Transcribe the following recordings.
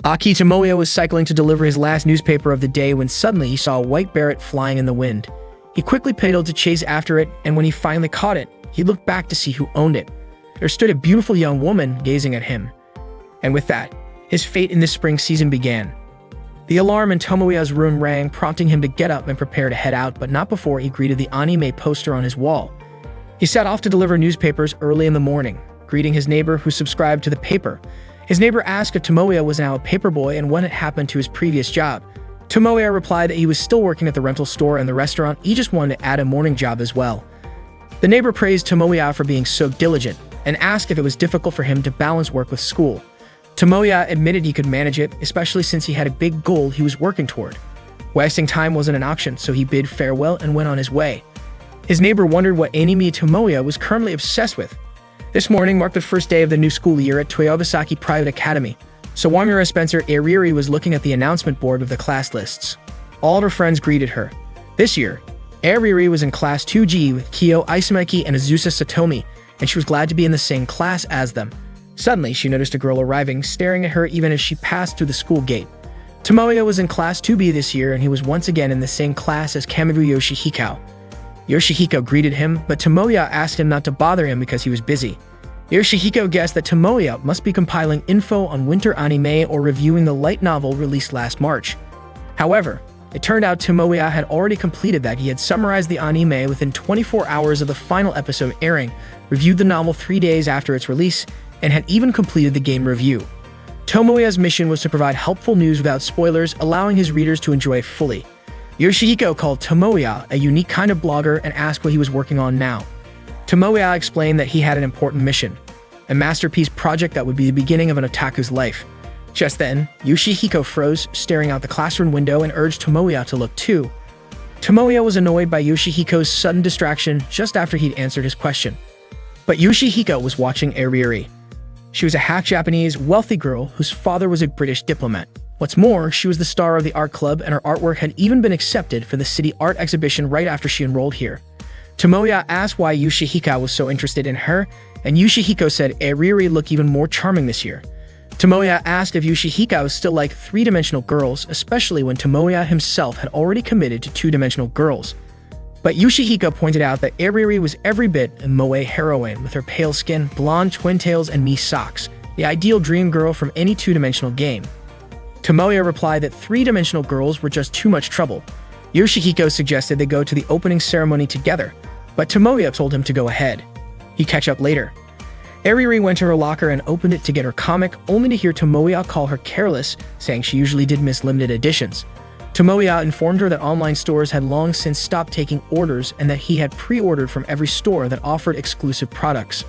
Aki Tomoya was cycling to deliver his last newspaper of the day when suddenly he saw a white beret flying in the wind. He quickly pedaled to chase after it, and when he finally caught it, he looked back to see who owned it. There stood a beautiful young woman gazing at him. And with that, his fate in this spring season began. The alarm in Tomoya's room rang, prompting him to get up and prepare to head out, but not before he greeted the anime poster on his wall. He set off to deliver newspapers early in the morning, greeting his neighbor who subscribed to the paper. His neighbor asked if Tomoya was now a paperboy and what had happened to his previous job. Tomoya replied that he was still working at the rental store and the restaurant, he just wanted to add a morning job as well. The neighbor praised Tomoya for being so diligent and asked if it was difficult for him to balance work with school. Tomoya admitted he could manage it, especially since he had a big goal he was working toward. Wasting time wasn't an option, so he bid farewell and went on his way. His neighbor wondered what anime Tomoya was currently obsessed with. This morning marked the first day of the new school year at Toyobasaki Private Academy. Sawamura Spencer Ariri was looking at the announcement board of the class lists. All her friends greeted her. This year, Ariri was in Class 2G with Kyo Isumaki and Azusa Satomi, and she was glad to be in the same class as them. Suddenly, she noticed a girl arriving, staring at her even as she passed through the school gate. Tomoya was in Class 2B this year, and he was once again in the same class as Kamibu Yoshihiko. Yoshihiko greeted him, but Tomoya asked him not to bother him because he was busy. Yoshihiko guessed that Tomoya must be compiling info on winter anime or reviewing the light novel released last March. However, it turned out Tomoya had already completed that. He had summarized the anime within 24 hours of the final episode airing, reviewed the novel 3 days after its release, and had even completed the game review. Tomoya's mission was to provide helpful news without spoilers, allowing his readers to enjoy it fully. Yoshihiko called Tomoya a unique kind of blogger and asked what he was working on now. Tomoya explained that he had an important mission, a masterpiece project that would be the beginning of an otaku's life. Just then, Yoshihiko froze, staring out the classroom window and urged Tomoya to look too. Tomoya was annoyed by Yoshihiko's sudden distraction just after he'd answered his question. But Yoshihiko was watching Ariri. She was a half-Japanese, wealthy girl whose father was a British diplomat. What's more, she was the star of the art club, and her artwork had even been accepted for the city art exhibition right after she enrolled here. Tomoya asked why Yoshihiko was so interested in her, and Yoshihiko said Ariri looked even more charming this year. Tomoya asked if Yoshihiko still liked three-dimensional girls, especially when Tomoya himself had already committed to two-dimensional girls. But Yoshihiko pointed out that Ariri was every bit a moe heroine with her pale skin, blonde twin tails, and knee socks, the ideal dream girl from any two-dimensional game. Tomoya replied that three-dimensional girls were just too much trouble. Yoshihiko suggested they go to the opening ceremony together, but Tomoya told him to go ahead. He'd catch up later. Ariri went to her locker and opened it to get her comic, only to hear Tomoya call her careless, saying she usually did miss limited editions. Tomoya informed her that online stores had long since stopped taking orders and that he had pre-ordered from every store that offered exclusive products.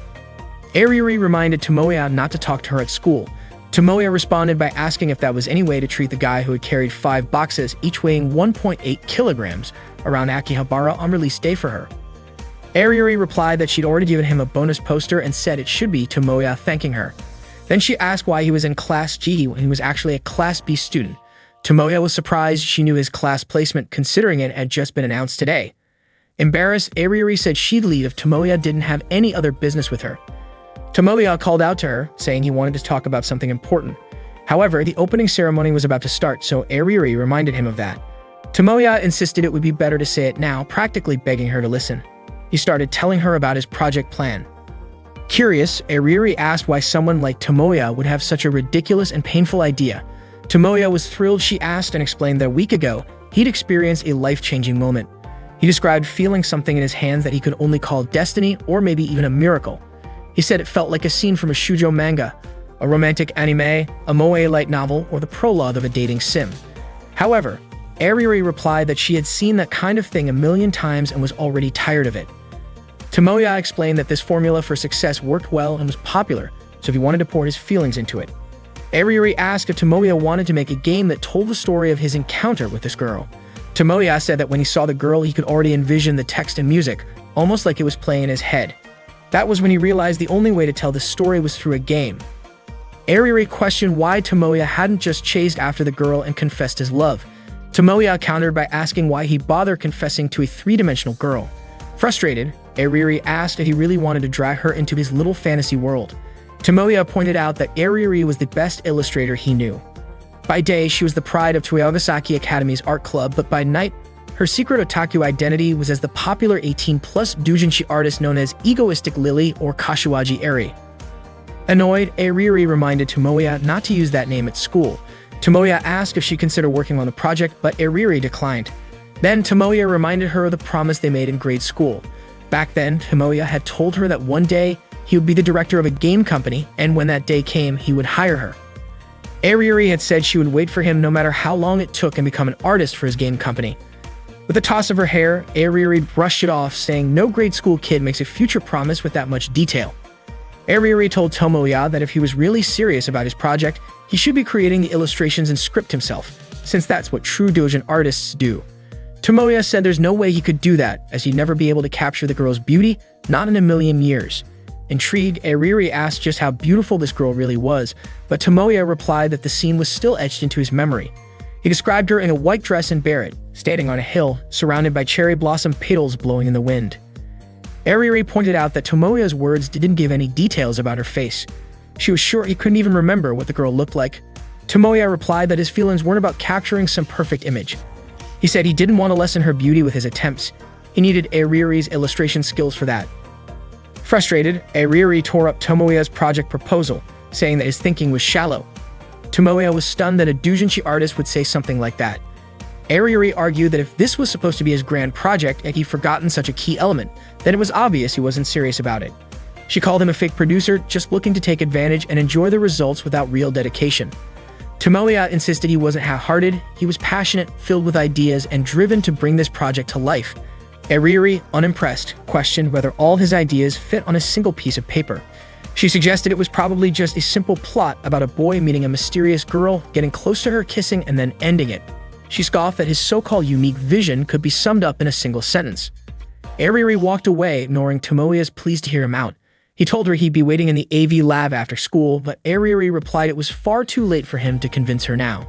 Ariri reminded Tomoya not to talk to her at school. Tomoya responded by asking if that was any way to treat the guy who had carried 5 boxes, each weighing 1.8 kilograms, around Akihabara on release day for her. Ariri replied that she'd already given him a bonus poster and said it should be Tomoya thanking her. Then she asked why he was in Class G when he was actually a Class B student. Tomoya was surprised she knew his class placement, considering it had just been announced today. Embarrassed, Ariri said she'd leave if Tomoya didn't have any other business with her. Tomoya called out to her, saying he wanted to talk about something important. However, the opening ceremony was about to start, so Ariri reminded him of that. Tomoya insisted it would be better to say it now, practically begging her to listen. He started telling her about his project plan. Curious, Ariri asked why someone like Tomoya would have such a ridiculous and painful idea. Tomoya was thrilled. She asked and explained that a week ago, he'd experienced a life-changing moment. He described feeling something in his hands that he could only call destiny or maybe even a miracle. He said it felt like a scene from a shoujo manga, a romantic anime, a moe light novel, or the prologue of a dating sim. However, Ariri replied that she had seen that kind of thing a million times and was already tired of it. Tomoya explained that this formula for success worked well and was popular, so he wanted to pour his feelings into it. Ariri asked if Tomoya wanted to make a game that told the story of his encounter with this girl. Tomoya said that when he saw the girl, he could already envision the text and music, almost like it was playing in his head. That was when he realized the only way to tell the story was through a game. Ariri questioned why Tomoya hadn't just chased after the girl and confessed his love. Tomoya countered by asking why he bothered confessing to a three-dimensional girl. Frustrated, Ariri asked if he really wanted to drag her into his little fantasy world. Tomoya pointed out that Ariri was the best illustrator he knew. By day, she was the pride of Toyogasaki Academy's art club, but by night, her secret otaku identity was as the popular 18-plus doujinshi artist known as Egoistic Lily or Kashiwaji Eri. Annoyed, Ariri reminded Tomoya not to use that name at school. Tomoya asked if she considered working on the project, but Ariri declined. Then Tomoya reminded her of the promise they made in grade school. Back then, Tomoya had told her that one day he would be the director of a game company, and when that day came, he would hire her. Ariri had said she would wait for him no matter how long it took and become an artist for his game company. With a toss of her hair, Ariri brushed it off, saying no grade school kid makes a future promise with that much detail. Ariri told Tomoya that if he was really serious about his project, he should be creating the illustrations and script himself, since that's what true doujin artists do. Tomoya said there's no way he could do that, as he'd never be able to capture the girl's beauty, not in a million years. Intrigued, Ariri asked just how beautiful this girl really was, but Tomoya replied that the scene was still etched into his memory. He described her in a white dress and beret, standing on a hill, surrounded by cherry blossom petals blowing in the wind. Ariri pointed out that Tomoya's words didn't give any details about her face. She was sure he couldn't even remember what the girl looked like. Tomoya replied that his feelings weren't about capturing some perfect image. He said he didn't want to lessen her beauty with his attempts. He needed Ariri's illustration skills for that. Frustrated, Ariri tore up Tomoya's project proposal, saying that his thinking was shallow. Tomoya was stunned that a doujinshi artist would say something like that. Ariri argued that if this was supposed to be his grand project and he'd forgotten such a key element, then it was obvious he wasn't serious about it. She called him a fake producer, just looking to take advantage and enjoy the results without real dedication. Tomoya insisted he wasn't half-hearted, he was passionate, filled with ideas, and driven to bring this project to life. Ariri, unimpressed, questioned whether all his ideas fit on a single piece of paper. She suggested it was probably just a simple plot about a boy meeting a mysterious girl, getting close to her, kissing, and then ending it. She scoffed that his so-called unique vision could be summed up in a single sentence. Ariri walked away, ignoring Tomoya's pleas to hear him out. He told her he'd be waiting in the AV lab after school, but Ariri replied it was far too late for him to convince her now.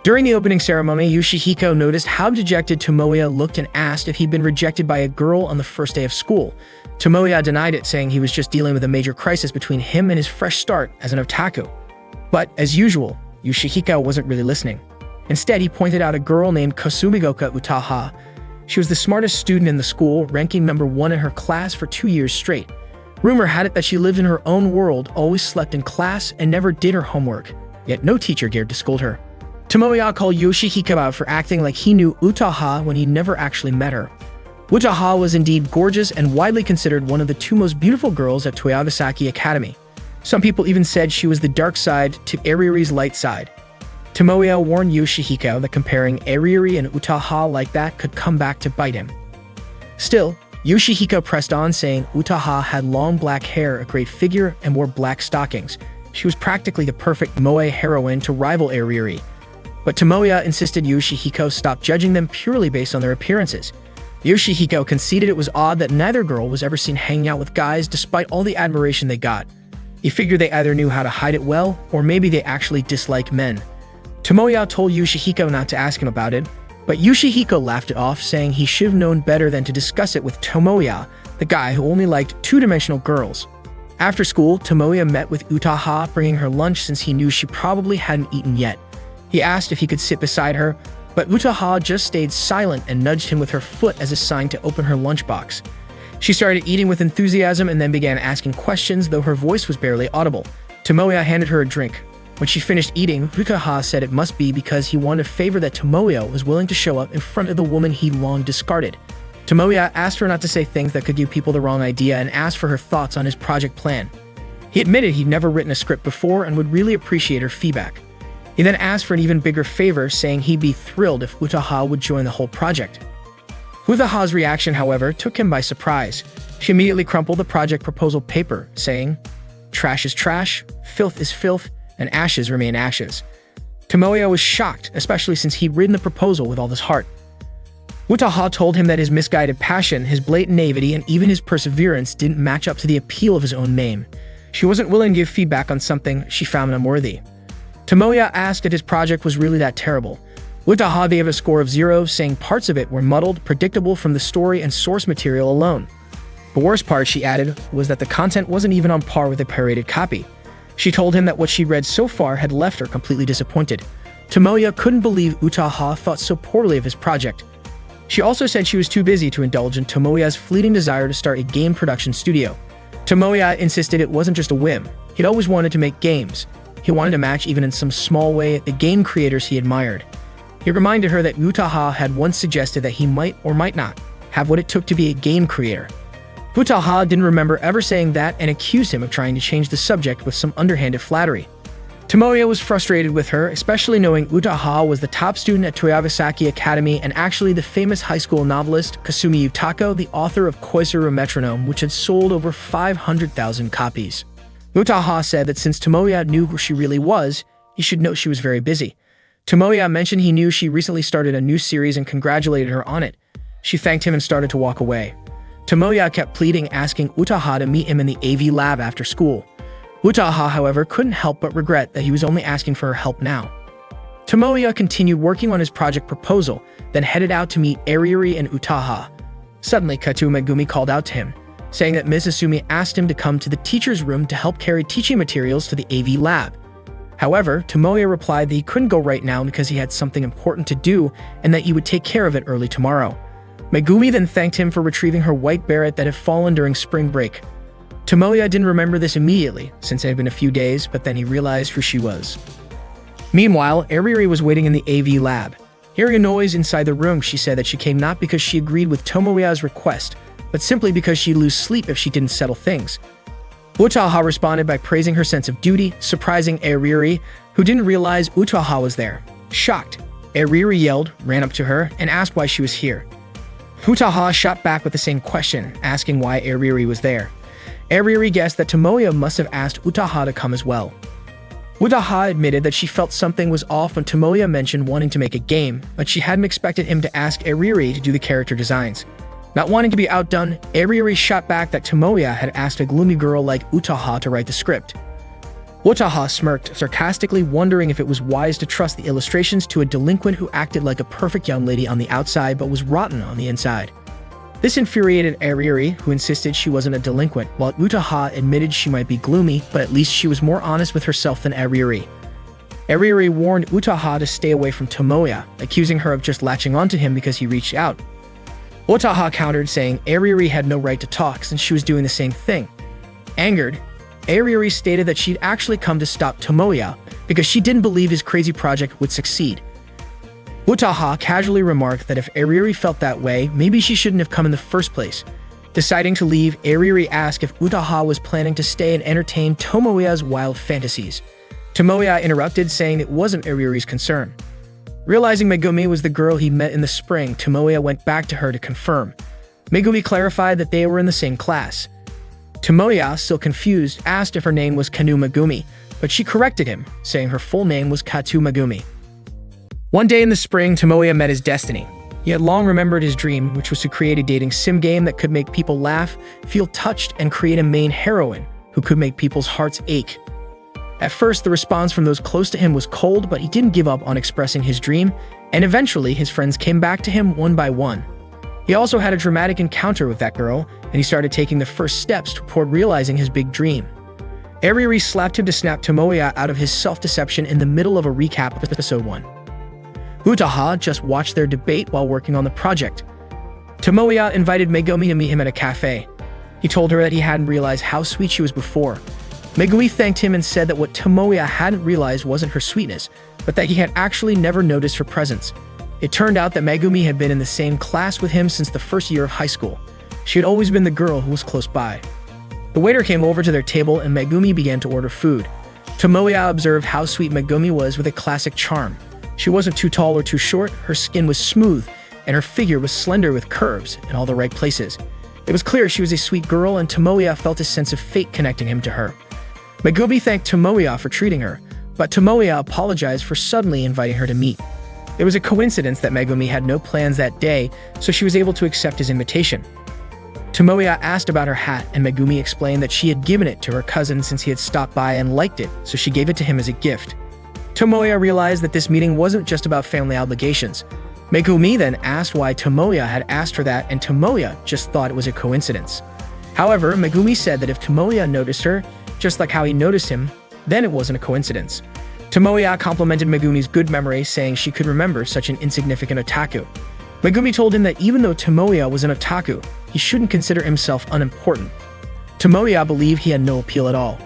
During the opening ceremony, Yoshihiko noticed how dejected Tomoya looked and asked if he'd been rejected by a girl on the first day of school. Tomoya denied it, saying he was just dealing with a major crisis between him and his fresh start as an otaku. But, as usual, Yoshihiko wasn't really listening. Instead, he pointed out a girl named Kosumigoka Utaha. She was the smartest student in the school, ranking number 1 in her class for 2 years straight. Rumor had it that she lived in her own world, always slept in class, and never did her homework. Yet no teacher dared to scold her. Tomoya called Yoshihiko out for acting like he knew Utaha when he'd never actually met her. Utaha was indeed gorgeous and widely considered one of the 2 most beautiful girls at Toyogasaki Academy. Some people even said she was the dark side to Ariri's light side. Tomoya warned Yoshihiko that comparing Ariri and Utaha like that could come back to bite him. Still, Yoshihiko pressed on, saying Utaha had long black hair, a great figure, and wore black stockings. She was practically the perfect moe heroine to rival Ariri. But Tomoya insisted Yoshihiko stop judging them purely based on their appearances. Yoshihiko conceded it was odd that neither girl was ever seen hanging out with guys despite all the admiration they got. He figured they either knew how to hide it well, or maybe they actually dislike men. Tomoya told Yoshihiko not to ask him about it, but Yoshihiko laughed it off, saying he should have known better than to discuss it with Tomoya, the guy who only liked two-dimensional girls. After school, Tomoya met with Utaha, bringing her lunch since he knew she probably hadn't eaten yet. He asked if he could sit beside her, but Utaha just stayed silent and nudged him with her foot as a sign to open her lunchbox. She started eating with enthusiasm and then began asking questions, though her voice was barely audible. Tomoya handed her a drink. When she finished eating, Utaha said it must be because he wanted a favor that Tomoya was willing to show up in front of the woman he long discarded. Tomoya asked her not to say things that could give people the wrong idea and asked for her thoughts on his project plan. He admitted he'd never written a script before and would really appreciate her feedback. He then asked for an even bigger favor, saying he'd be thrilled if Utaha would join the whole project. Utaha's reaction, however, took him by surprise. She immediately crumpled the project proposal paper, saying, "Trash is trash, filth is filth, and ashes remain ashes." Tomoya was shocked, especially since he'd written the proposal with all his heart. Utaha told him that his misguided passion, his blatant naivety, and even his perseverance didn't match up to the appeal of his own name. She wasn't willing to give feedback on something she found unworthy. Tomoya asked if his project was really that terrible. Utaha gave a score of 0, saying parts of it were muddled, predictable from the story and source material alone. The worst part, she added, was that the content wasn't even on par with a pirated copy. She told him that what she'd read so far had left her completely disappointed. Tomoya couldn't believe Utaha thought so poorly of his project. She also said she was too busy to indulge in Tomoya's fleeting desire to start a game production studio. Tomoya insisted it wasn't just a whim. He'd always wanted to make games. He wanted to match, even in some small way, the game creators he admired. He reminded her that Utaha had once suggested that he might or might not have what it took to be a game creator. Utaha didn't remember ever saying that and accused him of trying to change the subject with some underhanded flattery. Tomoya was frustrated with her, especially knowing Utaha was the top student at Toyabasaki Academy and actually the famous high school novelist Kasumi Utako, the author of Koizuru Metronome, which had sold over 500,000 copies. Utaha said that since Tomoya knew who she really was, he should know she was very busy. Tomoya mentioned he knew she recently started a new series and congratulated her on it. She thanked him and started to walk away. Tomoya kept pleading, asking Utaha to meet him in the AV lab after school. Utaha, however, couldn't help but regret that he was only asking for her help now. Tomoya continued working on his project proposal, then headed out to meet Ariuri and Utaha. Suddenly, Kato Megumi called out to him, saying that Ms. Asumi asked him to come to the teacher's room to help carry teaching materials to the AV lab. However, Tomoya replied that he couldn't go right now because he had something important to do and that he would take care of it early tomorrow. Megumi then thanked him for retrieving her white beret that had fallen during spring break. Tomoya didn't remember this immediately, since it had been a few days, but then he realized who she was. Meanwhile, Ariuri was waiting in the AV lab. Hearing a noise inside the room, she said that she came not because she agreed with Tomoya's request, but simply because she'd lose sleep if she didn't settle things. Utaha responded by praising her sense of duty, surprising Ariuri, who didn't realize Utaha was there. Shocked, Ariuri yelled, ran up to her, and asked why she was here. Utaha shot back with the same question, asking why Ariuri was there. Ariuri guessed that Tomoya must have asked Utaha to come as well. Utaha admitted that she felt something was off when Tomoya mentioned wanting to make a game, but she hadn't expected him to ask Ariuri to do the character designs. Not wanting to be outdone, Ariuri shot back that Tomoya had asked a gloomy girl like Utaha to write the script. Utaha smirked, sarcastically wondering if it was wise to trust the illustrations to a delinquent who acted like a perfect young lady on the outside but was rotten on the inside. This infuriated Ariuri, who insisted she wasn't a delinquent, while Utaha admitted she might be gloomy, but at least she was more honest with herself than Ariuri. Ariuri warned Utaha to stay away from Tomoya, accusing her of just latching onto him because he reached out. Utaha countered, saying Ariuri had no right to talk since she was doing the same thing. Angered, Ariuri stated that she'd actually come to stop Tomoya because she didn't believe his crazy project would succeed. Utaha casually remarked that if Ariuri felt that way, maybe she shouldn't have come in the first place. Deciding to leave, Ariuri asked if Utaha was planning to stay and entertain Tomoya's wild fantasies. Tomoya interrupted, saying it wasn't Ariuri's concern. Realizing Megumi was the girl he met in the spring, Tomoya went back to her to confirm. Megumi clarified that they were in the same class. Tomoya, still confused, asked if her name was Kanu Megumi, but she corrected him, saying her full name was Kato Megumi. One day in the spring, Tomoya met his destiny. He had long remembered his dream, which was to create a dating sim game that could make people laugh, feel touched, and create a main heroine who could make people's hearts ache. At first, the response from those close to him was cold, but he didn't give up on expressing his dream, and eventually his friends came back to him one by one. He also had a dramatic encounter with that girl, and he started taking the first steps toward realizing his big dream. Ariuri slapped him to snap Tomoya out of his self-deception in the middle of a recap of episode 1. Utaha just watched their debate while working on the project. Tomoya invited Megumi to meet him at a cafe. He told her that he hadn't realized how sweet she was before. Megumi thanked him and said that what Tomoya hadn't realized wasn't her sweetness, but that he had actually never noticed her presence. It turned out that Megumi had been in the same class with him since the first year of high school. She had always been the girl who was close by. The waiter came over to their table and Megumi began to order food. Tomoya observed how sweet Megumi was with a classic charm. She wasn't too tall or too short, her skin was smooth, and her figure was slender with curves in all the right places. It was clear she was a sweet girl, and Tomoya felt a sense of fate connecting him to her. Megumi thanked Tomoya for treating her, but Tomoya apologized for suddenly inviting her to meet. It was a coincidence that Megumi had no plans that day, so she was able to accept his invitation. Tomoya asked about her hat, and Megumi explained that she had given it to her cousin since he had stopped by and liked it, so she gave it to him as a gift. Tomoya realized that this meeting wasn't just about family obligations. Megumi then asked why Tomoya had asked her that, and Tomoya just thought it was a coincidence. However, Megumi said that if Tomoya noticed her, just like how he noticed him, then it wasn't a coincidence. Tomoya complimented Megumi's good memory, saying she could remember such an insignificant otaku. Megumi told him that even though Tomoya was an otaku, he shouldn't consider himself unimportant. Tomoya believed he had no appeal at all.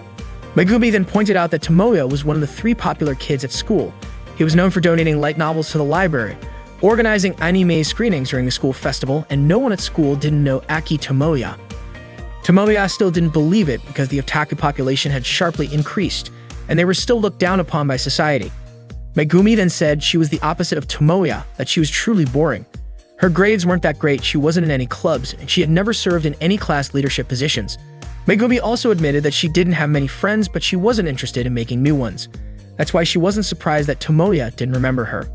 Megumi then pointed out that Tomoya was one of the 3 popular kids at school. He was known for donating light novels to the library, organizing anime screenings during the school festival, and no one at school didn't know Aki Tomoya. Tomoya still didn't believe it because the otaku population had sharply increased, and they were still looked down upon by society. Megumi then said she was the opposite of Tomoya, that she was truly boring. Her grades weren't that great, she wasn't in any clubs, and she had never served in any class leadership positions. Megumi also admitted that she didn't have many friends, but she wasn't interested in making new ones. That's why she wasn't surprised that Tomoya didn't remember her.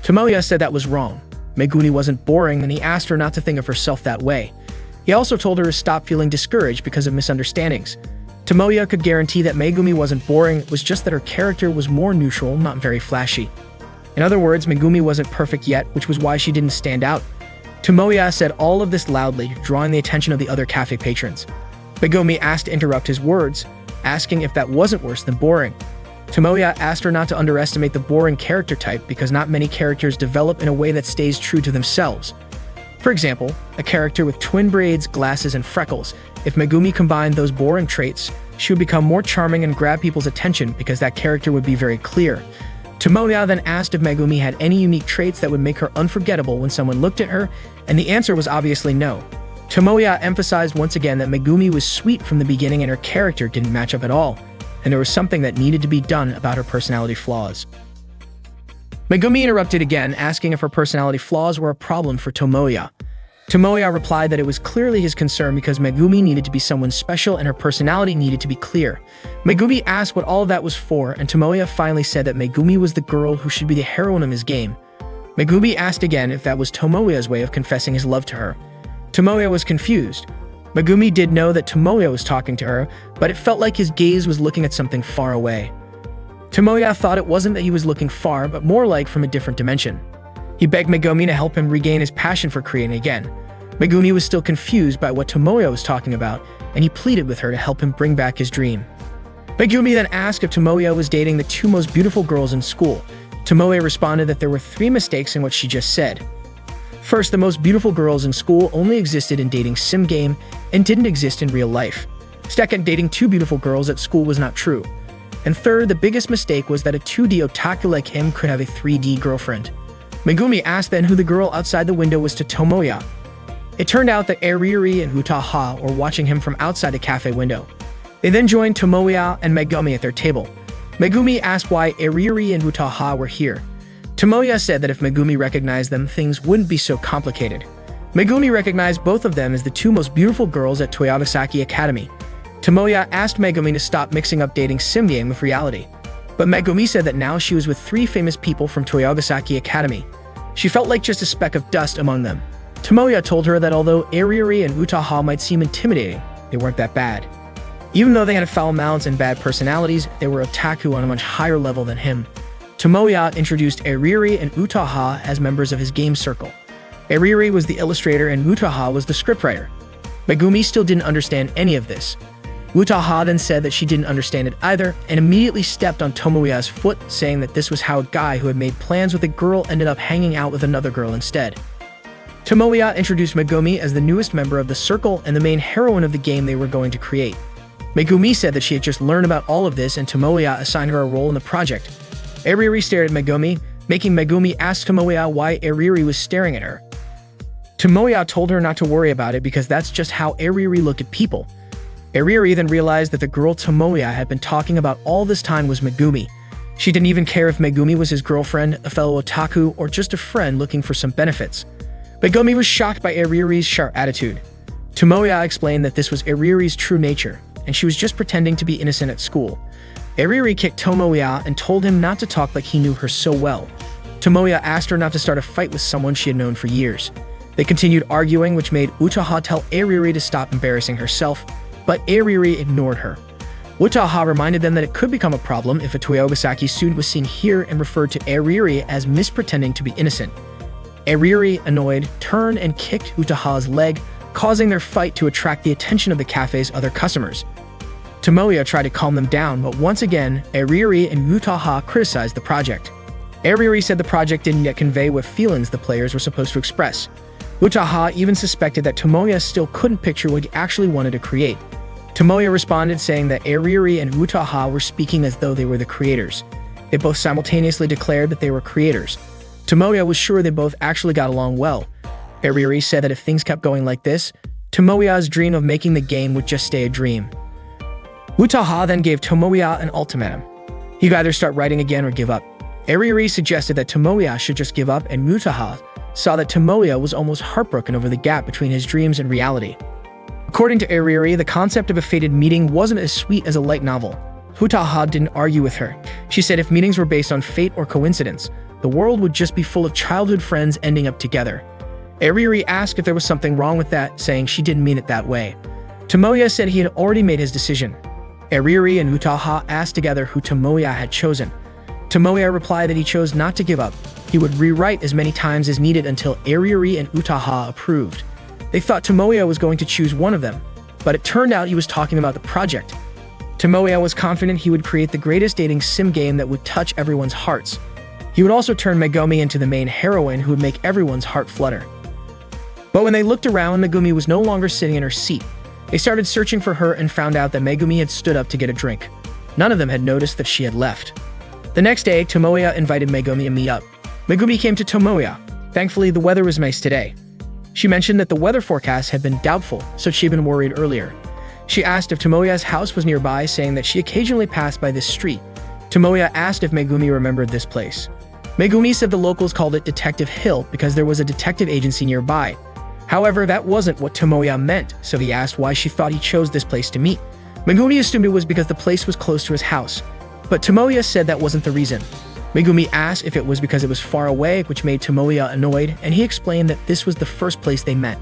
Tomoya said that was wrong. Megumi wasn't boring, and he asked her not to think of herself that way. He also told her to stop feeling discouraged because of misunderstandings. Tomoya could guarantee that Megumi wasn't boring, it was just that her character was more neutral, not very flashy. In other words, Megumi wasn't perfect yet, which was why she didn't stand out. Tomoya said all of this loudly, drawing the attention of the other cafe patrons. Megumi asked to interrupt his words, asking if that wasn't worse than boring. Tomoya asked her not to underestimate the boring character type because not many characters develop in a way that stays true to themselves. For example, a character with twin braids, glasses, and freckles. If Megumi combined those boring traits, she would become more charming and grab people's attention because that character would be very clear. Tomoya then asked if Megumi had any unique traits that would make her unforgettable when someone looked at her, and the answer was obviously no. Tomoya emphasized once again that Megumi was sweet from the beginning and her character didn't match up at all, and there was something that needed to be done about her personality flaws. Megumi interrupted again, asking if her personality flaws were a problem for Tomoya. Tomoya replied that it was clearly his concern because Megumi needed to be someone special and her personality needed to be clear. Megumi asked what all of that was for, and Tomoya finally said that Megumi was the girl who should be the heroine of his game. Megumi asked again if that was Tomoya's way of confessing his love to her. Tomoya was confused. Megumi did know that Tomoya was talking to her, but it felt like his gaze was looking at something far away. Tomoya thought it wasn't that he was looking far, but more like from a different dimension. He begged Megumi to help him regain his passion for creating again. Megumi was still confused by what Tomoya was talking about, and he pleaded with her to help him bring back his dream. Megumi then asked if Tomoya was dating the 2 most beautiful girls in school. Tomoya responded that there were 3 mistakes in what she just said. First, the most beautiful girls in school only existed in dating sim game and didn't exist in real life. Second, dating 2 beautiful girls at school was not true. And third, the biggest mistake was that a 2D otaku like him could have a 3D girlfriend. Megumi asked then who the girl outside the window was to Tomoya. It turned out that Eriri and Utaha were watching him from outside the cafe window. They then joined Tomoya and Megumi at their table. Megumi asked why Eriri and Utaha were here. Tomoya said that if Megumi recognized them, things wouldn't be so complicated. Megumi recognized both of them as the 2 most beautiful girls at Toyogasaki Academy. Tomoya asked Megumi to stop mixing up dating sim game with reality. But Megumi said that now she was with 3 famous people from Toyogasaki Academy. She felt like just a speck of dust among them. Tomoya told her that although Eriri and Utaha might seem intimidating, they weren't that bad. Even though they had foul mouths and bad personalities, they were otaku on a much higher level than him. Tomoya introduced Eriri and Utaha as members of his game circle. Eriri was the illustrator and Utaha was the scriptwriter. Megumi still didn't understand any of this. Utaha then said that she didn't understand it either and immediately stepped on Tomoya's foot, saying that this was how a guy who had made plans with a girl ended up hanging out with another girl instead. Tomoya introduced Megumi as the newest member of the circle and the main heroine of the game they were going to create. Megumi said that she had just learned about all of this and Tomoya assigned her a role in the project. Eriri stared at Megumi, making Megumi ask Tomoya why Eriri was staring at her. Tomoya told her not to worry about it because that's just how Eriri looked at people. Eriri then realized that the girl Tomoya had been talking about all this time was Megumi. She didn't even care if Megumi was his girlfriend, a fellow otaku, or just a friend looking for some benefits. Megumi was shocked by Eriri's sharp attitude. Tomoya explained that this was Eriri's true nature, and she was just pretending to be innocent at school. Eriri kicked Tomoya and told him not to talk like he knew her so well. Tomoya asked her not to start a fight with someone she had known for years. They continued arguing, which made Utaha tell Eriri to stop embarrassing herself, but Eriri ignored her. Utaha reminded them that it could become a problem if a Toyogasaki student was seen here and referred to Eriri as mispretending to be innocent. Eriri, annoyed, turned and kicked Utaha's leg, causing their fight to attract the attention of the cafe's other customers. Tomoya tried to calm them down, but once again, Aririri and Utaha criticized the project. Aririri said the project didn't yet convey what feelings the players were supposed to express. Utaha even suspected that Tomoya still couldn't picture what he actually wanted to create. Tomoya responded saying that Aririri and Utaha were speaking as though they were the creators. They both simultaneously declared that they were creators. Tomoya was sure they both actually got along well. Aririri said that if things kept going like this, Tomoya's dream of making the game would just stay a dream. Utaha then gave Tomoya an ultimatum. He could either start writing again or give up. Aririri suggested that Tomoya should just give up, and Utaha saw that Tomoya was almost heartbroken over the gap between his dreams and reality. According to Aririri, the concept of a fated meeting wasn't as sweet as a light novel. Utaha didn't argue with her. She said if meetings were based on fate or coincidence, the world would just be full of childhood friends ending up together. Aririri asked if there was something wrong with that, saying she didn't mean it that way. Tomoya said he had already made his decision. Aririri and Utaha asked together who Tomoya had chosen. Tomoya replied that he chose not to give up. He would rewrite as many times as needed until Aririri and Utaha approved. They thought Tomoya was going to choose one of them, but it turned out he was talking about the project. Tomoya was confident he would create the greatest dating sim game that would touch everyone's hearts. He would also turn Megumi into the main heroine who would make everyone's heart flutter. But when they looked around, Megumi was no longer sitting in her seat. They started searching for her and found out that Megumi had stood up to get a drink. None of them had noticed that she had left. The next day, Tomoya invited Megumi to meet up. Megumi came to Tomoya. Thankfully, the weather was nice today. She mentioned that the weather forecast had been doubtful, so she'd been worried earlier. She asked if Tomoya's house was nearby, saying that she occasionally passed by this street. Tomoya asked if Megumi remembered this place. Megumi said the locals called it Detective Hill because there was a detective agency nearby. However, that wasn't what Tomoya meant, so he asked why she thought he chose this place to meet. Megumi assumed it was because the place was close to his house, but Tomoya said that wasn't the reason. Megumi asked if it was because it was far away, which made Tomoya annoyed, and he explained that this was the first place they met.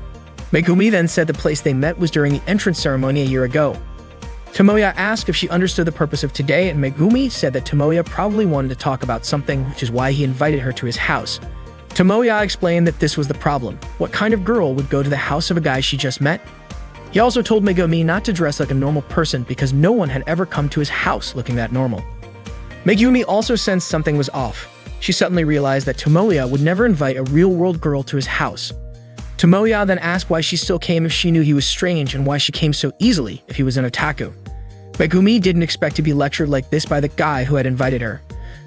Megumi then said the place they met was during the entrance ceremony a year ago. Tomoya asked if she understood the purpose of today, and Megumi said that Tomoya probably wanted to talk about something, which is why he invited her to his house. Tomoya explained that this was the problem. What kind of girl would go to the house of a guy she just met? He also told Megumi not to dress like a normal person because no one had ever come to his house looking that normal. Megumi also sensed something was off. She suddenly realized that Tomoya would never invite a real-world girl to his house. Tomoya then asked why she still came if she knew he was strange and why she came so easily if he was an otaku. Megumi didn't expect to be lectured like this by the guy who had invited her.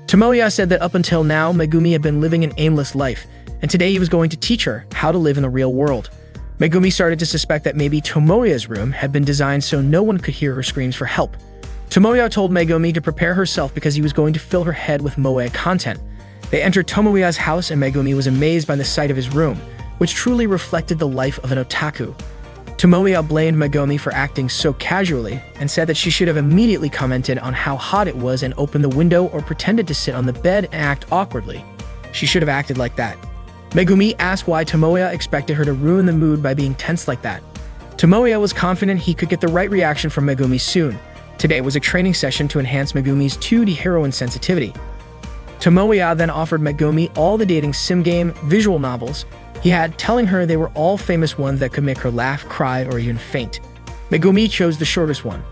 Tomoya said that up until now, Megumi had been living an aimless life, and today he was going to teach her how to live in the real world. Megumi started to suspect that maybe Tomoya's room had been designed so no one could hear her screams for help. Tomoya told Megumi to prepare herself because he was going to fill her head with moe content. They entered Tomoya's house and Megumi was amazed by the sight of his room, which truly reflected the life of an otaku. Tomoya blamed Megumi for acting so casually and said that she should have immediately commented on how hot it was and opened the window or pretended to sit on the bed and act awkwardly. She should have acted like that. Megumi asked why Tomoya expected her to ruin the mood by being tense like that. Tomoya was confident he could get the right reaction from Megumi soon. Today was a training session to enhance Megumi's 2D heroine sensitivity. Tomoya then offered Megumi all the dating sim game visual novels he had, telling her they were all famous ones that could make her laugh, cry, or even faint. Megumi chose the shortest one.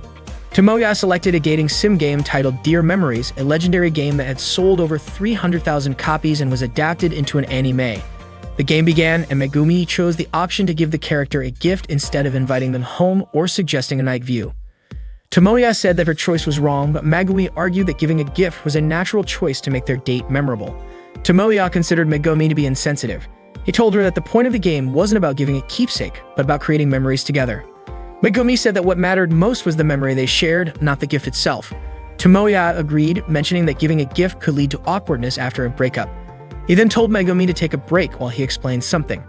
Tomoya selected a dating sim game titled Dear Memories, a legendary game that had sold over 300,000 copies and was adapted into an anime. The game began, and Megumi chose the option to give the character a gift instead of inviting them home or suggesting a night view. Tomoya said that her choice was wrong, but Megumi argued that giving a gift was a natural choice to make their date memorable. Tomoya considered Megumi to be insensitive. He told her that the point of the game wasn't about giving a keepsake, but about creating memories together. Megumi said that what mattered most was the memory they shared, not the gift itself. Tomoya agreed, mentioning that giving a gift could lead to awkwardness after a breakup. He then told Megumi to take a break while he explained something.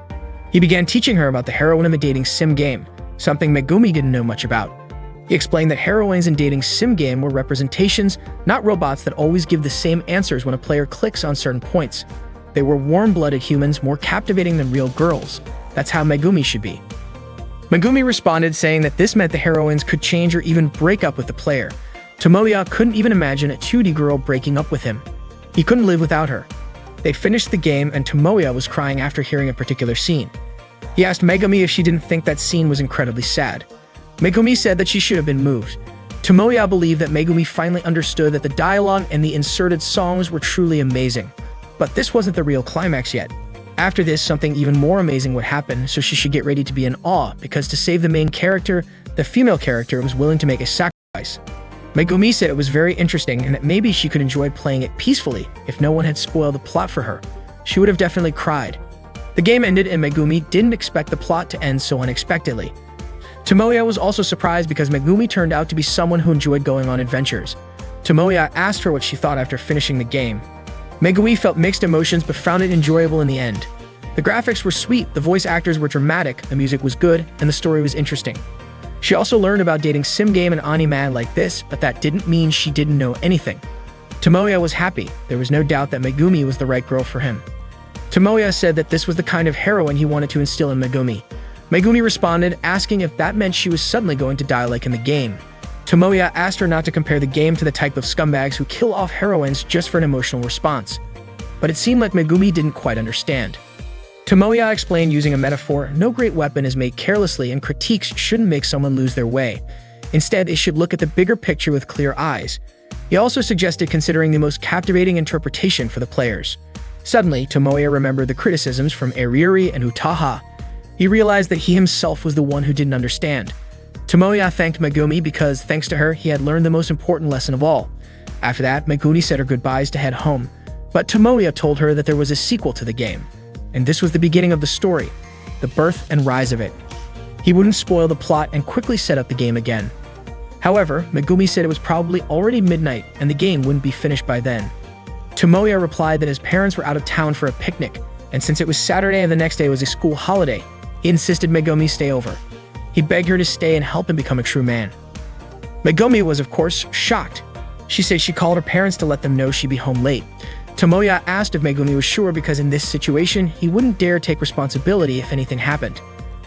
He began teaching her about the heroine of a dating sim game, something Megumi didn't know much about. He explained that heroines in dating sim game were representations, not robots that always give the same answers when a player clicks on certain points. They were warm-blooded humans, more captivating than real girls. That's how Megumi should be. Megumi responded, saying that this meant the heroines could change or even break up with the player. Tomoya couldn't even imagine a 2D girl breaking up with him. He couldn't live without her. They finished the game and Tomoya was crying after hearing a particular scene. He asked Megumi if she didn't think that scene was incredibly sad. Megumi said that she should have been moved. Tomoya believed that Megumi finally understood that the dialogue and the inserted songs were truly amazing. But this wasn't the real climax yet. After this, something even more amazing would happen, so she should get ready to be in awe, because to save the main character, the female character was willing to make a sacrifice. Megumi said it was very interesting and that maybe she could enjoy playing it peacefully if no one had spoiled the plot for her. She would have definitely cried. The game ended and Megumi didn't expect the plot to end so unexpectedly. Tomoya was also surprised because Megumi turned out to be someone who enjoyed going on adventures. Tomoya asked her what she thought after finishing the game. Megumi felt mixed emotions but found it enjoyable in the end. The graphics were sweet, the voice actors were dramatic, the music was good, and the story was interesting. She also learned about dating sim game and anime like this, but that didn't mean she didn't know anything. Tomoya was happy. There was no doubt that Megumi was the right girl for him. Tomoya said that this was the kind of heroine he wanted to instill in Megumi. Megumi responded, asking if that meant she was suddenly going to die like in the game. Tomoya asked her not to compare the game to the type of scumbags who kill off heroines just for an emotional response. But it seemed like Megumi didn't quite understand. Tomoya explained using a metaphor, no great weapon is made carelessly and critiques shouldn't make someone lose their way. Instead, they should look at the bigger picture with clear eyes. He also suggested considering the most captivating interpretation for the players. Suddenly, Tomoya remembered the criticisms from Eriri and Utaha. He realized that he himself was the one who didn't understand. Tomoya thanked Megumi because, thanks to her, he had learned the most important lesson of all. After that, Megumi said her goodbyes to head home. But Tomoya told her that there was a sequel to the game. And this was the beginning of the story, the birth and rise of it. He wouldn't spoil the plot and quickly set up the game again. However, Megumi said it was probably already midnight and the game wouldn't be finished by then. Tomoya replied that his parents were out of town for a picnic, and since it was Saturday and the next day was a school holiday, he insisted Megumi stay over. He begged her to stay and help him become a true man. Megumi was, of course, shocked. She said she called her parents to let them know she'd be home late. Tomoya asked if Megumi was sure because in this situation, he wouldn't dare take responsibility if anything happened.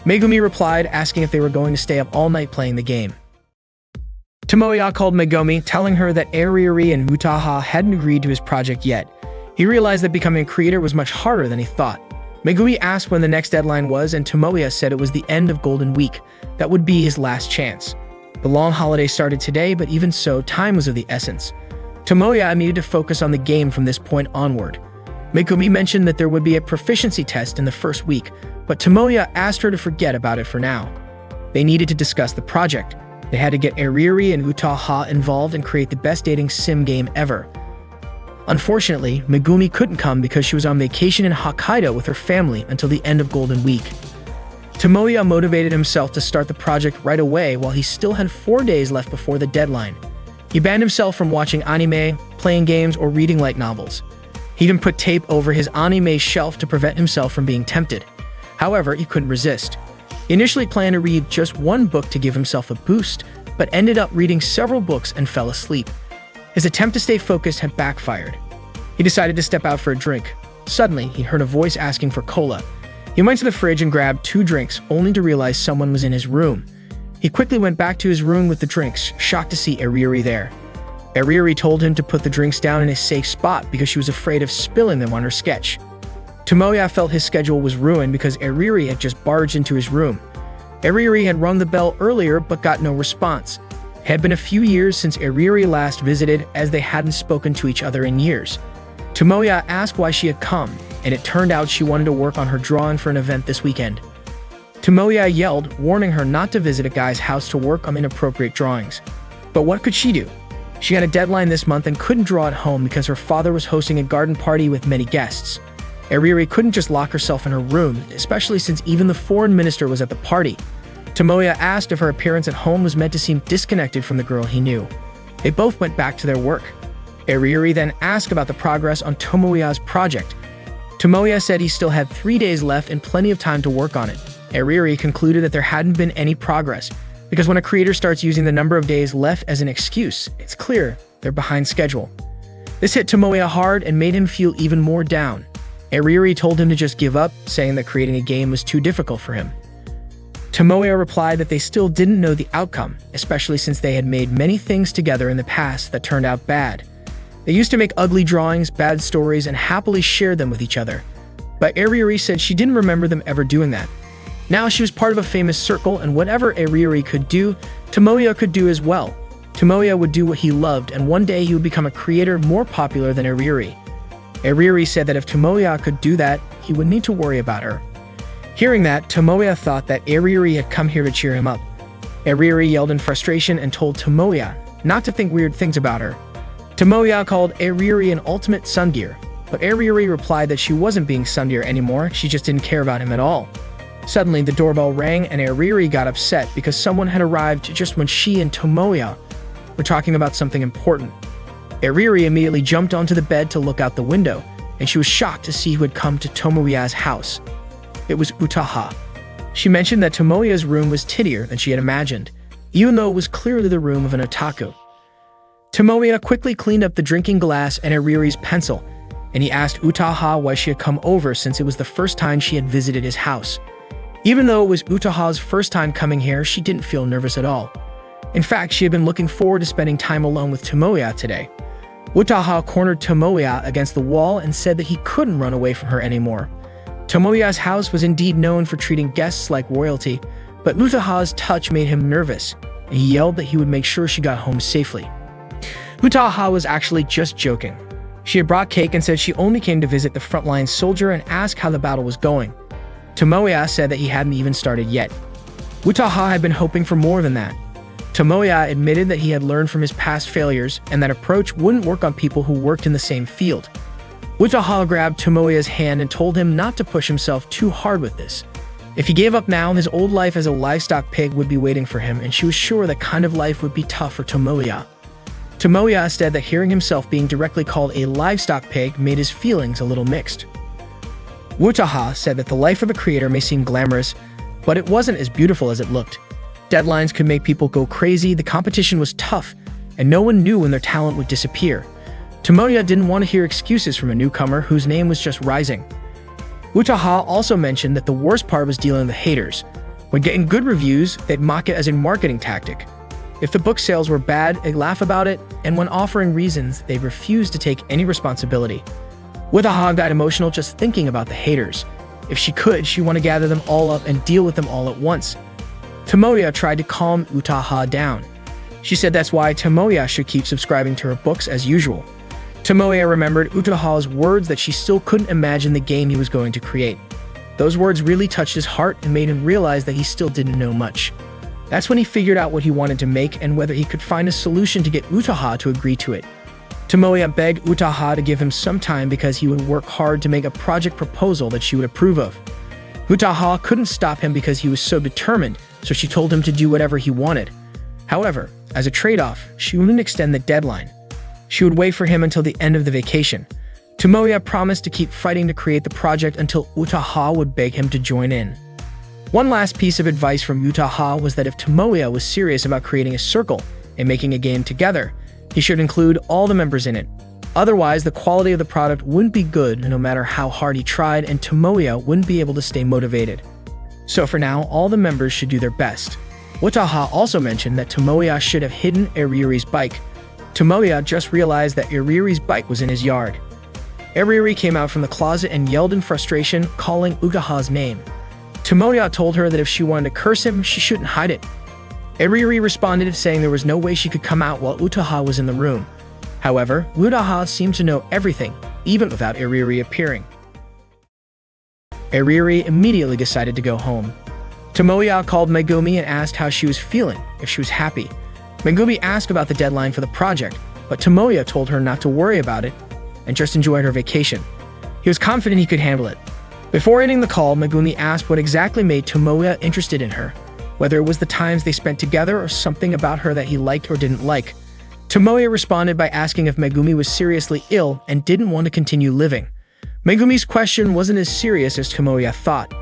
Megumi replied, asking if they were going to stay up all night playing the game. Tomoya called Megumi, telling her that Eriri and Utaha hadn't agreed to his project yet. He realized that becoming a creator was much harder than he thought. Megumi asked when the next deadline was, and Tomoya said it was the end of Golden Week. That would be his last chance. The long holiday started today, but even so, time was of the essence. Tomoya needed to focus on the game from this point onward. Megumi mentioned that there would be a proficiency test in the first week, but Tomoya asked her to forget about it for now. They needed to discuss the project. They had to get Eriri and Utaha involved and create the best dating sim game ever. Unfortunately, Megumi couldn't come because she was on vacation in Hokkaido with her family until the end of Golden Week. Tomoya motivated himself to start the project right away while he still had 4 days left before the deadline. He banned himself from watching anime, playing games, or reading light novels. He even put tape over his anime shelf to prevent himself from being tempted. However, he couldn't resist. He initially planned to read just one book to give himself a boost, but ended up reading several books and fell asleep. His attempt to stay focused had backfired. He decided to step out for a drink. Suddenly, he heard a voice asking for cola. He went to the fridge and grabbed 2 drinks, only to realize someone was in his room. He quickly went back to his room with the drinks, shocked to see Eriri there. Eriri told him to put the drinks down in a safe spot because she was afraid of spilling them on her sketch. Tomoya felt his schedule was ruined because Eriri had just barged into his room. Eriri had rung the bell earlier but got no response. It had been a few years since Eriri last visited, as they hadn't spoken to each other in years. Tomoya asked why she had come, and it turned out she wanted to work on her drawing for an event this weekend. Tomoya yelled, warning her not to visit a guy's house to work on inappropriate drawings. But what could she do? She had a deadline this month and couldn't draw at home because her father was hosting a garden party with many guests. Eriri couldn't just lock herself in her room, especially since even the foreign minister was at the party. Tomoya asked if her appearance at home was meant to seem disconnected from the girl he knew. They both went back to their work. Eriri then asked about the progress on Tomoya's project. Tomoya said he still had 3 days left and plenty of time to work on it. Eriri concluded that there hadn't been any progress, because when a creator starts using the number of days left as an excuse, it's clear they're behind schedule. This hit Tomoya hard and made him feel even more down. Eriri told him to just give up, saying that creating a game was too difficult for him. Tomoya replied that they still didn't know the outcome, especially since they had made many things together in the past that turned out bad. They used to make ugly drawings, bad stories, and happily shared them with each other. But Eriri said she didn't remember them ever doing that. Now she was part of a famous circle, and whatever Eriri could do, Tomoya could do as well. Tomoya would do what he loved, and one day he would become a creator more popular than Iriri. Iriri said that if Tomoya could do that, he wouldn't need to worry about her. Hearing that, Tomoya thought that Iriri had come here to cheer him up. Iriri yelled in frustration and told Tomoya not to think weird things about her. Tomoya called Iriri an ultimate sundeer, but Iriri replied that she wasn't being sundeer anymore, she just didn't care about him at all. Suddenly, the doorbell rang and Iriri got upset because someone had arrived just when she and Tomoya were talking about something important. Iriri immediately jumped onto the bed to look out the window, and she was shocked to see who had come to Tomoya's house. It was Utaha. She mentioned that Tomoya's room was tittier than she had imagined, even though it was clearly the room of an otaku. Tomoya quickly cleaned up the drinking glass and Iriri's pencil, and he asked Utaha why she had come over since it was the first time she had visited his house. Even though it was Utaha's first time coming here, she didn't feel nervous at all. In fact, she had been looking forward to spending time alone with Tomoya today. Utaha cornered Tomoya against the wall and said that he couldn't run away from her anymore. Tomoya's house was indeed known for treating guests like royalty, but Utaha's touch made him nervous, and he yelled that he would make sure she got home safely. Utaha was actually just joking. She had brought cake and said she only came to visit the frontline soldier and ask how the battle was going. Tomoya said that he hadn't even started yet. Utaha had been hoping for more than that. Tomoya admitted that he had learned from his past failures and that approach wouldn't work on people who worked in the same field. Utaha grabbed Tomoya's hand and told him not to push himself too hard with this. If he gave up now, his old life as a livestock pig would be waiting for him, and she was sure that kind of life would be tough for Tomoya. Tomoya said that hearing himself being directly called a livestock pig made his feelings a little mixed. Utaha said that the life of a creator may seem glamorous, but it wasn't as beautiful as it looked. Deadlines could make people go crazy, the competition was tough, and no one knew when their talent would disappear. Tomoya didn't want to hear excuses from a newcomer whose name was just rising. Utaha also mentioned that the worst part was dealing with the haters. When getting good reviews, they'd mock it as a marketing tactic. If the book sales were bad, they'd laugh about it, and when offering reasons, they'd refuse to take any responsibility. Utaha got emotional just thinking about the haters. If she could, she wanted to gather them all up and deal with them all at once. Tomoya tried to calm Utaha down. She said that's why Tomoya should keep subscribing to her books as usual. Tomoya remembered Utaha's words that she still couldn't imagine the game he was going to create. Those words really touched his heart and made him realize that he still didn't know much. That's when he figured out what he wanted to make and whether he could find a solution to get Utaha to agree to it. Tomoya begged Utaha to give him some time because he would work hard to make a project proposal that she would approve of. Utaha couldn't stop him because he was so determined, so she told him to do whatever he wanted. However, as a trade-off, she wouldn't extend the deadline. She would wait for him until the end of the vacation. Tomoya promised to keep fighting to create the project until Utaha would beg him to join in. One last piece of advice from Utaha was that if Tomoya was serious about creating a circle and making a game together, he should include all the members in it. Otherwise, the quality of the product wouldn't be good no matter how hard he tried, and Tomoya wouldn't be able to stay motivated. So for now, all the members should do their best. Utaha also mentioned that Tomoya should have hidden Iriri's bike. Tomoya just realized that Iriri's bike was in his yard. Iriri came out from the closet and yelled in frustration, calling Utaha's name. Tomoya told her that if she wanted to curse him, she shouldn't hide it. Iriri responded saying there was no way she could come out while Utaha was in the room. However, Utaha seemed to know everything, even without Iriri appearing. Iriri immediately decided to go home. Tomoya called Megumi and asked how she was feeling, if she was happy. Megumi asked about the deadline for the project, but Tomoya told her not to worry about it and just enjoy her vacation. He was confident he could handle it. Before ending the call, Megumi asked what exactly made Tomoya interested in her, whether it was the times they spent together or something about her that he liked or didn't like. Tomoya responded by asking if Megumi was seriously ill and didn't want to continue living. Megumi's question wasn't as serious as Tomoya thought.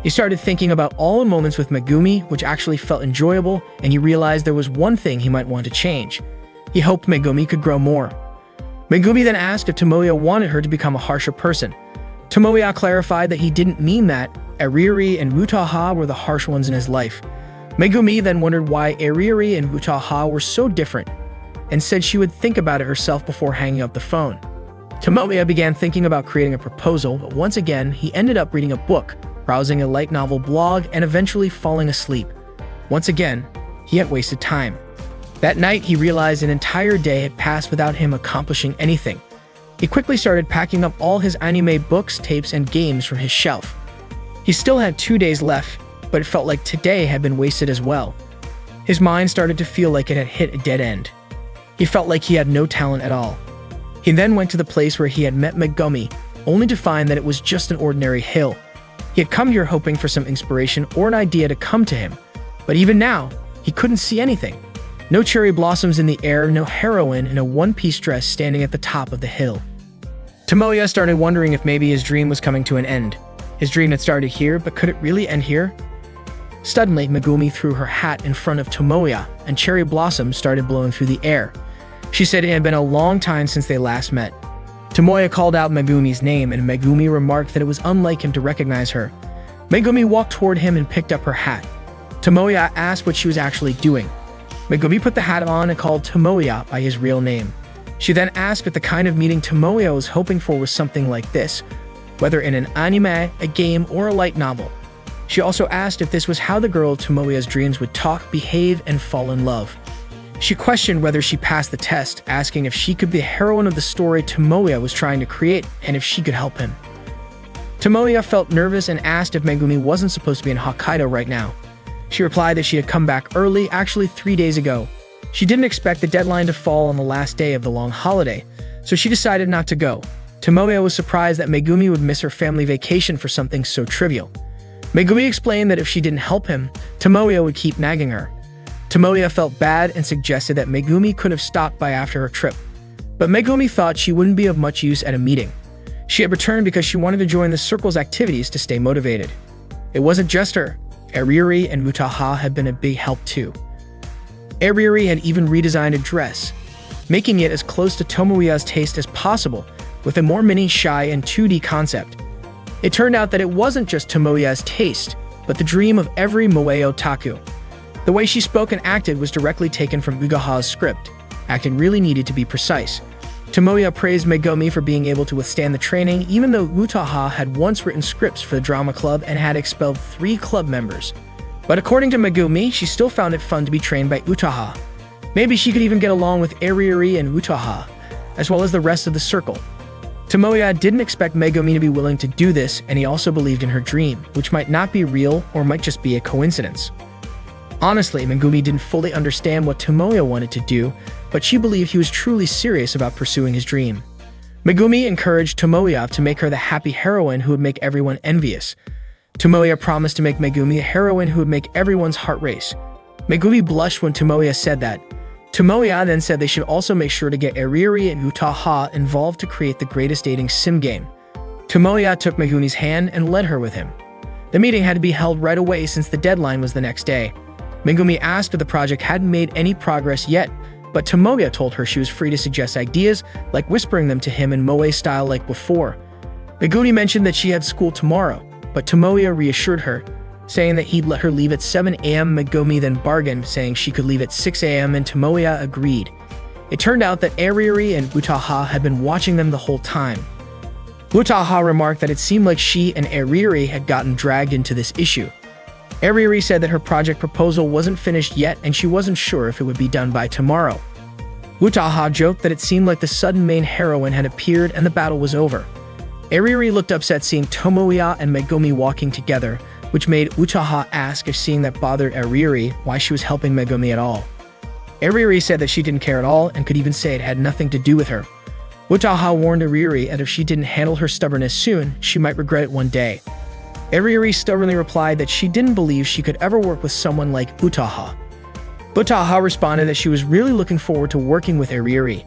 He started thinking about all the moments with Megumi, which actually felt enjoyable, and he realized there was one thing he might want to change. He hoped Megumi could grow more. Megumi then asked if Tomoya wanted her to become a harsher person. Tomoya clarified that he didn't mean that. Iriri and Utaha were the harsh ones in his life. Megumi then wondered why Iriri and Utaha were so different, and said she would think about it herself before hanging up the phone. Tomoya began thinking about creating a proposal, but once again, he ended up reading a book, browsing a light novel blog, and eventually falling asleep. Once again, he had wasted time. That night, he realized an entire day had passed without him accomplishing anything. He quickly started packing up all his anime books, tapes, and games from his shelf. He still had 2 days left, but it felt like today had been wasted as well. His mind started to feel like it had hit a dead end. He felt like he had no talent at all. He then went to the place where he had met Megumi, only to find that it was just an ordinary hill. He had come here hoping for some inspiration or an idea to come to him, but even now, he couldn't see anything. No cherry blossoms in the air, no heroine in a one-piece dress standing at the top of the hill. Tomoya started wondering if maybe his dream was coming to an end. His dream had started here, but could it really end here? Suddenly, Megumi threw her hat in front of Tomoya, and cherry blossoms started blowing through the air. She said it had been a long time since they last met. Tomoya called out Megumi's name, and Megumi remarked that it was unlike him to recognize her. Megumi walked toward him and picked up her hat. Tomoya asked what she was actually doing. Megumi put the hat on and called Tomoya by his real name. She then asked if the kind of meeting Tomoya was hoping for was something like this, whether in an anime, a game, or a light novel. She also asked if this was how the girl Tomoya's dreams would talk, behave, and fall in love. She questioned whether she passed the test, asking if she could be the heroine of the story Tomoya was trying to create and if she could help him. Tomoya felt nervous and asked if Megumi wasn't supposed to be in Hokkaido right now. She replied that she had come back early, actually 3 days ago. She didn't expect the deadline to fall on the last day of the long holiday, so she decided not to go. Tomoya was surprised that Megumi would miss her family vacation for something so trivial. Megumi explained that if she didn't help him, Tomoya would keep nagging her. Tomoya felt bad and suggested that Megumi could have stopped by after her trip. But Megumi thought she wouldn't be of much use at a meeting. She had returned because she wanted to join the circle's activities to stay motivated. It wasn't just her. Ariuri and Utaha had been a big help too. Ariuri had even redesigned a dress, making it as close to Tomoya's taste as possible, with a more mini, shy, and 2D concept. It turned out that it wasn't just Tomoya's taste, but the dream of every moe otaku. The way she spoke and acted was directly taken from Ugaha's script. Acting really needed to be precise. Tomoya praised Megumi for being able to withstand the training, even though Utaha had once written scripts for the drama club and had expelled 3 club members. But according to Megumi, she still found it fun to be trained by Utaha. Maybe she could even get along with Ariuri and Utaha, as well as the rest of the circle. Tomoya didn't expect Megumi to be willing to do this, and he also believed in her dream, which might not be real or might just be a coincidence. Honestly, Megumi didn't fully understand what Tomoya wanted to do, but she believed he was truly serious about pursuing his dream. Megumi encouraged Tomoya to make her the happy heroine who would make everyone envious. Tomoya promised to make Megumi a heroine who would make everyone's heart race. Megumi blushed when Tomoya said that. Tomoya then said they should also make sure to get Ariuri and Utaha involved to create the greatest dating sim game. Tomoya took Megumi's hand and led her with him. The meeting had to be held right away since the deadline was the next day. Megumi asked if the project hadn't made any progress yet, but Tomoya told her she was free to suggest ideas, like whispering them to him in moe style like before. Megumi mentioned that she had school tomorrow, but Tomoya reassured her, saying that he'd let her leave at 7 a.m. Megumi then bargained, saying she could leave at 6 a.m. and Tomoya agreed. It turned out that Ariuri and Utaha had been watching them the whole time. Utaha remarked that it seemed like she and Ariuri had gotten dragged into this issue. Ariuri said that her project proposal wasn't finished yet and she wasn't sure if it would be done by tomorrow. Utaha joked that it seemed like the sudden main heroine had appeared and the battle was over. Ariuri looked upset seeing Tomoya and Megumi walking together, which made Utaha ask if seeing that bothered Ariuri why she was helping Megumi at all. Ariuri said that she didn't care at all and could even say it had nothing to do with her. Utaha warned Ariuri that if she didn't handle her stubbornness soon, she might regret it one day. Ariuri stubbornly replied that she didn't believe she could ever work with someone like Utaha. Utaha responded that she was really looking forward to working with Ariuri.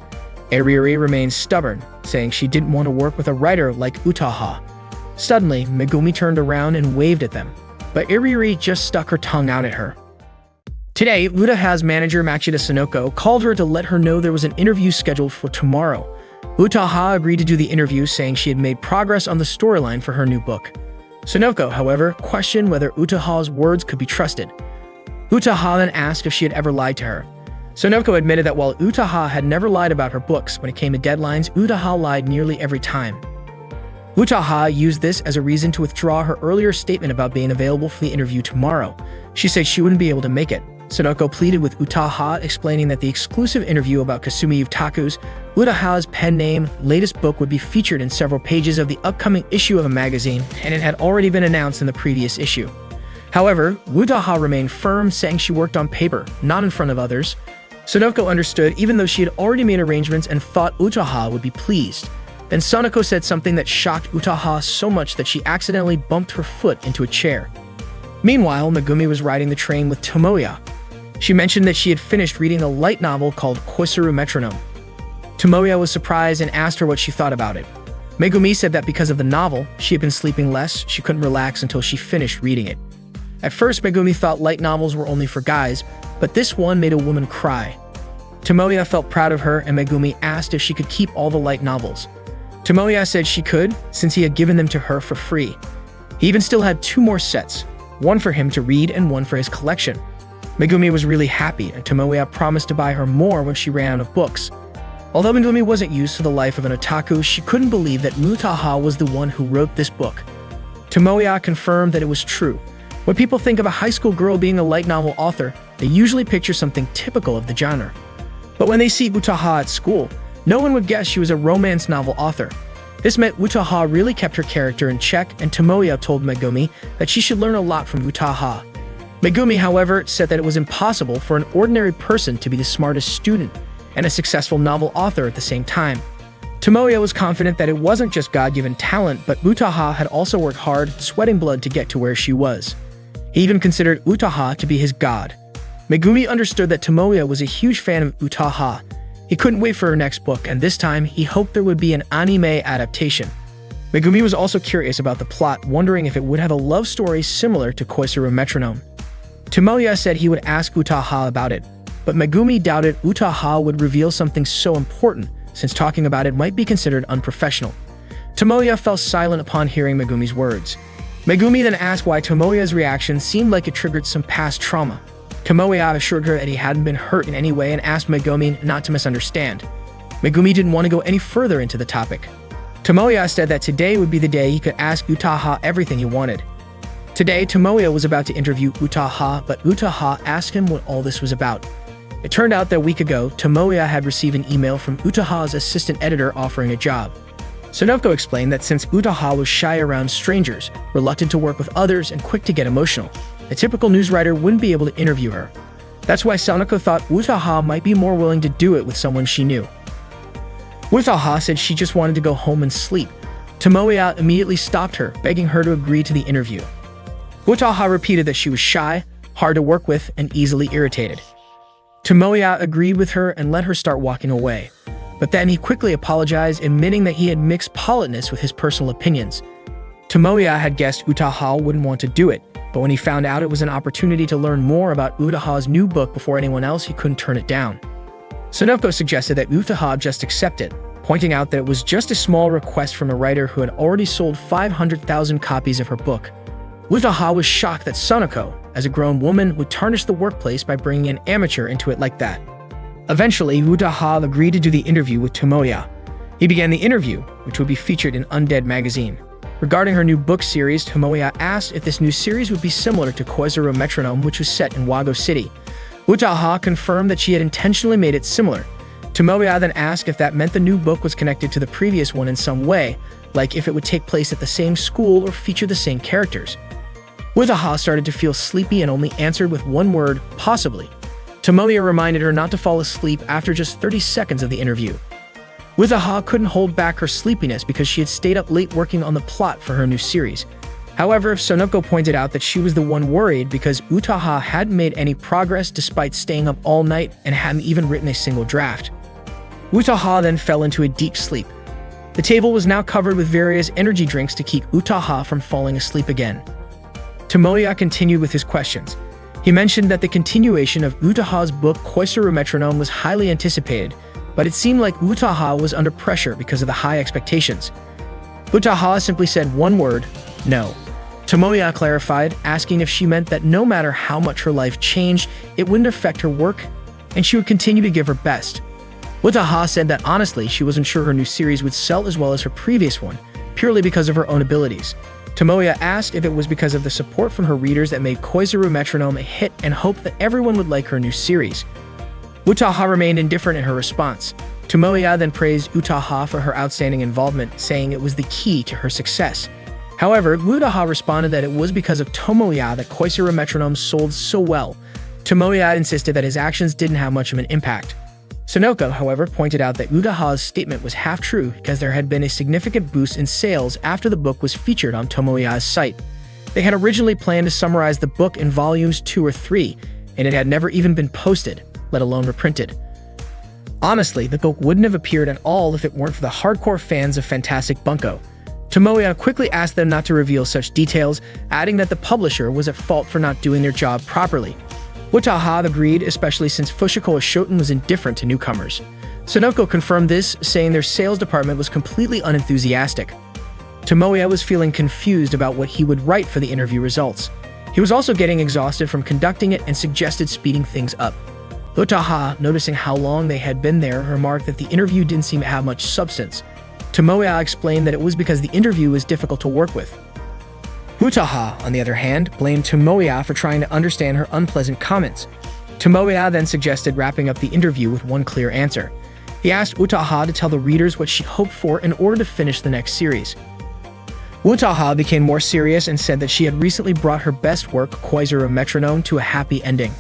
Ariuri remained stubborn, saying she didn't want to work with a writer like Utaha. Suddenly, Megumi turned around and waved at them, but Ariuri just stuck her tongue out at her. Today, Utaha's manager Machida Sonoko called her to let her know there was an interview scheduled for tomorrow. Utaha agreed to do the interview, saying she had made progress on the storyline for her new book. Sonoko, however, questioned whether Utaha's words could be trusted. Utaha then asked if she had ever lied to her. Sonoko admitted that while Utaha had never lied about her books, when it came to deadlines, Utaha lied nearly every time. Utaha used this as a reason to withdraw her earlier statement about being available for the interview tomorrow. She said she wouldn't be able to make it. Sonoko pleaded with Utaha, explaining that the exclusive interview about Kasumi Utaku's Utaha's pen name latest book would be featured in several pages of the upcoming issue of a magazine, and it had already been announced in the previous issue. However, Utaha remained firm, saying she worked on paper, not in front of others. Sonoko understood, even though she had already made arrangements and thought Utaha would be pleased. Then Sonoko said something that shocked Utaha so much that she accidentally bumped her foot into a chair. Meanwhile, Megumi was riding the train with Tomoya. She mentioned that she had finished reading a light novel called Koisaru Metronome. Tomoya was surprised and asked her what she thought about it. Megumi said that because of the novel, she had been sleeping less, she couldn't relax until she finished reading it. At first, Megumi thought light novels were only for guys, but this one made a woman cry. Tomoya felt proud of her, and Megumi asked if she could keep all the light novels. Tomoya said she could, since he had given them to her for free. He even still had 2 more sets, one for him to read and one for his collection. Megumi was really happy, and Tomoya promised to buy her more when she ran out of books. Although Megumi wasn't used to the life of an otaku, she couldn't believe that Utaha was the one who wrote this book. Tomoya confirmed that it was true. When people think of a high school girl being a light novel author, they usually picture something typical of the genre. But when they see Utaha at school, no one would guess she was a romance novel author. This meant Utaha really kept her character in check, and Tomoya told Megumi that she should learn a lot from Utaha. Megumi, however, said that it was impossible for an ordinary person to be the smartest student and a successful novel author at the same time. Tomoya was confident that it wasn't just God-given talent, but Utaha had also worked hard, sweating blood to get to where she was. He even considered Utaha to be his god. Megumi understood that Tomoya was a huge fan of Utaha. He couldn't wait for her next book, and this time he hoped there would be an anime adaptation. Megumi was also curious about the plot, wondering if it would have a love story similar to Koisaru Metronome. Tomoya said he would ask Utaha about it, but Megumi doubted Utaha would reveal something so important, since talking about it might be considered unprofessional. Tomoya fell silent upon hearing Megumi's words. Megumi then asked why Tomoya's reaction seemed like it triggered some past trauma. Tomoya assured her that he hadn't been hurt in any way and asked Megumi not to misunderstand. Megumi didn't want to go any further into the topic. Tomoya said that today would be the day he could ask Utaha everything he wanted. Today, Tomoya was about to interview Utaha, but Utaha asked him what all this was about. It turned out that a week ago, Tomoya had received an email from Utaha's assistant editor offering a job. Sonoko explained that since Utaha was shy around strangers, reluctant to work with others, and quick to get emotional, a typical news writer wouldn't be able to interview her. That's why Sonoko thought Utaha might be more willing to do it with someone she knew. Utaha said she just wanted to go home and sleep. Tomoya immediately stopped her, begging her to agree to the interview. Utaha repeated that she was shy, hard to work with, and easily irritated. Tomoya agreed with her and let her start walking away. But then he quickly apologized, admitting that he had mixed politeness with his personal opinions. Tomoya had guessed Utaha wouldn't want to do it, but when he found out it was an opportunity to learn more about Utaha's new book before anyone else, he couldn't turn it down. Sonoko suggested that Utaha just accept it, pointing out that it was just a small request from a writer who had already sold 500,000 copies of her book. Utaha was shocked that Sonoko, as a grown woman, would tarnish the workplace by bringing an amateur into it like that. Eventually, Utaha agreed to do the interview with Tomoya. He began the interview, which would be featured in Undead magazine. Regarding her new book series, Tomoya asked if this new series would be similar to Koisaru Metronome, which was set in Wago City. Utaha confirmed that she had intentionally made it similar. Tomoya then asked if that meant the new book was connected to the previous one in some way, like if it would take place at the same school or feature the same characters. Utaha started to feel sleepy and only answered with one word, possibly. Tomoya reminded her not to fall asleep after just 30 seconds of the interview. Utaha couldn't hold back her sleepiness because she had stayed up late working on the plot for her new series. However, Sonoko pointed out that she was the one worried because Utaha hadn't made any progress despite staying up all night and hadn't even written a single draft. Utaha then fell into a deep sleep. The table was now covered with various energy drinks to keep Utaha from falling asleep again. Tomoya continued with his questions. He mentioned that the continuation of Utaha's book Koisaru Metronome was highly anticipated, but it seemed like Utaha was under pressure because of the high expectations. Utaha simply said one word, no. Tomoya clarified, asking if she meant that no matter how much her life changed, it wouldn't affect her work, and she would continue to give her best. Utaha said that honestly, she wasn't sure her new series would sell as well as her previous one, purely because of her own abilities. Tomoya asked if it was because of the support from her readers that made Koizuru Metronome a hit and hoped that everyone would like her new series. Utaha remained indifferent in her response. Tomoya then praised Utaha for her outstanding involvement, saying it was the key to her success. However, Utaha responded that it was because of Tomoya that Koizuru Metronome sold so well. Tomoya insisted that his actions didn't have much of an impact. Sonoko, however, pointed out that Utaha's statement was half true because there had been a significant boost in sales after the book was featured on Tomoya's site. They had originally planned to summarize the book in volumes 2 or 3, and it had never even been posted, let alone reprinted. Honestly, the book wouldn't have appeared at all if it weren't for the hardcore fans of Fantastic Bunko. Tomoya quickly asked them not to reveal such details, adding that the publisher was at fault for not doing their job properly. Utaha agreed, especially since Fushikoa Shoten was indifferent to newcomers. Sonoko confirmed this, saying their sales department was completely unenthusiastic. Tomoya was feeling confused about what he would write for the interview results. He was also getting exhausted from conducting it and suggested speeding things up. Utaha, noticing how long they had been there, remarked that the interview didn't seem to have much substance. Tomoya explained that it was because the interview was difficult to work with. Utaha, on the other hand, blamed Tomoya for trying to understand her unpleasant comments. Tomoya then suggested wrapping up the interview with one clear answer. He asked Utaha to tell the readers what she hoped for in order to finish the next series. Utaha became more serious and said that she had recently brought her best work, Koizuru Metronome, to a happy ending.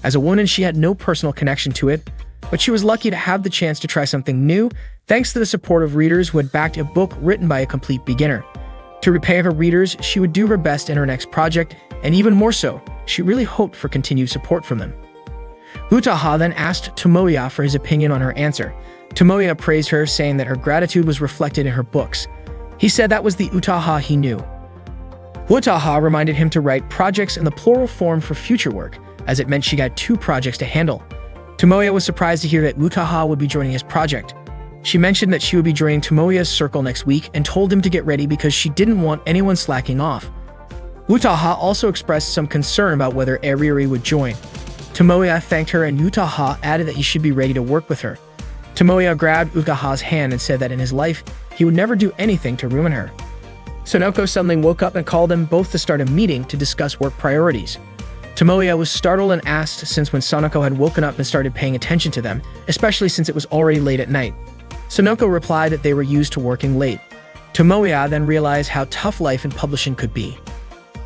As a woman, she had no personal connection to it, but she was lucky to have the chance to try something new, thanks to the support of readers who had backed a book written by a complete beginner. To repay her readers, she would do her best in her next project, and even more so, she really hoped for continued support from them. Utaha then asked Tomoya for his opinion on her answer. Tomoya praised her, saying that her gratitude was reflected in her books. He said that was the Utaha he knew. Utaha reminded him to write projects in the plural form for future work, as it meant she got 2 projects to handle. Tomoya was surprised to hear that Utaha would be joining his project. She mentioned that she would be joining Tomoya's circle next week and told him to get ready because she didn't want anyone slacking off. Utaha also expressed some concern about whether Eriri would join. Tomoya thanked her and Utaha added that he should be ready to work with her. Tomoya grabbed Utaha's hand and said that in his life, he would never do anything to ruin her. Sonoko suddenly woke up and called them both to start a meeting to discuss work priorities. Tomoya was startled and asked since when Sonoko had woken up and started paying attention to them, especially since it was already late at night. Sonoko replied that they were used to working late. Tomoya then realized how tough life in publishing could be.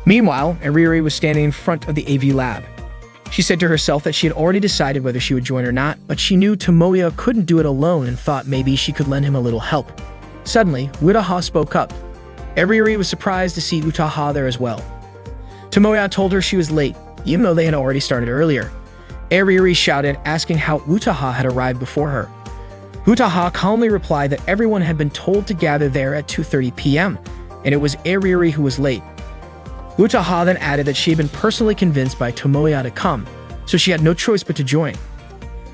Meanwhile, Eriri was standing in front of the AV lab. She said to herself that she had already decided whether she would join or not, but she knew Tomoya couldn't do it alone and thought maybe she could lend him a little help. Suddenly, Utaha spoke up. Eriri was surprised to see Utaha there as well. Tomoya told her she was late, even though they had already started earlier. Eriri shouted, asking how Utaha had arrived before her. Utaha calmly replied that everyone had been told to gather there at 2:30 p.m., and it was Eriri who was late. Utaha then added that she had been personally convinced by Tomoya to come, so she had no choice but to join.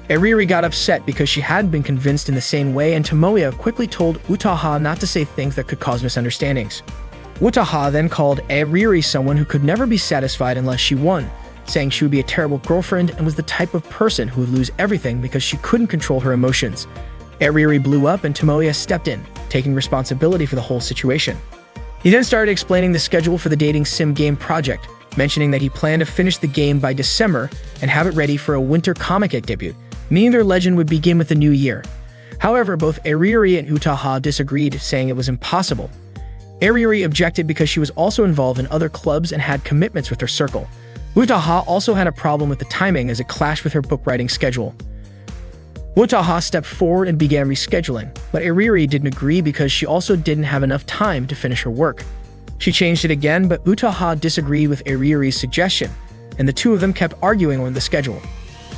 Eriri got upset because she hadn't been convinced in the same way, and Tomoya quickly told Utaha not to say things that could cause misunderstandings. Utaha then called Eriri someone who could never be satisfied unless she won, saying she would be a terrible girlfriend and was the type of person who would lose everything because she couldn't control her emotions. Eriri blew up and Tomoya stepped in, taking responsibility for the whole situation. He then started explaining the schedule for the dating sim game project, mentioning that he planned to finish the game by December and have it ready for a winter comic debut, meaning their legend would begin with the new year. However, both Eriri and Utaha disagreed, saying it was impossible. Eriri objected because she was also involved in other clubs and had commitments with her circle. Utaha also had a problem with the timing as it clashed with her book writing schedule. Utaha stepped forward and began rescheduling, but Eriri didn't agree because she also didn't have enough time to finish her work. She changed it again, but Utaha disagreed with Eriri's suggestion, and the two of them kept arguing on the schedule.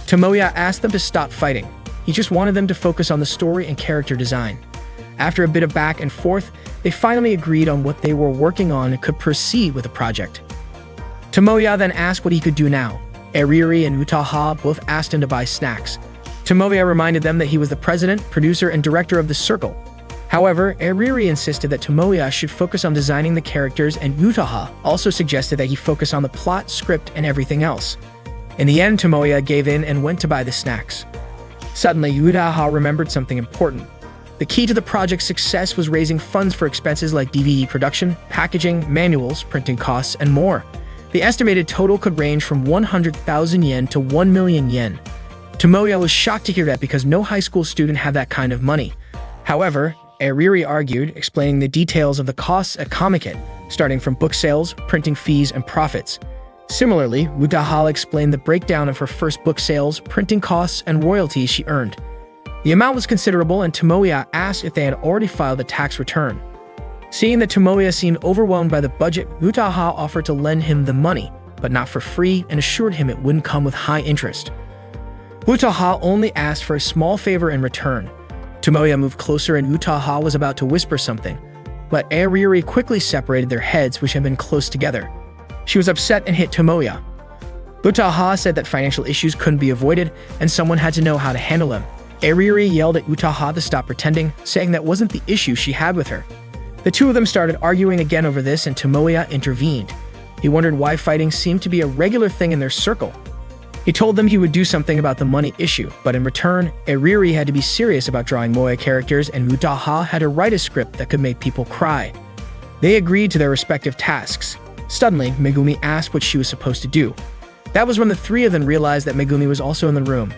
Tomoya asked them to stop fighting. He just wanted them to focus on the story and character design. After a bit of back and forth, they finally agreed on what they were working on and could proceed with the project. Tomoya then asked what he could do now. Eriri and Utaha both asked him to buy snacks. Tomoya reminded them that he was the president, producer, and director of the circle. However, Eriri insisted that Tomoya should focus on designing the characters, and Utaha also suggested that he focus on the plot, script, and everything else. In the end, Tomoya gave in and went to buy the snacks. Suddenly, Utaha remembered something important. The key to the project's success was raising funds for expenses like DVD production, packaging, manuals, printing costs, and more. The estimated total could range from 100,000 yen to 1 million yen. Tomoya was shocked to hear that because no high school student had that kind of money. However, Ariri argued, explaining the details of the costs at Comic-Con, starting from book sales, printing fees, and profits. Similarly, Utaha explained the breakdown of her first book sales, printing costs, and royalties she earned. The amount was considerable, and Tomoya asked if they had already filed a tax return. Seeing that Tomoya seemed overwhelmed by the budget, Utaha offered to lend him the money, but not for free, and assured him it wouldn't come with high interest. Utaha only asked for a small favor in return. Tomoya moved closer and Utaha was about to whisper something, but Ariri quickly separated their heads, which had been close together. She was upset and hit Tomoya. Utaha said that financial issues couldn't be avoided, and someone had to know how to handle them. Ariri yelled at Utaha to stop pretending, saying that wasn't the issue she had with her. The two of them started arguing again over this, and Tomoya intervened. He wondered why fighting seemed to be a regular thing in their circle. He told them he would do something about the money issue, but in return, Ariri had to be serious about drawing moe characters, and Utaha had to write a script that could make people cry. They agreed to their respective tasks. Suddenly, Megumi asked what she was supposed to do. That was when the three of them realized that Megumi was also in the room.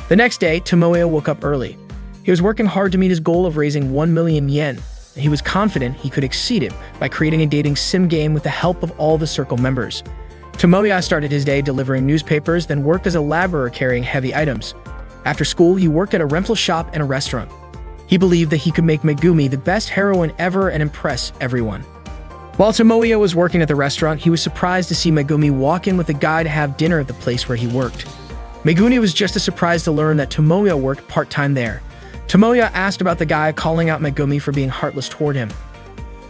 The next day, Tomoya woke up early. He was working hard to meet his goal of raising 1 million yen, and he was confident he could exceed it by creating a dating sim game with the help of all the circle members. Tomoya started his day delivering newspapers, then worked as a laborer carrying heavy items. After school, he worked at a rental shop and a restaurant. He believed that he could make Megumi the best heroine ever and impress everyone. While Tomoya was working at the restaurant, he was surprised to see Megumi walk in with a guy to have dinner at the place where he worked. Megumi was just as surprised to learn that Tomoya worked part-time there. Tomoya asked about the guy, calling out Megumi for being heartless toward him.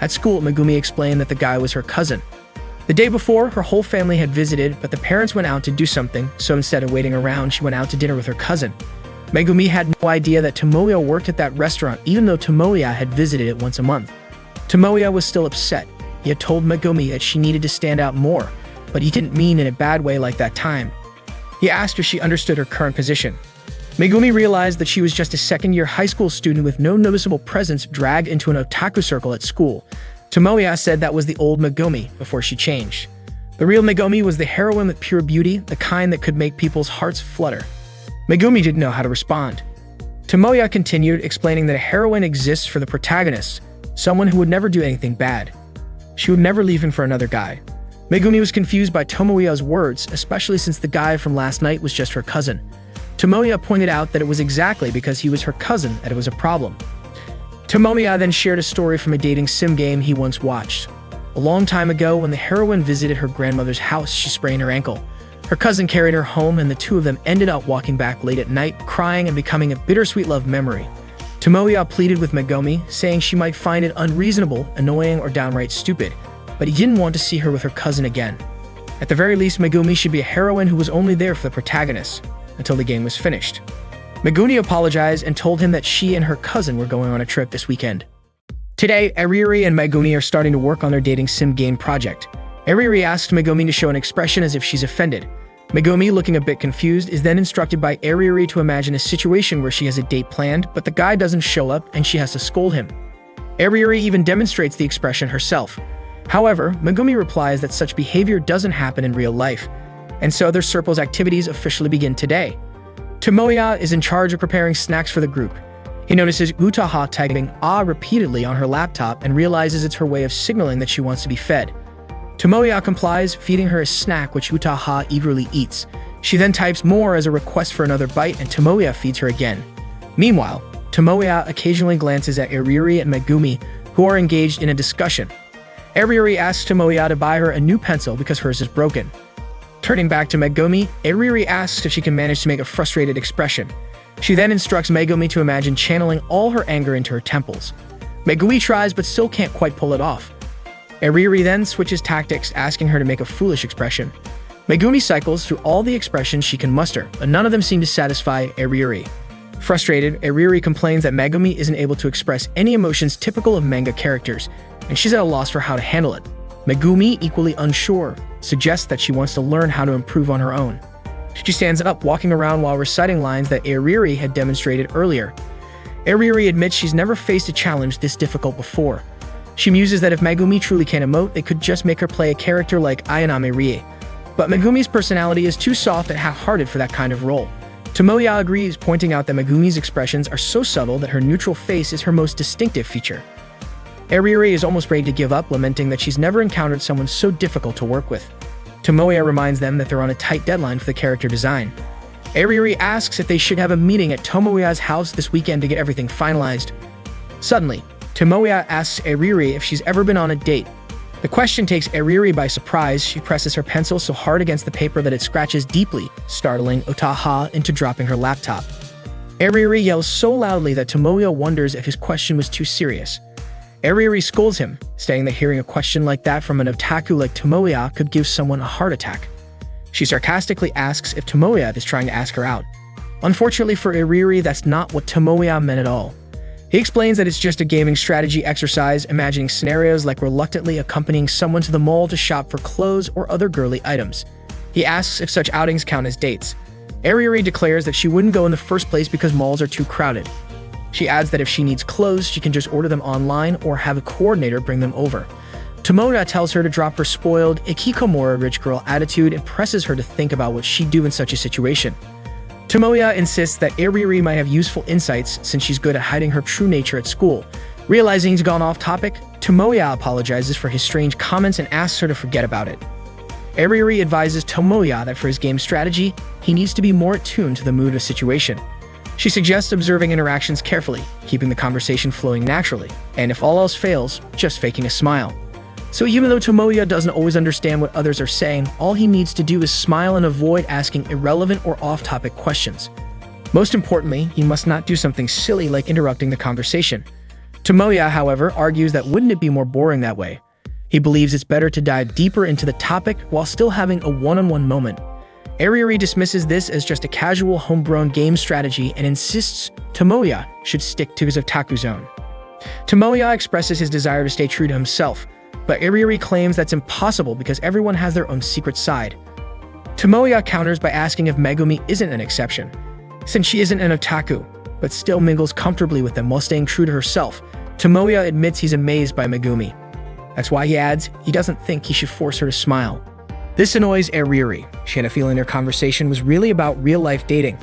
At school, Megumi explained that the guy was her cousin. The day before, her whole family had visited, but the parents went out to do something, so instead of waiting around, she went out to dinner with her cousin. Megumi had no idea that Tomoya worked at that restaurant, even though Tomoya had visited it once a month. Tomoya was still upset. He had told Megumi that she needed to stand out more, but he didn't mean in a bad way like that time. He asked if she understood her current position. Megumi realized that she was just a second-year high school student with no noticeable presence dragged into an otaku circle at school. Tomoya said that was the old Megumi before she changed. The real Megumi was the heroine with pure beauty, the kind that could make people's hearts flutter. Megumi didn't know how to respond. Tomoya continued, explaining that a heroine exists for the protagonist, someone who would never do anything bad. She would never leave him for another guy. Megumi was confused by Tomoya's words, especially since the guy from last night was just her cousin. Tomoya pointed out that it was exactly because he was her cousin that it was a problem. Tomoya then shared a story from a dating sim game he once watched. A long time ago, when the heroine visited her grandmother's house, she sprained her ankle. Her cousin carried her home, and the two of them ended up walking back late at night, crying and becoming a bittersweet love memory. Tomoya pleaded with Megumi, saying she might find it unreasonable, annoying, or downright stupid, but he didn't want to see her with her cousin again. At the very least, Megumi should be a heroine who was only there for the protagonist, until the game was finished. Megumi apologized and told him that she and her cousin were going on a trip this weekend. Today, Ariri and Megumi are starting to work on their dating sim game project. Ariri asks Megumi to show an expression as if she's offended. Megumi, looking a bit confused, is then instructed by Ariri to imagine a situation where she has a date planned, but the guy doesn't show up and she has to scold him. Ariri even demonstrates the expression herself. However, Megumi replies that such behavior doesn't happen in real life, and so their circle's activities officially begin today. Tomoya is in charge of preparing snacks for the group. He notices Utaha typing "ah" repeatedly on her laptop and realizes it's her way of signaling that she wants to be fed. Tomoya complies, feeding her a snack which Utaha eagerly eats. She then types more as a request for another bite, and Tomoya feeds her again. Meanwhile, Tomoya occasionally glances at Ariri and Megumi, who are engaged in a discussion. Ariri asks Tomoya to buy her a new pencil because hers is broken. Turning back to Megumi, Ariri asks if she can manage to make a frustrated expression. She then instructs Megumi to imagine channeling all her anger into her temples. Megumi tries but still can't quite pull it off. Ariri then switches tactics, asking her to make a foolish expression. Megumi cycles through all the expressions she can muster, but none of them seem to satisfy Ariri. Frustrated, Ariri complains that Megumi isn't able to express any emotions typical of manga characters, and she's at a loss for how to handle it. Megumi, equally unsure, suggests that she wants to learn how to improve on her own. She stands up, walking around while reciting lines that Ariri had demonstrated earlier. Ariuri admits she's never faced a challenge this difficult before. She muses that if Megumi truly can emote, they could just make her play a character like Ayanami Rie. But Megumi's personality is too soft and half-hearted for that kind of role. Tomoya agrees, pointing out that Megumi's expressions are so subtle that her neutral face is her most distinctive feature. Ariuri is almost ready to give up, lamenting that she's never encountered someone so difficult to work with. Tomoya reminds them that they're on a tight deadline for the character design. Ariuri asks if they should have a meeting at Tomoya's house this weekend to get everything finalized. Suddenly, Tomoya asks Ariuri if she's ever been on a date. The question takes Ariuri by surprise. She presses her pencil so hard against the paper that it scratches deeply, startling Otaha into dropping her laptop. Ariuri yells so loudly that Tomoya wonders if his question was too serious. Ariuri scolds him, saying that hearing a question like that from an otaku like Tomoya could give someone a heart attack. She sarcastically asks if Tomoya is trying to ask her out. Unfortunately for Ariuri, that's not what Tomoya meant at all. He explains that it's just a gaming strategy exercise, imagining scenarios like reluctantly accompanying someone to the mall to shop for clothes or other girly items. He asks if such outings count as dates. Ariuri declares that she wouldn't go in the first place because malls are too crowded. She adds that if she needs clothes, she can just order them online or have a coordinator bring them over. Tomoya tells her to drop her spoiled, ikikomori rich girl attitude and presses her to think about what she'd do in such a situation. Tomoya insists that Ariuri might have useful insights since she's good at hiding her true nature at school. Realizing he's gone off topic, Tomoya apologizes for his strange comments and asks her to forget about it. Ariuri advises Tomoya that for his game strategy, he needs to be more attuned to the mood of the situation. She suggests observing interactions carefully, keeping the conversation flowing naturally, and if all else fails, just faking a smile. So even though Tomoya doesn't always understand what others are saying, all he needs to do is smile and avoid asking irrelevant or off-topic questions. Most importantly, he must not do something silly like interrupting the conversation. Tomoya, however, argues that wouldn't it be more boring that way? He believes it's better to dive deeper into the topic while still having a one-on-one moment. Ariuri dismisses this as just a casual homegrown game strategy and insists Tomoya should stick to his otaku zone. Tomoya expresses his desire to stay true to himself, but Ariuri claims that's impossible because everyone has their own secret side. Tomoya counters by asking if Megumi isn't an exception, since she isn't an otaku, but still mingles comfortably with them while staying true to herself. Tomoya admits he's amazed by Megumi. That's why he adds he doesn't think he should force her to smile. This annoys Ariuri. She had a feeling their conversation was really about real-life dating.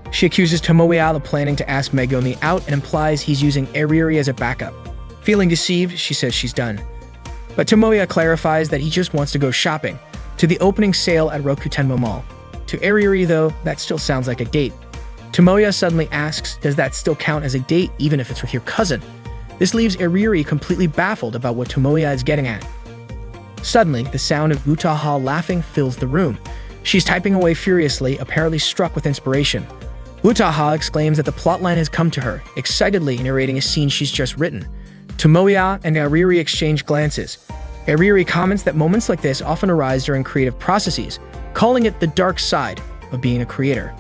She accuses Tomoya of planning to ask Megumi out and implies he's using Ariuri as a backup. Feeling deceived, she says she's done. But Tomoya clarifies that he just wants to go shopping, to the opening sale at Rokutenmo Mall. To Ariuri, though, that still sounds like a date. Tomoya suddenly asks, does that still count as a date even if it's with your cousin? This leaves Ariuri completely baffled about what Tomoya is getting at. Suddenly, the sound of Utaha laughing fills the room. She's typing away furiously, apparently struck with inspiration. Utaha exclaims that the plotline has come to her, excitedly narrating a scene she's just written. Tomoya and Ariuri exchange glances. Ariuri comments that moments like this often arise during creative processes, calling it the dark side of being a creator.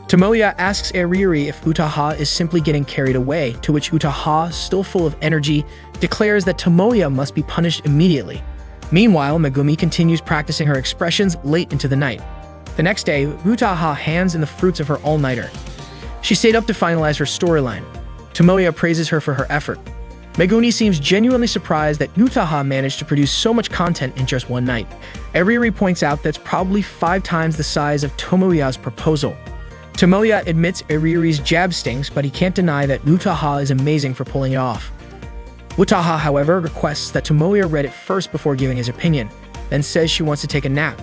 Tomoya asks Ariuri if Utaha is simply getting carried away, to which Utaha, still full of energy, declares that Tomoya must be punished immediately. Meanwhile, Megumi continues practicing her expressions late into the night. The next day, Utaha hands in the fruits of her all-nighter. She stayed up to finalize her storyline. Tomoya praises her for her effort. Megumi seems genuinely surprised that Utaha managed to produce so much content in just one night. Ariuri points out that's probably 5 times the size of Tomoya's proposal. Tomoya admits Ariuri's jab stings, but he can't deny that Utaha is amazing for pulling it off. Utaha, however, requests that Tomoya read it first before giving his opinion, then says she wants to take a nap.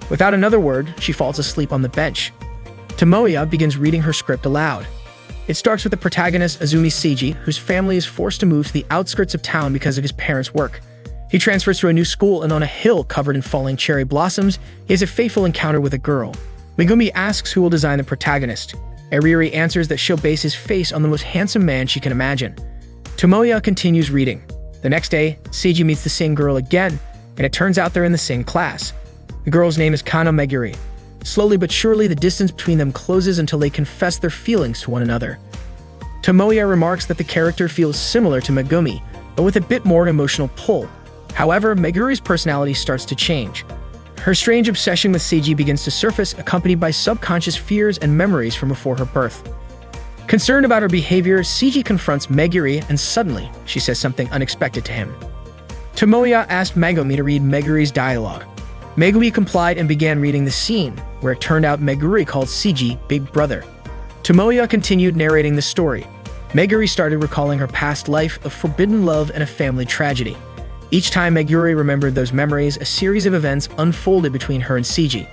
Without another word, she falls asleep on the bench. Tomoya begins reading her script aloud. It starts with the protagonist Azumi Seiji, whose family is forced to move to the outskirts of town because of his parents' work. He transfers to a new school, and on a hill covered in falling cherry blossoms, he has a fateful encounter with a girl. Megumi asks who will design the protagonist. Ariuri answers that she'll base his face on the most handsome man she can imagine. Tomoya continues reading. The next day, Seiji meets the same girl again, and it turns out they're in the same class. The girl's name is Kano Meguri. Slowly but surely, the distance between them closes until they confess their feelings to one another. Tomoya remarks that the character feels similar to Megumi, but with a bit more emotional pull. However, Meguri's personality starts to change. Her strange obsession with Seiji begins to surface, accompanied by subconscious fears and memories from before her birth. Concerned about her behavior, Seiji confronts Meguri and suddenly, she says something unexpected to him. Tomoya asked Megumi to read Meguri's dialogue. Megumi complied and began reading the scene, where it turned out Meguri called Seiji Big Brother. Tomoya continued narrating the story. Meguri started recalling her past life of forbidden love and a family tragedy. Each time Meguri remembered those memories, a series of events unfolded between her and Seiji.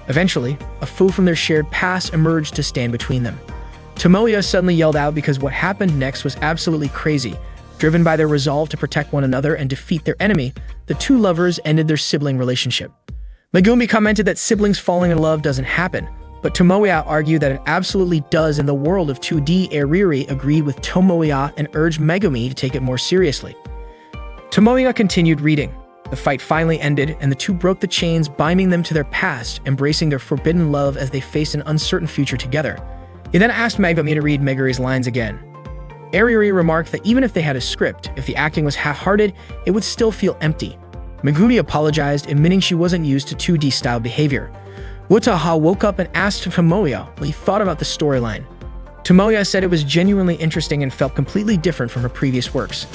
Eventually, a foe from their shared past emerged to stand between them. Tomoya suddenly yelled out because what happened next was absolutely crazy. Driven by their resolve to protect one another and defeat their enemy, the two lovers ended their sibling relationship. Megumi commented that siblings falling in love doesn't happen, but Tomoya argued that it absolutely does in the world of 2D. Eriri agreed with Tomoya and urged Megumi to take it more seriously. Tomoya continued reading. The fight finally ended, and the two broke the chains binding them to their past, embracing their forbidden love as they faced an uncertain future together. He then asked Megumi to read Meguri's lines again. Eriri remarked that even if they had a script, if the acting was half-hearted, it would still feel empty. Megumi apologized, admitting she wasn't used to 2D-style behavior. Wataha woke up and asked Tomoya what he thought about the storyline. Tomoya said it was genuinely interesting and felt completely different from her previous works.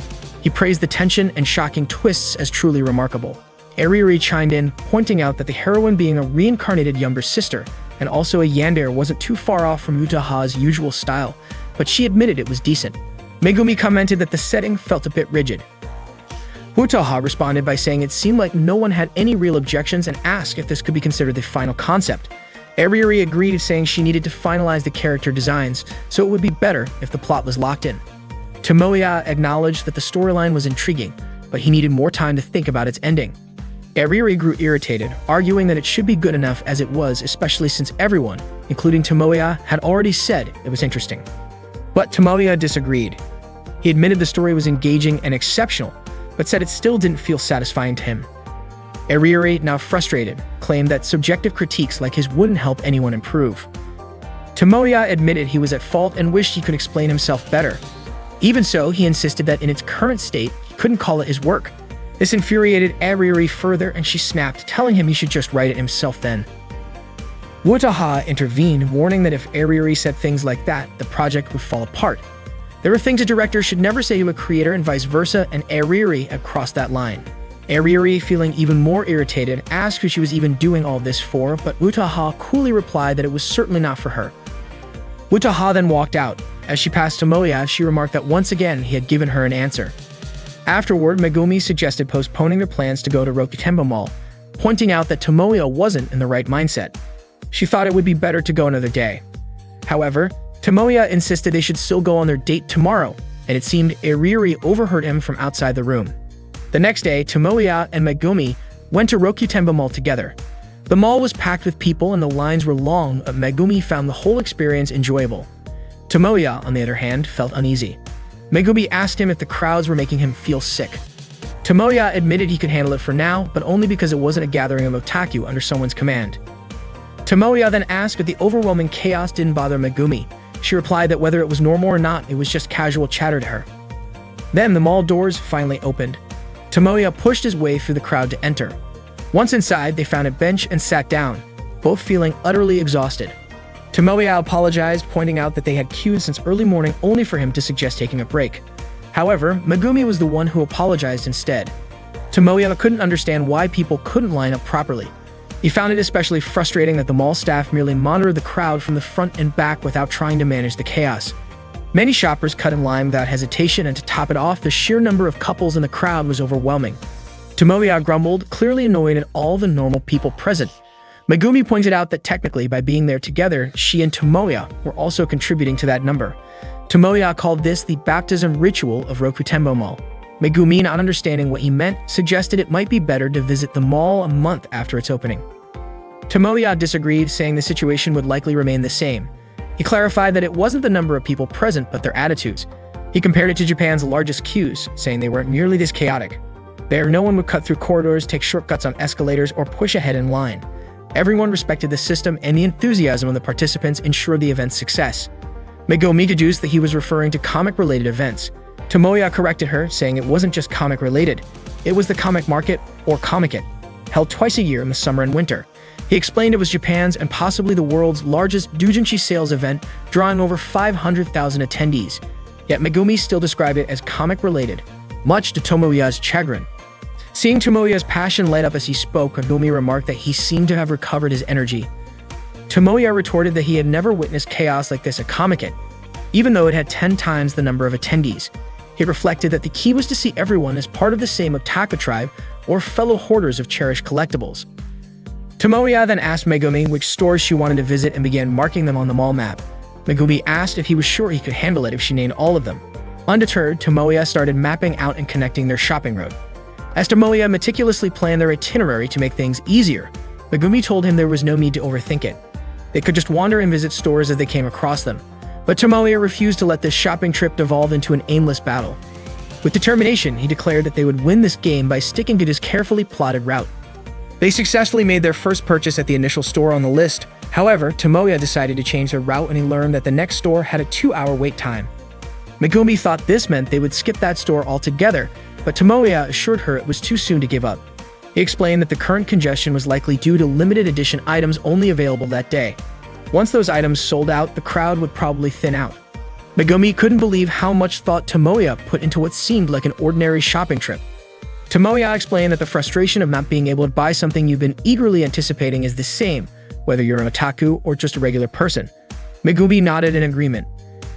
He praised the tension and shocking twists as truly remarkable. Eriri chimed in, pointing out that the heroine being a reincarnated younger sister and also a yandere wasn't too far off from Wataha's usual style, but she admitted it was decent. Megumi commented that the setting felt a bit rigid. Wataha responded by saying it seemed like no one had any real objections and asked if this could be considered the final concept. Eriri agreed, saying she needed to finalize the character designs, so it would be better if the plot was locked in. Tomoya acknowledged that the storyline was intriguing, but he needed more time to think about its ending. Eriri grew irritated, arguing that it should be good enough as it was, especially since everyone, including Tomoya, had already said it was interesting. But Tomoya disagreed. He admitted the story was engaging and exceptional, but said it still didn't feel satisfying to him. Eriri, now frustrated, claimed that subjective critiques like his wouldn't help anyone improve. Tomoya admitted he was at fault and wished he could explain himself better. Even so, he insisted that in its current state, he couldn't call it his work. This infuriated Eriri further, and she snapped, telling him he should just write it himself then. Wataha intervened, warning that if Eriri said things like that, the project would fall apart. There are things a director should never say to a creator and vice versa, and Eriri had crossed that line. Eriri, feeling even more irritated, asked who she was even doing all this for, but Wataha coolly replied that it was certainly not for her. Wataha then walked out. As she passed Tomoya, she remarked that once again he had given her an answer. Afterward, Megumi suggested postponing their plans to go to Rokutembo Mall, pointing out that Tomoya wasn't in the right mindset. She thought it would be better to go another day. However, Tomoya insisted they should still go on their date tomorrow, and it seemed Eriri overheard him from outside the room. The next day, Tomoya and Megumi went to Rokutembo Mall together. The mall was packed with people and the lines were long, but Megumi found the whole experience enjoyable. Tomoya, on the other hand, felt uneasy. Megumi asked him if the crowds were making him feel sick. Tomoya admitted he could handle it for now, but only because it wasn't a gathering of otaku under someone's command. Tomoya then asked if the overwhelming chaos didn't bother Megumi. She replied that whether it was normal or not, it was just casual chatter to her. Then the mall doors finally opened. Tomoya pushed his way through the crowd to enter. Once inside, they found a bench and sat down, both feeling utterly exhausted. Tomoya apologized, pointing out that they had queued since early morning only for him to suggest taking a break. However, Megumi was the one who apologized instead. Tomoya couldn't understand why people couldn't line up properly. He found it especially frustrating that the mall staff merely monitored the crowd from the front and back without trying to manage the chaos. Many shoppers cut in line without hesitation, and to top it off, the sheer number of couples in the crowd was overwhelming. Tomoya grumbled, clearly annoyed at all the normal people present. Megumi pointed out that technically, by being there together, she and Tomoya were also contributing to that number. Tomoya called this the baptism ritual of Rokutembo Mall. Megumi, not understanding what he meant, suggested it might be better to visit the mall a month after its opening. Tomoya disagreed, saying the situation would likely remain the same. He clarified that it wasn't the number of people present, but their attitudes. He compared it to Japan's largest queues, saying they weren't nearly this chaotic. There, no one would cut through corridors, take shortcuts on escalators, or push ahead in line. Everyone respected the system, and the enthusiasm of the participants ensured the event's success. Megumi deduced that he was referring to comic-related events. Tomoya corrected her, saying it wasn't just comic-related. It was the comic market, or Comic-It, held twice a year in the summer and winter. He explained it was Japan's and possibly the world's largest doujinshi sales event, drawing over 500,000 attendees. Yet Megumi still described it as comic-related, much to Tomoya's chagrin. Seeing Tomoya's passion light up as he spoke, Megumi remarked that he seemed to have recovered his energy. Tomoya retorted that he had never witnessed chaos like this at Comic-Con, even though it had 10 times the number of attendees. He reflected that the key was to see everyone as part of the same Otaku tribe or fellow hoarders of cherished collectibles. Tomoya then asked Megumi which stores she wanted to visit and began marking them on the mall map. Megumi asked if he was sure he could handle it if she named all of them. Undeterred, Tomoya started mapping out and connecting their shopping route. As Tomoya meticulously planned their itinerary to make things easier, Megumi told him there was no need to overthink it. They could just wander and visit stores as they came across them. But Tomoya refused to let this shopping trip devolve into an aimless battle. With determination, he declared that they would win this game by sticking to his carefully plotted route. They successfully made their first purchase at the initial store on the list. However, Tomoya decided to change their route when he learned that the next store had a 2-hour wait time. Megumi thought this meant they would skip that store altogether, but Tomoya assured her it was too soon to give up. He explained that the current congestion was likely due to limited edition items only available that day. Once those items sold out, the crowd would probably thin out. Megumi couldn't believe how much thought Tomoya put into what seemed like an ordinary shopping trip. Tomoya explained that the frustration of not being able to buy something you've been eagerly anticipating is the same, whether you're an otaku or just a regular person. Megumi nodded in agreement.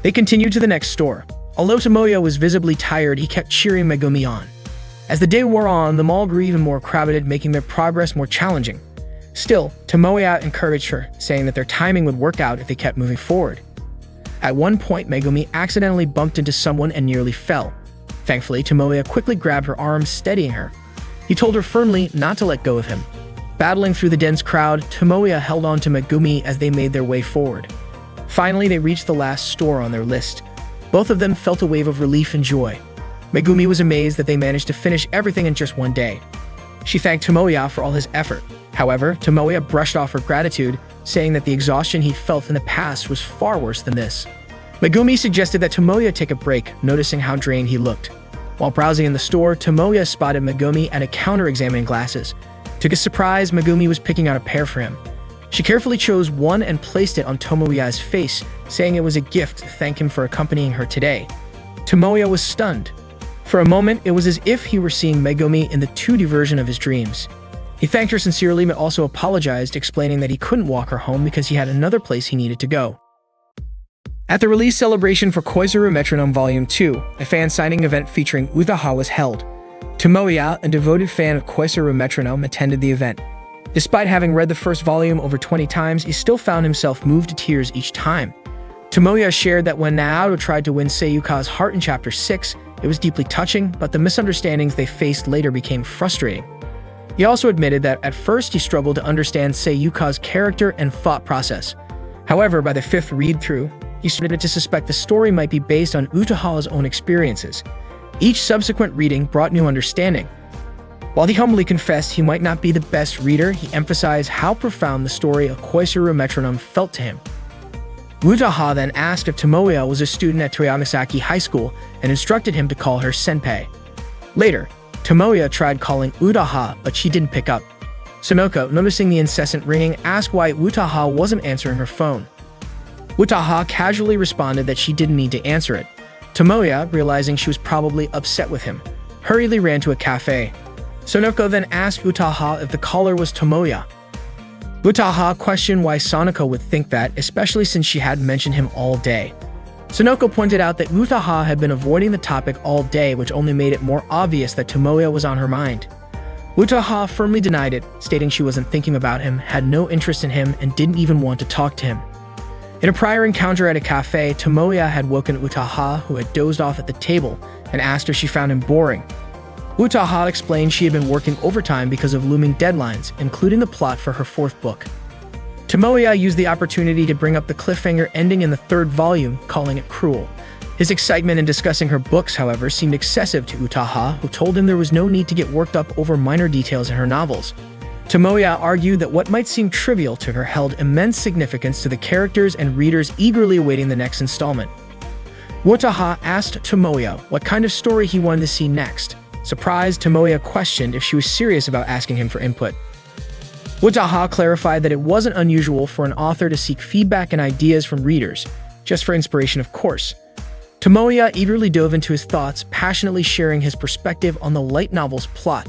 They continued to the next store. Although Tomoya was visibly tired, he kept cheering Megumi on. As the day wore on, the mall grew even more crowded, making their progress more challenging. Still, Tomoya encouraged her, saying that their timing would work out if they kept moving forward. At one point, Megumi accidentally bumped into someone and nearly fell. Thankfully, Tomoya quickly grabbed her arm, steadying her. He told her firmly not to let go of him. Battling through the dense crowd, Tomoya held on to Megumi as they made their way forward. Finally, they reached the last store on their list. Both of them felt a wave of relief and joy. Megumi was amazed that they managed to finish everything in just one day. She thanked Tomoya for all his effort. However, Tomoya brushed off her gratitude, saying that the exhaustion he'd felt in the past was far worse than this. Megumi suggested that Tomoya take a break, noticing how drained he looked. While browsing in the store, Tomoya spotted Megumi at a counter examining glasses. To his surprise, Megumi was picking out a pair for him. She carefully chose one and placed it on Tomoya's face, saying it was a gift to thank him for accompanying her today. Tomoya was stunned. For a moment, it was as if he were seeing Megumi in the 2D version of his dreams. He thanked her sincerely but also apologized, explaining that he couldn't walk her home because he had another place he needed to go. At the release celebration for Koizuru Metronome Volume 2, a fan signing event featuring Utaha was held. Tomoya, a devoted fan of Koizuru Metronome, attended the event. Despite having read the first volume over 20 times, he still found himself moved to tears each time. Tomoya shared that when Naoto tried to win Seiyuka's heart in Chapter 6, it was deeply touching, but the misunderstandings they faced later became frustrating. He also admitted that at first he struggled to understand Seiyuka's character and thought process. However, by the 5th read-through, he started to suspect the story might be based on Utaha's own experiences. Each subsequent reading brought new understanding. While he humbly confessed he might not be the best reader, he emphasized how profound the story of Koizuru Metronome felt to him. Utaha then asked if Tomoya was a student at Toyamasaki High School and instructed him to call her senpai. Later, Tomoya tried calling Utaha, but she didn't pick up. Sonoko, noticing the incessant ringing, asked why Utaha wasn't answering her phone. Utaha casually responded that she didn't need to answer it. Tomoya, realizing she was probably upset with him, hurriedly ran to a cafe. Sonoko then asked Utaha if the caller was Tomoya. Utaha questioned why Sonoko would think that, especially since she had mentioned him all day. Sonoko pointed out that Utaha had been avoiding the topic all day, which only made it more obvious that Tomoya was on her mind. Utaha firmly denied it, stating she wasn't thinking about him, had no interest in him, and didn't even want to talk to him. In a prior encounter at a cafe, Tomoya had woken Utaha, who had dozed off at the table, and asked if she found him boring. Utaha explained she had been working overtime because of looming deadlines, including the plot for her 4th book. Tomoya used the opportunity to bring up the cliffhanger ending in the 3rd volume, calling it cruel. His excitement in discussing her books, however, seemed excessive to Utaha, who told him there was no need to get worked up over minor details in her novels. Tomoya argued that what might seem trivial to her held immense significance to the characters and readers eagerly awaiting the next installment. Utaha asked Tomoya what kind of story he wanted to see next. Surprised, Tomoya questioned if she was serious about asking him for input. Utaha clarified that it wasn't unusual for an author to seek feedback and ideas from readers, just for inspiration, of course. Tomoya eagerly dove into his thoughts, passionately sharing his perspective on the light novel's plot.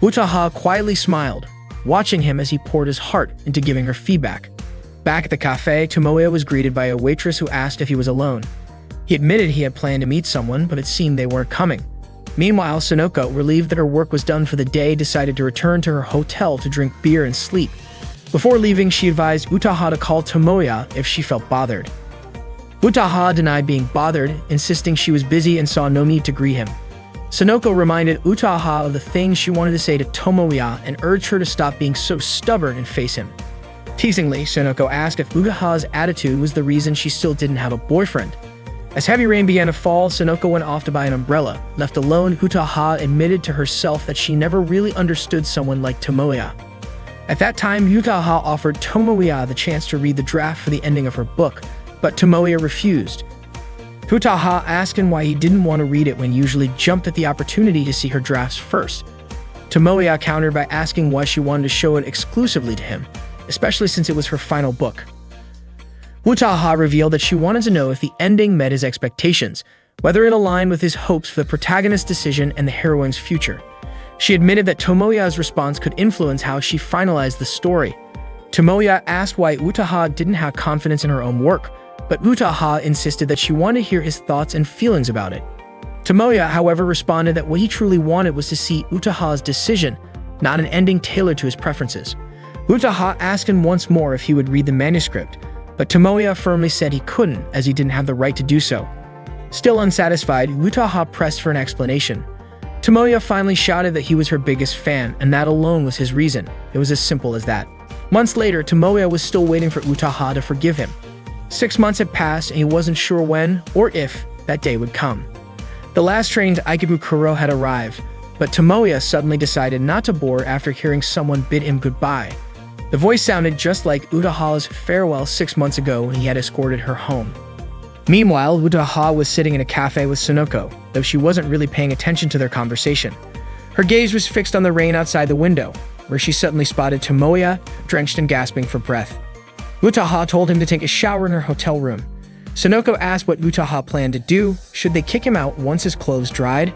Utaha quietly smiled, watching him as he poured his heart into giving her feedback. Back at the cafe, Tomoya was greeted by a waitress who asked if he was alone. He admitted he had planned to meet someone, but it seemed they weren't coming. Meanwhile, Sonoko, relieved that her work was done for the day, decided to return to her hotel to drink beer and sleep. Before leaving, she advised Utaha to call Tomoya if she felt bothered. Utaha denied being bothered, insisting she was busy and saw no need to greet him. Sonoko reminded Utaha of the things she wanted to say to Tomoya and urged her to stop being so stubborn and face him. Teasingly, Sonoko asked if Utaha's attitude was the reason she still didn't have a boyfriend. As heavy rain began to fall, Sonoko went off to buy an umbrella. Left alone, Utaha admitted to herself that she never really understood someone like Tomoya. At that time, Utaha offered Tomoya the chance to read the draft for the ending of her book, but Tomoya refused. Utaha asked him why he didn't want to read it when he usually jumped at the opportunity to see her drafts first. Tomoya countered by asking why she wanted to show it exclusively to him, especially since it was her final book. Utaha revealed that she wanted to know if the ending met his expectations, whether it aligned with his hopes for the protagonist's decision and the heroine's future. She admitted that Tomoya's response could influence how she finalized the story. Tomoya asked why Utaha didn't have confidence in her own work, but Utaha insisted that she wanted to hear his thoughts and feelings about it. Tomoya, however, responded that what he truly wanted was to see Utaha's decision, not an ending tailored to his preferences. Utaha asked him once more if he would read the manuscript, but Tomoya firmly said he couldn't, as he didn't have the right to do so. Still unsatisfied, Utaha pressed for an explanation. Tomoya finally shouted that he was her biggest fan, and that alone was his reason. It was as simple as that. Months later, Tomoya was still waiting for Utaha to forgive him. 6 months had passed, and he wasn't sure when, or if, that day would come. The last train to Ikebukuro had arrived, but Tomoya suddenly decided not to board after hearing someone bid him goodbye. The voice sounded just like Utaha's farewell 6 months ago when he had escorted her home. Meanwhile, Utaha was sitting in a cafe with Sonoko, though she wasn't really paying attention to their conversation. Her gaze was fixed on the rain outside the window, where she suddenly spotted Tomoya, drenched and gasping for breath. Utaha told him to take a shower in her hotel room. Sonoko asked what Utaha planned to do. Should they kick him out once his clothes dried?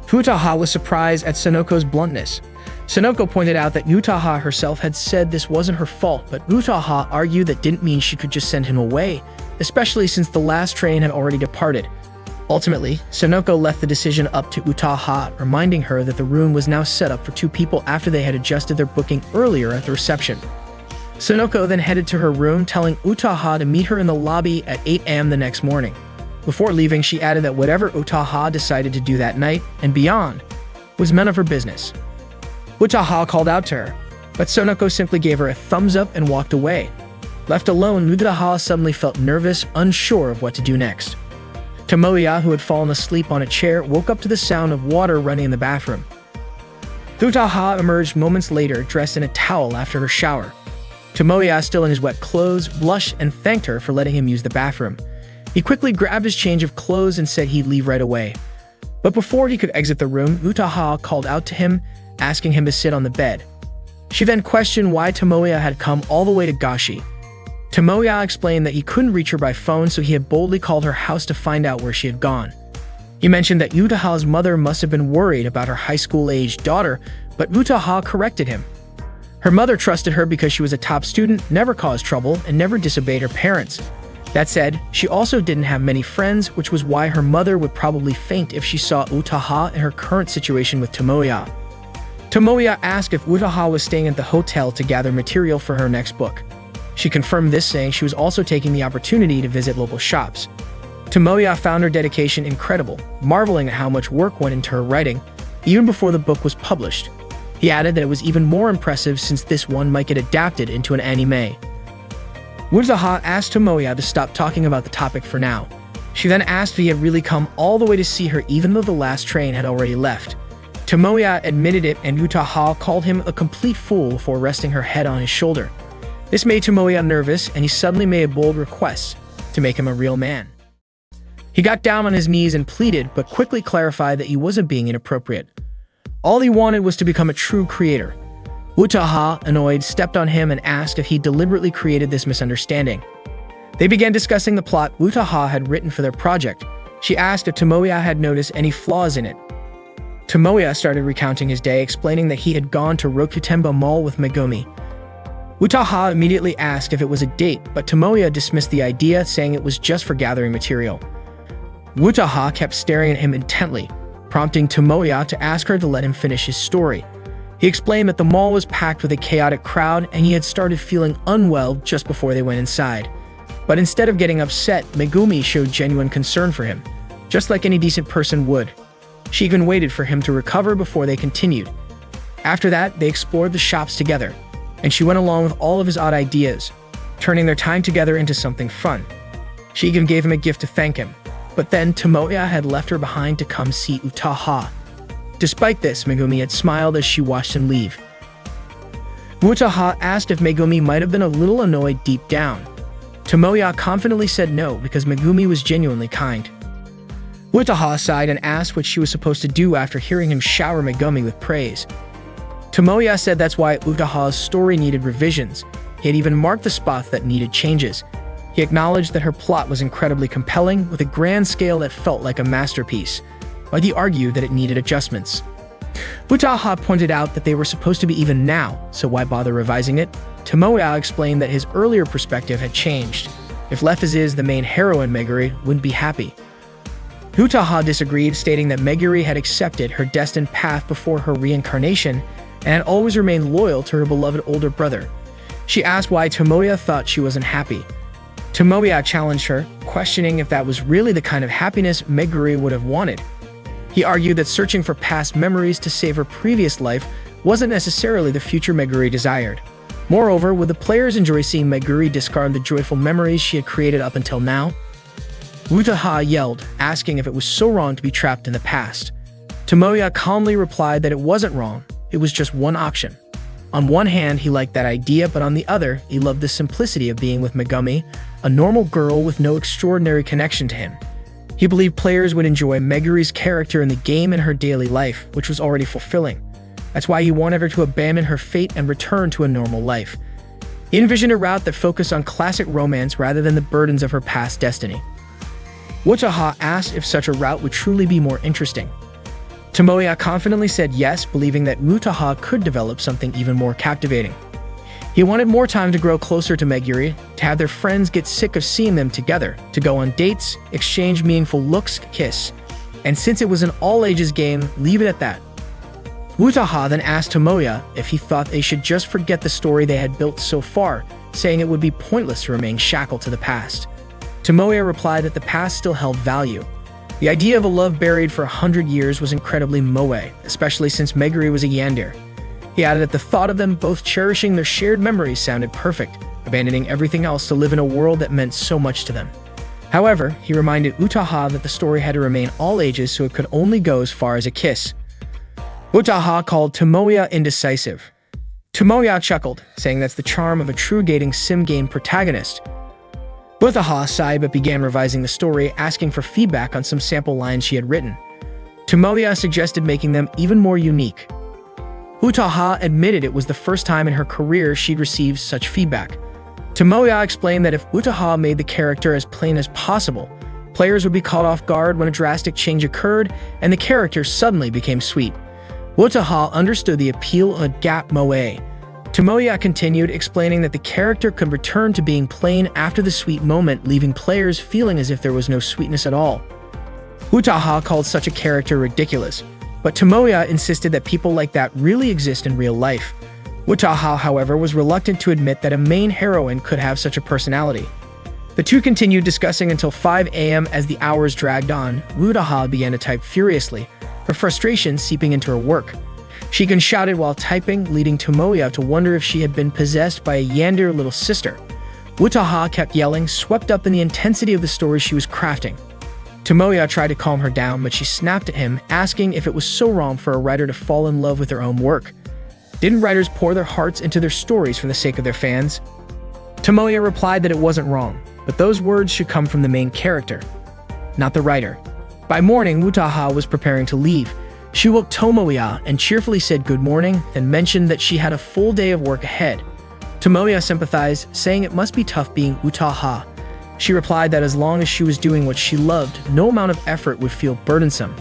Utaha was surprised at Sonoko's bluntness. Sonoko pointed out that Utaha herself had said this wasn't her fault, but Utaha argued that didn't mean she could just send him away, especially since the last train had already departed. Ultimately, Sonoko left the decision up to Utaha, reminding her that the room was now set up for 2 people after they had adjusted their booking earlier at the reception. Sonoko then headed to her room, telling Utaha to meet her in the lobby at 8 a.m. the next morning. Before leaving, she added that whatever Utaha decided to do that night and beyond was none of her business. Utaha called out to her, but Sonoko simply gave her a thumbs up and walked away. Left alone, Utaha suddenly felt nervous, unsure of what to do next. Tomoya, who had fallen asleep on a chair, woke up to the sound of water running in the bathroom. Utaha emerged moments later, dressed in a towel after her shower. Tomoya, still in his wet clothes, blushed and thanked her for letting him use the bathroom. He quickly grabbed his change of clothes and said he'd leave right away. But before he could exit the room, Utaha called out to him, asking him to sit on the bed. She then questioned why Tomoya had come all the way to Gashi. Tomoya explained that he couldn't reach her by phone, so he had boldly called her house to find out where she had gone. He mentioned that Utaha's mother must have been worried about her high school-aged daughter, but Utaha corrected him. Her mother trusted her because she was a top student, never caused trouble, and never disobeyed her parents. That said, she also didn't have many friends, which was why her mother would probably faint if she saw Utaha in her current situation with Tomoya. Tomoya asked if Utaha was staying at the hotel to gather material for her next book. She confirmed this, saying she was also taking the opportunity to visit local shops. Tomoya found her dedication incredible, marveling at how much work went into her writing, even before the book was published. He added that it was even more impressive since this one might get adapted into an anime. Utaha asked Tomoya to stop talking about the topic for now. She then asked if he had really come all the way to see her even though the last train had already left. Tomoya admitted it, and Utaha called him a complete fool before resting her head on his shoulder. This made Tomoya nervous, and he suddenly made a bold request to make him a real man. He got down on his knees and pleaded, but quickly clarified that he wasn't being inappropriate. All he wanted was to become a true creator. Utaha, annoyed, stepped on him and asked if he deliberately created this misunderstanding. They began discussing the plot Utaha had written for their project. She asked if Tomoya had noticed any flaws in it. Tomoya started recounting his day, explaining that he had gone to Rokutenba Mall with Megumi. Utaha immediately asked if it was a date, but Tomoya dismissed the idea, saying it was just for gathering material. Utaha kept staring at him intently, prompting Tomoya to ask her to let him finish his story. He explained that the mall was packed with a chaotic crowd and he had started feeling unwell just before they went inside. But instead of getting upset, Megumi showed genuine concern for him, just like any decent person would. She even waited for him to recover before they continued. After that, they explored the shops together, and she went along with all of his odd ideas, turning their time together into something fun. She even gave him a gift to thank him, but then Tomoya had left her behind to come see Utaha. Despite this, Megumi had smiled as she watched him leave. Utaha asked if Megumi might have been a little annoyed deep down. Tomoya confidently said no because Megumi was genuinely kind. Utaha sighed and asked what she was supposed to do after hearing him shower Megumi with praise. Tomoya said that's why Utaha's story needed revisions. He had even marked the spots that needed changes. He acknowledged that her plot was incredibly compelling, with a grand scale that felt like a masterpiece, but he argued that it needed adjustments. Utaha pointed out that they were supposed to be even now, so why bother revising it? Tomoya explained that his earlier perspective had changed. If left as is, the main heroine, Meguri, wouldn't be happy. Utaha disagreed, stating that Meguri had accepted her destined path before her reincarnation and had always remained loyal to her beloved older brother. She asked why Tomoya thought she wasn't happy. Tomoya challenged her, questioning if that was really the kind of happiness Meguri would have wanted. He argued that searching for past memories to save her previous life wasn't necessarily the future Meguri desired. Moreover, would the players enjoy seeing Meguri discard the joyful memories she had created up until now? Utaha yelled, asking if it was so wrong to be trapped in the past. Tomoya calmly replied that it wasn't wrong, it was just one option. On one hand, he liked that idea, but on the other, he loved the simplicity of being with Megumi, a normal girl with no extraordinary connection to him. He believed players would enjoy Meguri's character in the game and her daily life, which was already fulfilling. That's why he wanted her to abandon her fate and return to a normal life. He envisioned a route that focused on classic romance rather than the burdens of her past destiny. Utaha asked if such a route would truly be more interesting. Tomoya confidently said yes, believing that Utaha could develop something even more captivating. He wanted more time to grow closer to Meguri, to have their friends get sick of seeing them together, to go on dates, exchange meaningful looks, kiss. And since it was an all-ages game, leave it at that. Utaha then asked Tomoya if he thought they should just forget the story they had built so far, saying it would be pointless to remain shackled to the past. Tomoya replied that the past still held value. The idea of a love buried for 100 years was incredibly moe, especially since Meguri was a yandere. He added that the thought of them both cherishing their shared memories sounded perfect, abandoning everything else to live in a world that meant so much to them. However, he reminded Utaha that the story had to remain all ages, so it could only go as far as a kiss. Utaha called Tomoya indecisive. Tomoya chuckled, saying that's the charm of a true dating sim game protagonist. Utaha sighed but began revising the story, asking for feedback on some sample lines she had written. Tomoya suggested making them even more unique. Utaha admitted it was the first time in her career she'd received such feedback. Tomoya explained that if Utaha made the character as plain as possible, players would be caught off guard when a drastic change occurred and the character suddenly became sweet. Utaha understood the appeal of a gap moe. Tomoya continued, explaining that the character could return to being plain after the sweet moment, leaving players feeling as if there was no sweetness at all. Utaha called such a character ridiculous, but Tomoya insisted that people like that really exist in real life. Utaha, however, was reluctant to admit that a main heroine could have such a personality. The two continued discussing until 5 a.m. As the hours dragged on. Utaha began to type furiously, her frustration seeping into her work. She even shouted while typing, leading Tomoya to wonder if she had been possessed by a yandere little sister. Utaha kept yelling, swept up in the intensity of the story she was crafting. Tomoya tried to calm her down, but she snapped at him, asking if it was so wrong for a writer to fall in love with their own work. Didn't writers pour their hearts into their stories for the sake of their fans? Tomoya replied that it wasn't wrong, but those words should come from the main character, not the writer. By morning, Utaha was preparing to leave. She woke Tomoya and cheerfully said good morning, then mentioned that she had a full day of work ahead. Tomoya sympathized, saying it must be tough being Utaha. She replied that as long as she was doing what she loved, no amount of effort would feel burdensome.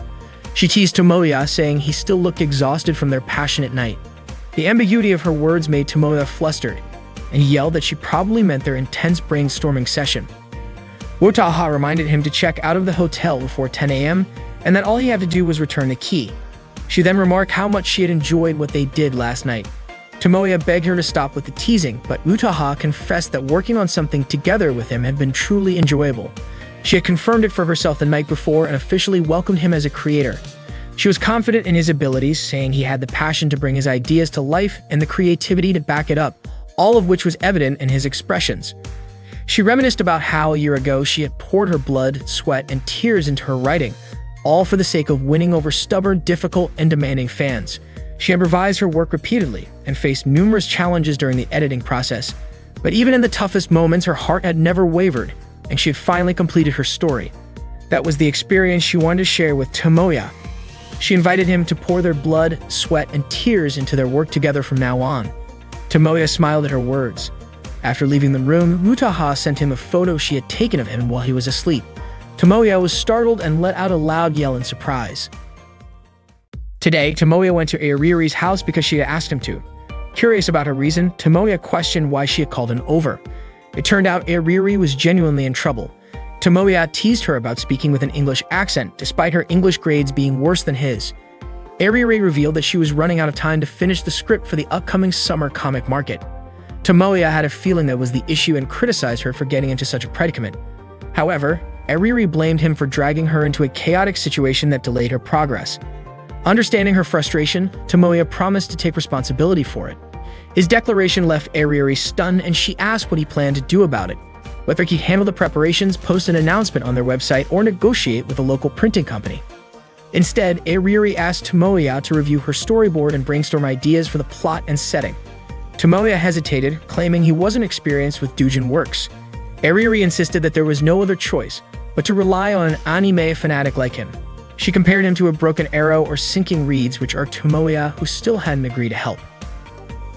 She teased Tomoya, saying he still looked exhausted from their passionate night. The ambiguity of her words made Tomoya flustered, and he yelled that she probably meant their intense brainstorming session. Utaha reminded him to check out of the hotel before 10 a.m. and that all he had to do was return the key. She then remarked how much she had enjoyed what they did last night. Tomoya begged her to stop with the teasing, but Utaha confessed that working on something together with him had been truly enjoyable. She had confirmed it for herself the night before and officially welcomed him as a creator. She was confident in his abilities, saying he had the passion to bring his ideas to life and the creativity to back it up, all of which was evident in his expressions. She reminisced about how a year ago she had poured her blood, sweat, and tears into her writing, all for the sake of winning over stubborn, difficult, and demanding fans. She had revised her work repeatedly and faced numerous challenges during the editing process, but even in the toughest moments, her heart had never wavered, and she had finally completed her story. That was the experience she wanted to share with Tomoya. She invited him to pour their blood, sweat, and tears into their work together from now on. Tomoya smiled at her words. After leaving the room, Utaha sent him a photo she had taken of him while he was asleep. Tomoya was startled and let out a loud yell in surprise. Today, Tomoya went to Airiri's house because she had asked him to. Curious about her reason, Tomoya questioned why she had called him over. It turned out Airiri was genuinely in trouble. Tomoya teased her about speaking with an English accent, despite her English grades being worse than his. Airiri revealed that she was running out of time to finish the script for the upcoming summer comic market. Tomoya had a feeling that was the issue and criticized her for getting into such a predicament. However, Airiri blamed him for dragging her into a chaotic situation that delayed her progress. Understanding her frustration, Tomoya promised to take responsibility for it. His declaration left Airiri stunned, and she asked what he planned to do about it, whether he'd handle the preparations, post an announcement on their website, or negotiate with a local printing company. Instead, Airiri asked Tomoya to review her storyboard and brainstorm ideas for the plot and setting. Tomoya hesitated, claiming he wasn't experienced with doujin works. Airiri insisted that there was no other choice but to rely on an anime fanatic like him. She compared him to a broken arrow or sinking reeds, which are Tomoya, who still hadn't agreed to help.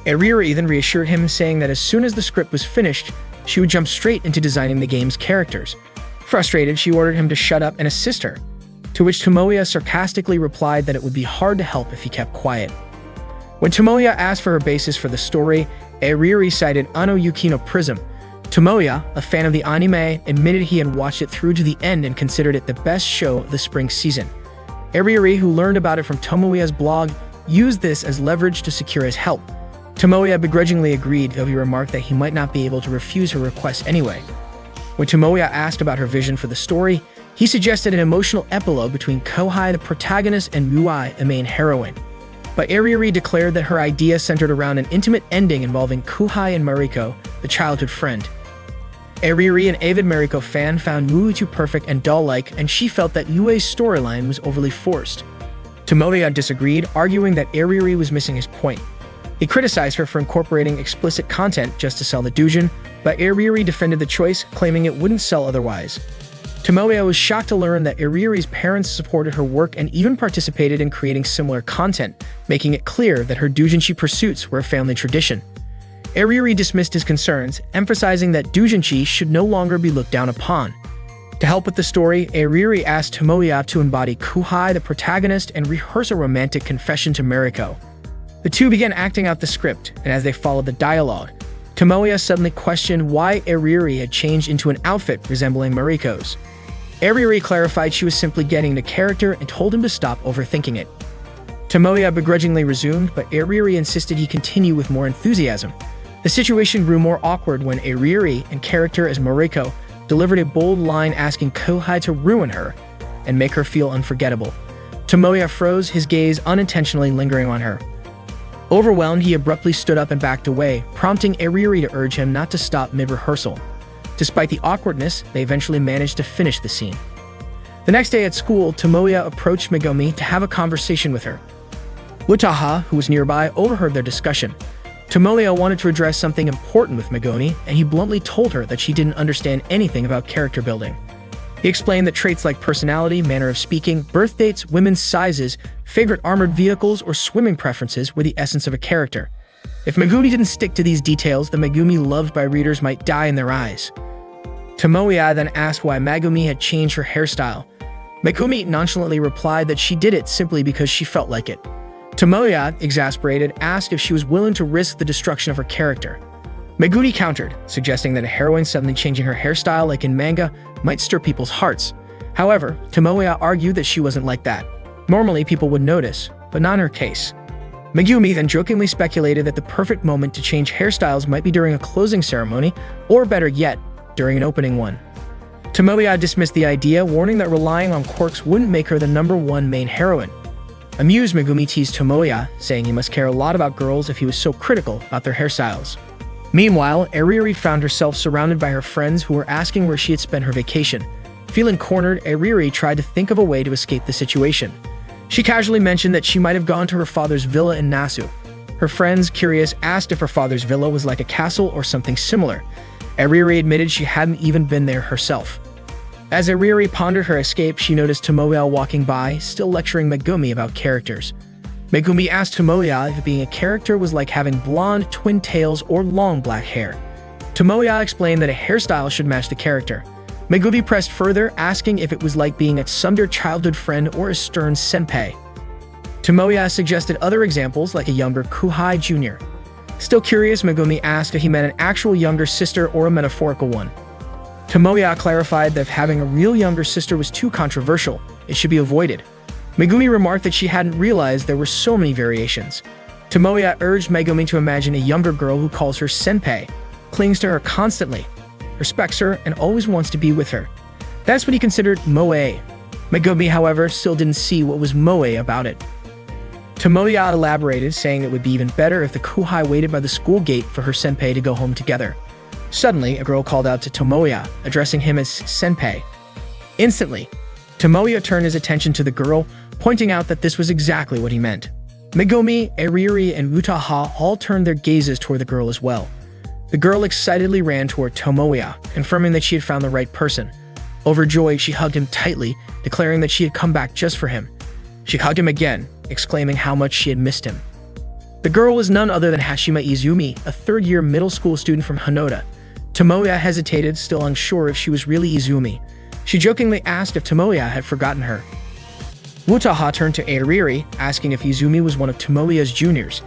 Airiri then reassured him, saying that as soon as the script was finished, she would jump straight into designing the game's characters. Frustrated, she ordered him to shut up and assist her, to which Tomoya sarcastically replied that it would be hard to help if he kept quiet. When Tomoya asked for her basis for the story, Airiri cited Ano Yuki no Prism. Tomoya, a fan of the anime, admitted he had watched it through to the end and considered it the best show of the spring season. Airiri, who learned about it from Tomoya's blog, used this as leverage to secure his help. Tomoya begrudgingly agreed, though he remarked that he might not be able to refuse her request anyway. When Tomoya asked about her vision for the story, he suggested an emotional epilogue between Kohai, the protagonist, and Mui, the main heroine. But Airiri declared that her idea centered around an intimate ending involving Kohai and Mariko, the childhood friend. Airiri, an avid Mariko fan, found Mui too perfect and doll-like, and she felt that Yue's storyline was overly forced. Tomoya disagreed, arguing that Airiri was missing his point. He criticized her for incorporating explicit content just to sell the doujin, but Airiri defended the choice, claiming it wouldn't sell otherwise. Tomoya was shocked to learn that Airiri's parents supported her work and even participated in creating similar content, making it clear that her doujinshi pursuits were a family tradition. Airiri dismissed his concerns, emphasizing that doujinshi should no longer be looked down upon. To help with the story, Airiri asked Tomoya to embody Kohai, the protagonist, and rehearse a romantic confession to Mariko. The two began acting out the script, and as they followed the dialogue, Tomoya suddenly questioned why Airiri had changed into an outfit resembling Mariko's. Airiri clarified she was simply getting into character and told him to stop overthinking it. Tomoya begrudgingly resumed, but Airiri insisted he continue with more enthusiasm. The situation grew more awkward when Airiri, in character as Mariko, delivered a bold line asking Kohai to ruin her and make her feel unforgettable. Tomoya froze, his gaze unintentionally lingering on her. Overwhelmed, he abruptly stood up and backed away, prompting Airiri to urge him not to stop mid-rehearsal. Despite the awkwardness, they eventually managed to finish the scene. The next day at school, Tomoya approached Megumi to have a conversation with her. Utaha, who was nearby, overheard their discussion. Tomoya wanted to address something important with Megumi, and he bluntly told her that she didn't understand anything about character building. He explained that traits like personality, manner of speaking, birth dates, women's sizes, favorite armored vehicles, or swimming preferences were the essence of a character. If Megumi didn't stick to these details, the Megumi loved by readers might die in their eyes. Tomoya then asked why Megumi had changed her hairstyle. Megumi nonchalantly replied that she did it simply because she felt like it. Tomoya, exasperated, asked if she was willing to risk the destruction of her character. Megumi countered, suggesting that a heroine suddenly changing her hairstyle like in manga might stir people's hearts. However, Tomoya argued that she wasn't like that. Normally, people would notice, but not in her case. Megumi then jokingly speculated that the perfect moment to change hairstyles might be during a closing ceremony, or better yet, during an opening one. Tomoya dismissed the idea, warning that relying on quirks wouldn't make her the #1 main heroine. Amused, Megumi teased Tomoya, saying he must care a lot about girls if he was so critical about their hairstyles. Meanwhile, Eriri found herself surrounded by her friends who were asking where she had spent her vacation. Feeling cornered, Eriri tried to think of a way to escape the situation. She casually mentioned that she might have gone to her father's villa in Nasu. Her friends, curious, asked if her father's villa was like a castle or something similar. Eriri admitted she hadn't even been there herself. As Eriri pondered her escape, she noticed Tomoya walking by, still lecturing Megumi about characters. Megumi asked Tomoya if being a character was like having blonde, twin tails, or long black hair. Tomoya explained that a hairstyle should match the character. Megumi pressed further, asking if it was like being a tsundere childhood friend or a stern senpai. Tomoya suggested other examples like a younger Kuhai Jr. Still curious, Megumi asked if he meant an actual younger sister or a metaphorical one. Tomoya clarified that if having a real younger sister was too controversial, it should be avoided. Megumi remarked that she hadn't realized there were so many variations. Tomoya urged Megumi to imagine a younger girl who calls her senpai, clings to her constantly, respects her, and always wants to be with her. That's what he considered moe. Megumi, however, still didn't see what was moe about it. Tomoya elaborated, saying it would be even better if the Kuhai waited by the school gate for her senpai to go home together. Suddenly, a girl called out to Tomoya, addressing him as senpai. Instantly, Tomoya turned his attention to the girl, pointing out that this was exactly what he meant. Megumi, Eriri, and Utaha all turned their gazes toward the girl as well. The girl excitedly ran toward Tomoya, confirming that she had found the right person. Overjoyed, she hugged him tightly, declaring that she had come back just for him. She hugged him again, exclaiming how much she had missed him. The girl was none other than Hashima Izumi, a third-year middle school student from Hanoda. Tomoya hesitated, still unsure if she was really Izumi. She jokingly asked if Tomoya had forgotten her. Utaha turned to Eriri, asking if Izumi was one of Tomoya's juniors.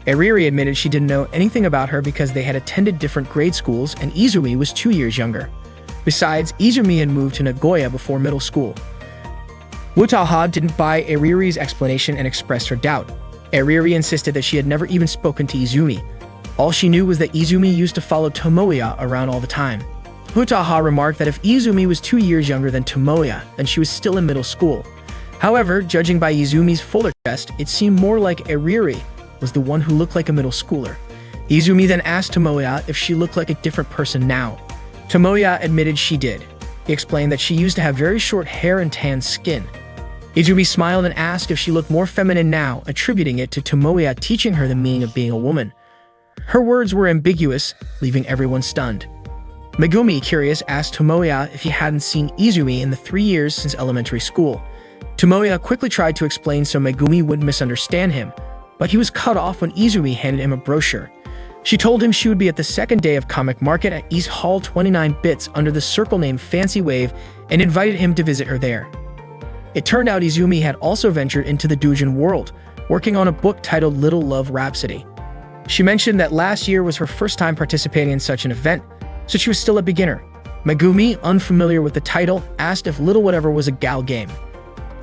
Eriri admitted she didn't know anything about her because they had attended different grade schools and Izumi was 2 years younger. Besides, Izumi had moved to Nagoya before middle school. Utaha didn't buy Eriri's explanation and expressed her doubt. Eriri insisted that she had never even spoken to Izumi. All she knew was that Izumi used to follow Tomoya around all the time. Utaha remarked that if Izumi was 2 years younger than Tomoya, then she was still in middle school. However, judging by Izumi's fuller chest, it seemed more like Eriri was the one who looked like a middle schooler. Izumi then asked Tomoya if she looked like a different person now. Tomoya admitted she did. He explained that she used to have very short hair and tan skin. Izumi smiled and asked if she looked more feminine now, attributing it to Tomoya teaching her the meaning of being a woman. Her words were ambiguous, leaving everyone stunned. Megumi, curious, asked Tomoya if he hadn't seen Izumi in the 3 years since elementary school. Tomoya quickly tried to explain so Megumi wouldn't misunderstand him, but he was cut off when Izumi handed him a brochure. She told him she would be at the second day of comic market at East Hall 29 Bits under the circle name Fancy Wave and invited him to visit her there. It turned out Izumi had also ventured into the doujin world, working on a book titled Little Love Rhapsody. She mentioned that last year was her first time participating in such an event, so she was still a beginner. Megumi, unfamiliar with the title, asked if Little Whatever was a gal game.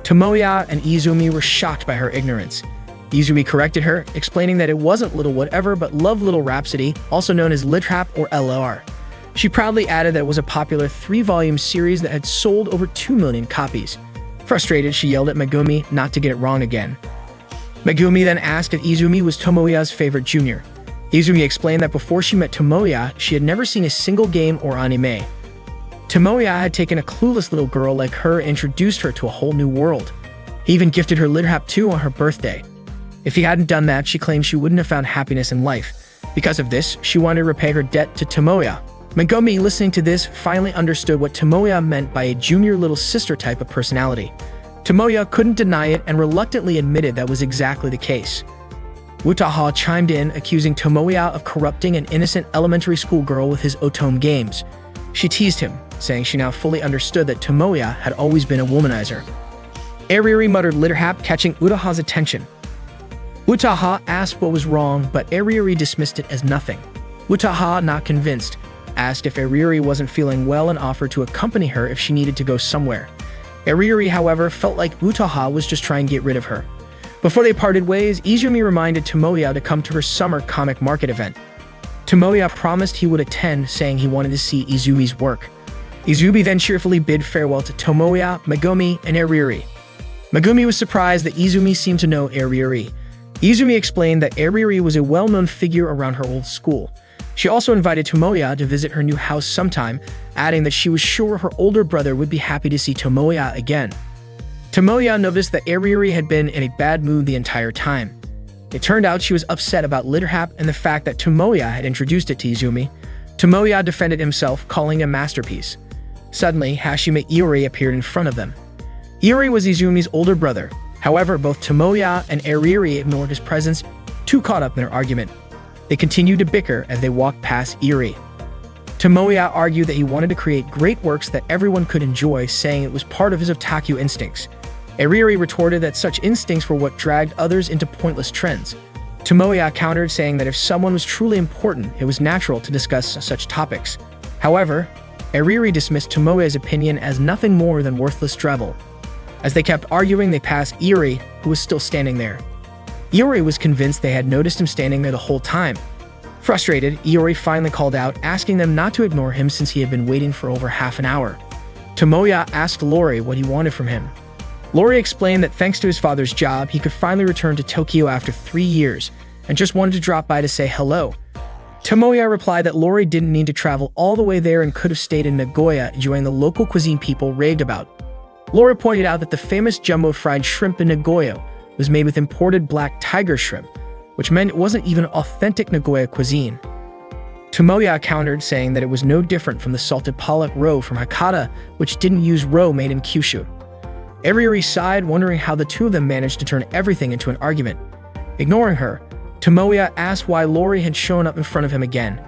Tomoya and Izumi were shocked by her ignorance. Izumi corrected her, explaining that it wasn't Little Whatever but Love Little Rhapsody, also known as Litrap or LR. She proudly added that it was a popular 3-volume series that had sold over 2 million copies. Frustrated, she yelled at Megumi not to get it wrong again. Megumi then asked if Izumi was Tomoya's favorite junior. Izumi explained that before she met Tomoya, she had never seen a single game or anime. Tomoya had taken a clueless little girl like her and introduced her to a whole new world. He even gifted her Litrap 2 on her birthday. If he hadn't done that, she claimed she wouldn't have found happiness in life. Because of this, she wanted to repay her debt to Tomoya. Megumi, listening to this, finally understood what Tomoya meant by a junior little sister type of personality. Tomoya couldn't deny it and reluctantly admitted that was exactly the case. Wutaha chimed in, accusing Tomoya of corrupting an innocent elementary school girl with his otome games. She teased him, saying she now fully understood that Tomoya had always been a womanizer. Ariri muttered Litterhap, catching Wutaha's attention. Wutaha asked what was wrong, but Ariri dismissed it as nothing. Wutaha, not convinced, asked if Ariri wasn't feeling well and offered to accompany her if she needed to go somewhere. Ariri, however, felt like Wutaha was just trying to get rid of her. Before they parted ways, Izumi reminded Tomoya to come to her summer comic market event. Tomoya promised he would attend, saying he wanted to see Izumi's work. Izumi then cheerfully bid farewell to Tomoya, Megumi, and Ariri. Megumi was surprised that Izumi seemed to know Ariri. Izumi explained that Ariri was a well-known figure around her old school. She also invited Tomoya to visit her new house sometime, adding that she was sure her older brother would be happy to see Tomoya again. Tomoya noticed that Ariri had been in a bad mood the entire time. It turned out she was upset about Litterhap and the fact that Tomoya had introduced it to Izumi. Tomoya defended himself, calling it a masterpiece. Suddenly, Hashime Iori appeared in front of them. Iori was Izumi's older brother. However, both Tomoya and Ariri ignored his presence, too caught up in their argument. They continued to bicker as they walked past Iori. Tomoya argued that he wanted to create great works that everyone could enjoy, saying it was part of his otaku instincts. Ariri retorted that such instincts were what dragged others into pointless trends. Tomoya countered, saying that if someone was truly important, it was natural to discuss such topics. However, Ariri dismissed Tomoya's opinion as nothing more than worthless drivel. As they kept arguing, they passed Iori, who was still standing there. Iori was convinced they had noticed him standing there the whole time. Frustrated, Iori finally called out, asking them not to ignore him since he had been waiting for over half an hour. Tomoya asked Lori what he wanted from him. Lori explained that thanks to his father's job, he could finally return to Tokyo after 3 years, and just wanted to drop by to say hello. Tomoya replied that Lori didn't need to travel all the way there and could have stayed in Nagoya, enjoying the local cuisine people raved about. Lori pointed out that the famous jumbo fried shrimp in Nagoya was made with imported black tiger shrimp, which meant it wasn't even authentic Nagoya cuisine. Tomoya countered, saying that it was no different from the salted pollock roe from Hakata, which didn't use roe made in Kyushu. Ariri sighed, wondering how the two of them managed to turn everything into an argument. Ignoring her, Tomoya asked why Lori had shown up in front of him again.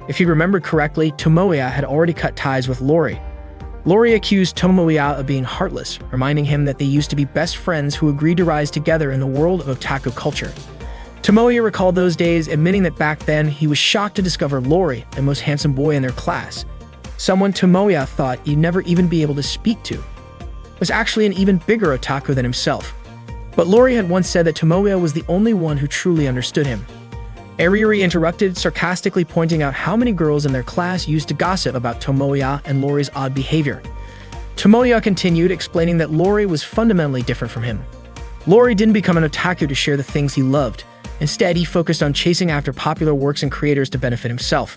If he remembered correctly, Tomoya had already cut ties with Lori. Lori accused Tomoya of being heartless, reminding him that they used to be best friends who agreed to rise together in the world of otaku culture. Tomoya recalled those days, admitting that back then he was shocked to discover Lori, the most handsome boy in their class, someone Tomoya thought he'd never even be able to speak to, was actually an even bigger otaku than himself. But Lori had once said that Tomoya was the only one who truly understood him. Ariri interrupted, sarcastically pointing out how many girls in their class used to gossip about Tomoya and Lori's odd behavior. Tomoya continued, explaining that Lori was fundamentally different from him. Lori didn't become an otaku to share the things he loved. Instead, he focused on chasing after popular works and creators to benefit himself.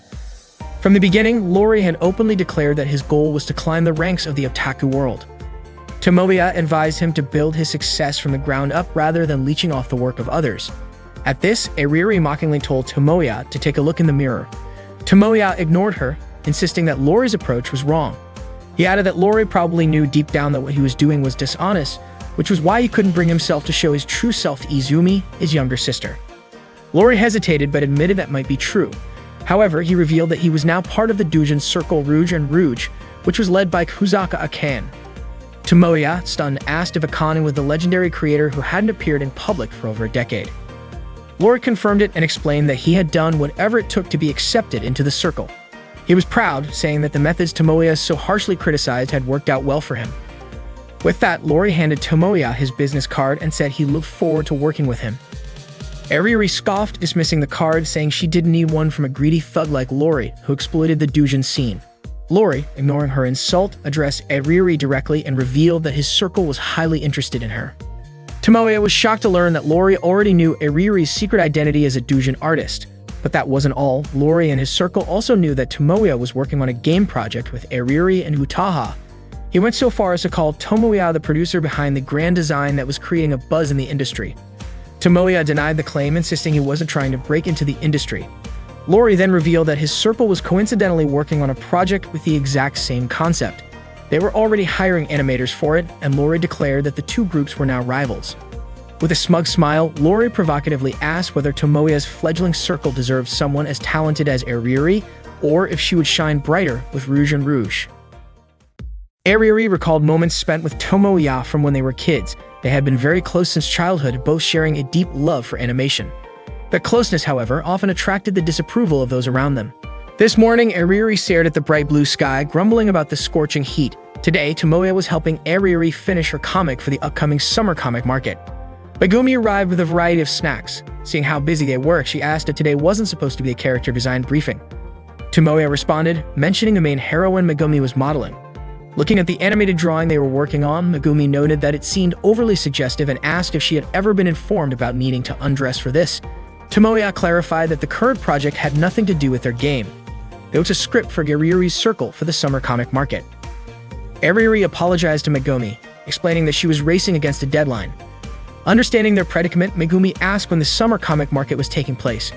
From the beginning, Lori had openly declared that his goal was to climb the ranks of the otaku world. Tomoya advised him to build his success from the ground up rather than leeching off the work of others. At this, Ariri mockingly told Tomoya to take a look in the mirror. Tomoya ignored her, insisting that Lori's approach was wrong. He added that Lori probably knew deep down that what he was doing was dishonest, which was why he couldn't bring himself to show his true self to Izumi, his younger sister. Lori hesitated but admitted that might be true. However, he revealed that he was now part of the Doujin Circle Rouge and Rouge, which was led by Kusaka Akane. Tomoya, stunned, asked if Akane was the legendary creator who hadn't appeared in public for over a decade. Lori confirmed it and explained that he had done whatever it took to be accepted into the circle. He was proud, saying that the methods Tomoya so harshly criticized had worked out well for him. With that, Lori handed Tomoya his business card and said he looked forward to working with him. Ariri scoffed, dismissing the card, saying she didn't need one from a greedy thug like Lori, who exploited the Doujin scene. Lori, ignoring her insult, addressed Ariri directly and revealed that his circle was highly interested in her. Tomoya was shocked to learn that Lori already knew Ariri's secret identity as a Doujin artist. But that wasn't all. Lori and his circle also knew that Tomoya was working on a game project with Ariri and Wutaha. He went so far as to call Tomoya the producer behind the grand design that was creating a buzz in the industry. Tomoya denied the claim, insisting he wasn't trying to break into the industry. Lori then revealed that his circle was coincidentally working on a project with the exact same concept. They were already hiring animators for it, and Lori declared that the two groups were now rivals. With a smug smile, Lori provocatively asked whether Tomoya's fledgling circle deserved someone as talented as Airiuri, or if she would shine brighter with Rouge and Rouge. Airiuri recalled moments spent with Tomoya from when they were kids. They had been very close since childhood, both sharing a deep love for animation. Their closeness, however, often attracted the disapproval of those around them. This morning, Airiuri stared at the bright blue sky, grumbling about the scorching heat. Today, Tomoya was helping Airiuri finish her comic for the upcoming summer comic market. Megumi arrived with a variety of snacks. Seeing how busy they were, she asked if today wasn't supposed to be a character design briefing. Tomoya responded, mentioning the main heroine Megumi was modeling. Looking at the animated drawing they were working on, Megumi noted that it seemed overly suggestive and asked if she had ever been informed about needing to undress for this. Tomoya clarified that the current project had nothing to do with their game. It was a script for Airiuri's circle for the summer comic market. Airiuri apologized to Megumi, explaining that she was racing against a deadline. Understanding their predicament, Megumi asked when the summer comic market was taking place.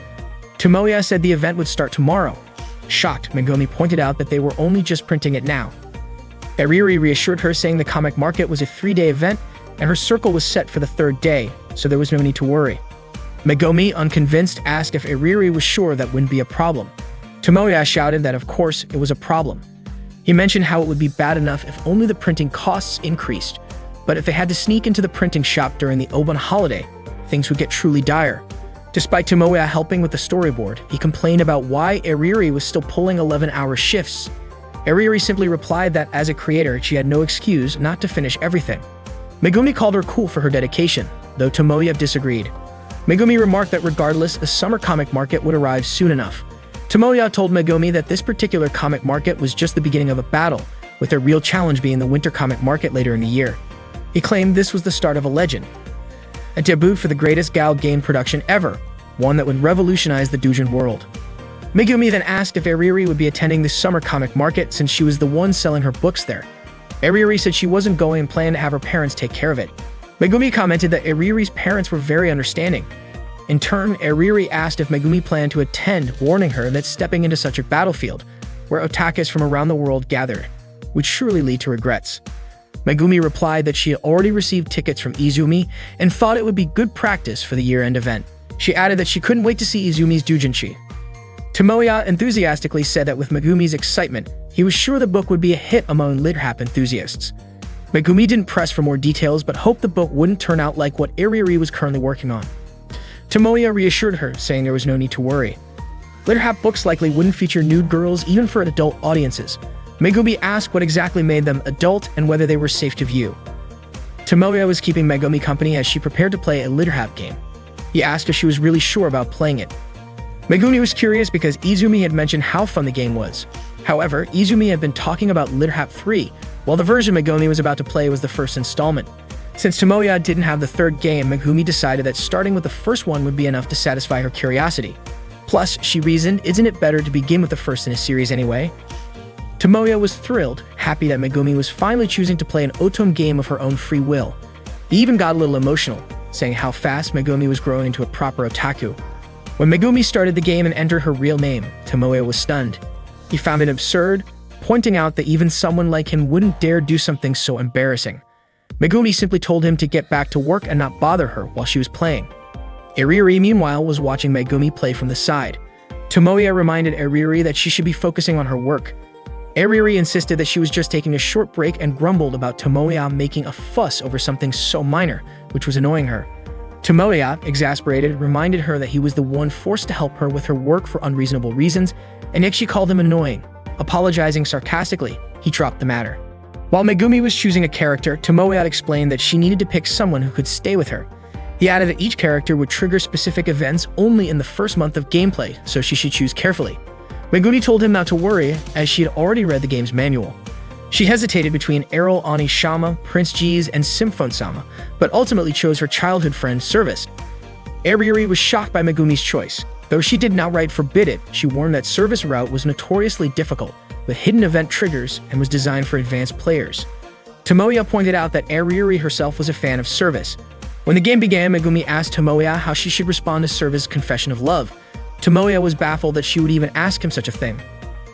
Tomoya said the event would start tomorrow. Shocked, Megumi pointed out that they were only just printing it now. Airiuri reassured her, saying the comic market was a 3-day event and her circle was set for the 3rd day, so there was no need to worry. Megumi, unconvinced, asked if Airiuri was sure that wouldn't be a problem. Tomoya shouted that of course it was a problem. He mentioned how it would be bad enough if only the printing costs increased, but if they had to sneak into the printing shop during the Obon holiday, things would get truly dire. Despite Tomoya helping with the storyboard, he complained about why Airiuri was still pulling 11-hour shifts. Airiuri simply replied that as a creator, she had no excuse not to finish everything. Megumi called her cool for her dedication, though Tomoya disagreed. Megumi remarked that regardless, the summer comic market would arrive soon enough. Tomoya told Megumi that this particular comic market was just the beginning of a battle, with their real challenge being the winter comic market later in the year. He claimed this was the start of a legend, a debut for the greatest gal game production ever, one that would revolutionize the doujin world. Megumi then asked if Airiuri would be attending the summer comic market since she was the one selling her books there. Airiuri said she wasn't going and planned to have her parents take care of it. Megumi commented that Airiuri's parents were very understanding. In turn, Airiuri asked if Megumi planned to attend, warning her that stepping into such a battlefield, where otakus from around the world gathered, would surely lead to regrets. Megumi replied that she had already received tickets from Izumi and thought it would be good practice for the year-end event. She added that she couldn't wait to see Izumi's doujinshi. Tomoya enthusiastically said that with Megumi's excitement, he was sure the book would be a hit among LitHap enthusiasts. Megumi didn't press for more details but hoped the book wouldn't turn out like what Airiuri was currently working on. Tomoya reassured her, saying there was no need to worry. LitHap books likely wouldn't feature nude girls even for adult audiences. Megumi asked what exactly made them adult and whether they were safe to view. Tomoya was keeping Megumi company as she prepared to play a LitHap game. He asked if she was really sure about playing it. Megumi was curious because Izumi had mentioned how fun the game was. However, Izumi had been talking about LitHap 3, while the version Megumi was about to play was the first installment. Since Tomoya didn't have the 3rd game, Megumi decided that starting with the first one would be enough to satisfy her curiosity. Plus, she reasoned, isn't it better to begin with the first in a series anyway? Tomoya was thrilled, happy that Megumi was finally choosing to play an Otom game of her own free will. He even got a little emotional, saying how fast Megumi was growing into a proper otaku. When Megumi started the game and entered her real name, Tomoya was stunned. He found it absurd, pointing out that even someone like him wouldn't dare do something so embarrassing. Megumi simply told him to get back to work and not bother her while she was playing. Airiuri, meanwhile, was watching Megumi play from the side. Tomoya reminded Airiuri that she should be focusing on her work. Airiuri insisted that she was just taking a short break and grumbled about Tomoya making a fuss over something so minor, which was annoying her. Tomoya, exasperated, reminded her that he was the one forced to help her with her work for unreasonable reasons, and yet she called him annoying. Apologizing sarcastically, he dropped the matter. While Megumi was choosing a character, Tomoya explained that she needed to pick someone who could stay with her. He added that each character would trigger specific events only in the first month of gameplay, so she should choose carefully. Megumi told him not to worry, as she had already read the game's manual. She hesitated between Errol Onishama, Prince G's, and Symphone-sama, but ultimately chose her childhood friend, Service. Airiuri was shocked by Megumi's choice. Though she didn't outright forbid it, she warned that Service route was notoriously difficult, with hidden event triggers, and was designed for advanced players. Tomoya pointed out that Airiuri herself was a fan of Service. When the game began, Megumi asked Tomoya how she should respond to Service's confession of love. Tomoya was baffled that she would even ask him such a thing.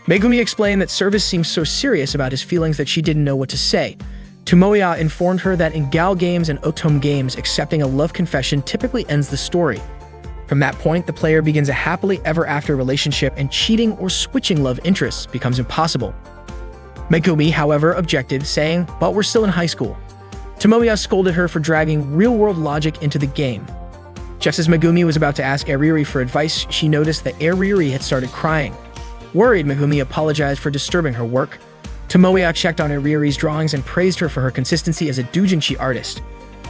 Megumi explained that service seemed so serious about his feelings that she didn't know what to say. Tomoya informed her that in gal games and otome games, accepting a love confession typically ends the story. From that point, the player begins a happily ever after relationship and cheating or switching love interests becomes impossible. Megumi, however, objected, saying, "But we're still in high school." Tomoya scolded her for dragging real-world logic into the game. Just as Megumi was about to ask Ariri for advice, she noticed that Ariri had started crying. Worried, Megumi apologized for disturbing her work. Tomoya checked on Ariri's drawings and praised her for her consistency as a doujinshi artist.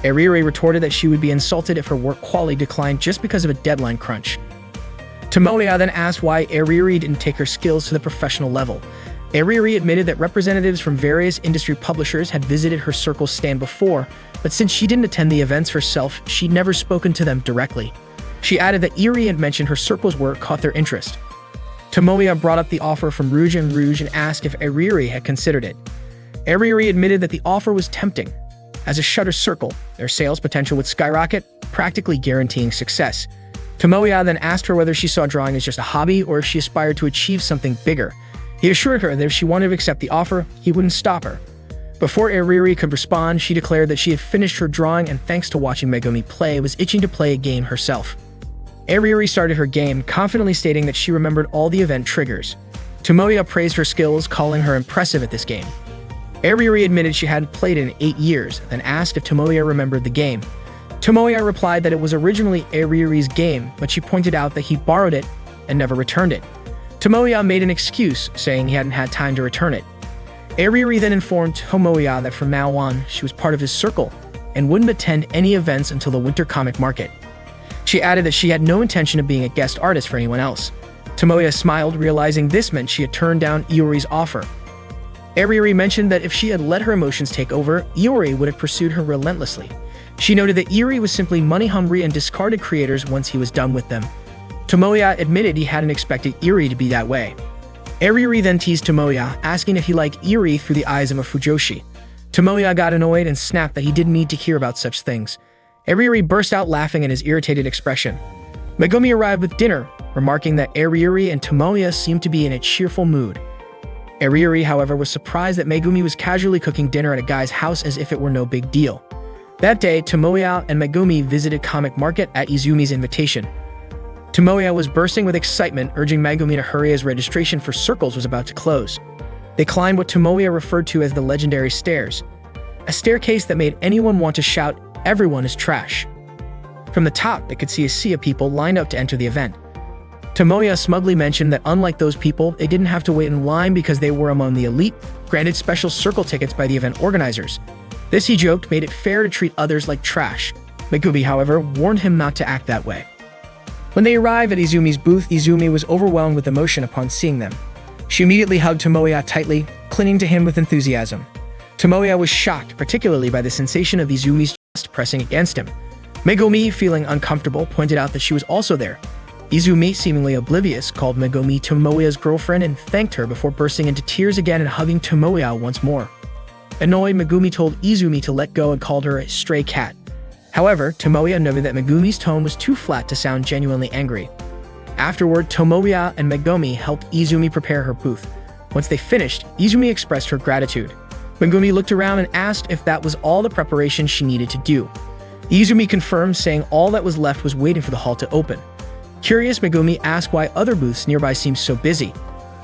Ariri retorted that she would be insulted if her work quality declined just because of a deadline crunch. Tomoya then asked why Ariri didn't take her skills to the professional level. Ariri admitted that representatives from various industry publishers had visited her circle's stand before, but since she didn't attend the events herself, she'd never spoken to them directly. She added that Eri had mentioned her circle's work caught their interest. Tomoya brought up the offer from Rouge and asked if Ariri had considered it. Ariri admitted that the offer was tempting. As a Shutter circle, their sales potential would skyrocket, practically guaranteeing success. Tomoya then asked her whether she saw drawing as just a hobby or if she aspired to achieve something bigger. He assured her that if she wanted to accept the offer, he wouldn't stop her. Before Ariri could respond, she declared that she had finished her drawing and thanks to watching Megumi play, was itching to play a game herself. Ariri started her game, confidently stating that she remembered all the event triggers. Tomoya praised her skills, calling her impressive at this game. Ariri admitted she hadn't played it in 8 years, then asked if Tomoya remembered the game. Tomoya replied that it was originally Ariri's game, but she pointed out that he borrowed it and never returned it. Tomoya made an excuse, saying he hadn't had time to return it. Ariri then informed Tomoya that from now on, she was part of his circle and wouldn't attend any events until the winter comic market. She added that she had no intention of being a guest artist for anyone else. Tomoya smiled, realizing this meant she had turned down Iori's offer. Ariri mentioned that if she had let her emotions take over, Iori would have pursued her relentlessly. She noted that Iori was simply money-hungry and discarded creators once he was done with them. Tomoya admitted he hadn't expected Iori to be that way. Ariri then teased Tomoya, asking if he liked Iori through the eyes of a Fujoshi. Tomoya got annoyed and snapped that he didn't need to hear about such things. Ariri burst out laughing at his irritated expression. Megumi arrived with dinner, remarking that Ariri and Tomoya seemed to be in a cheerful mood. Ariri, however, was surprised that Megumi was casually cooking dinner at a guy's house as if it were no big deal. That day, Tomoya and Megumi visited Comic Market at Izumi's invitation. Tomoya was bursting with excitement, urging Megumi to hurry as registration for circles was about to close. They climbed what Tomoya referred to as the legendary stairs, a staircase that made anyone want to shout, "Everyone is trash." From the top, they could see a sea of people lined up to enter the event. Tomoya smugly mentioned that unlike those people, they didn't have to wait in line because they were among the elite, granted special circle tickets by the event organizers. This, he joked, made it fair to treat others like trash. Megumi, however, warned him not to act that way. When they arrived at Izumi's booth, Izumi was overwhelmed with emotion upon seeing them. She immediately hugged Tomoya tightly, clinging to him with enthusiasm. Tomoya was shocked, particularly by the sensation of Izumi's chest pressing against him. Megumi, feeling uncomfortable, pointed out that she was also there. Izumi, seemingly oblivious, called Megumi Tomoya's girlfriend and thanked her before bursting into tears again and hugging Tomoya once more. Annoyed, Megumi told Izumi to let go and called her a stray cat. However, Tomoya noted that Megumi's tone was too flat to sound genuinely angry. Afterward, Tomoya and Megumi helped Izumi prepare her booth. Once they finished, Izumi expressed her gratitude. Megumi looked around and asked if that was all the preparation she needed to do. Izumi confirmed, saying all that was left was waiting for the hall to open. Curious, Megumi asked why other booths nearby seemed so busy.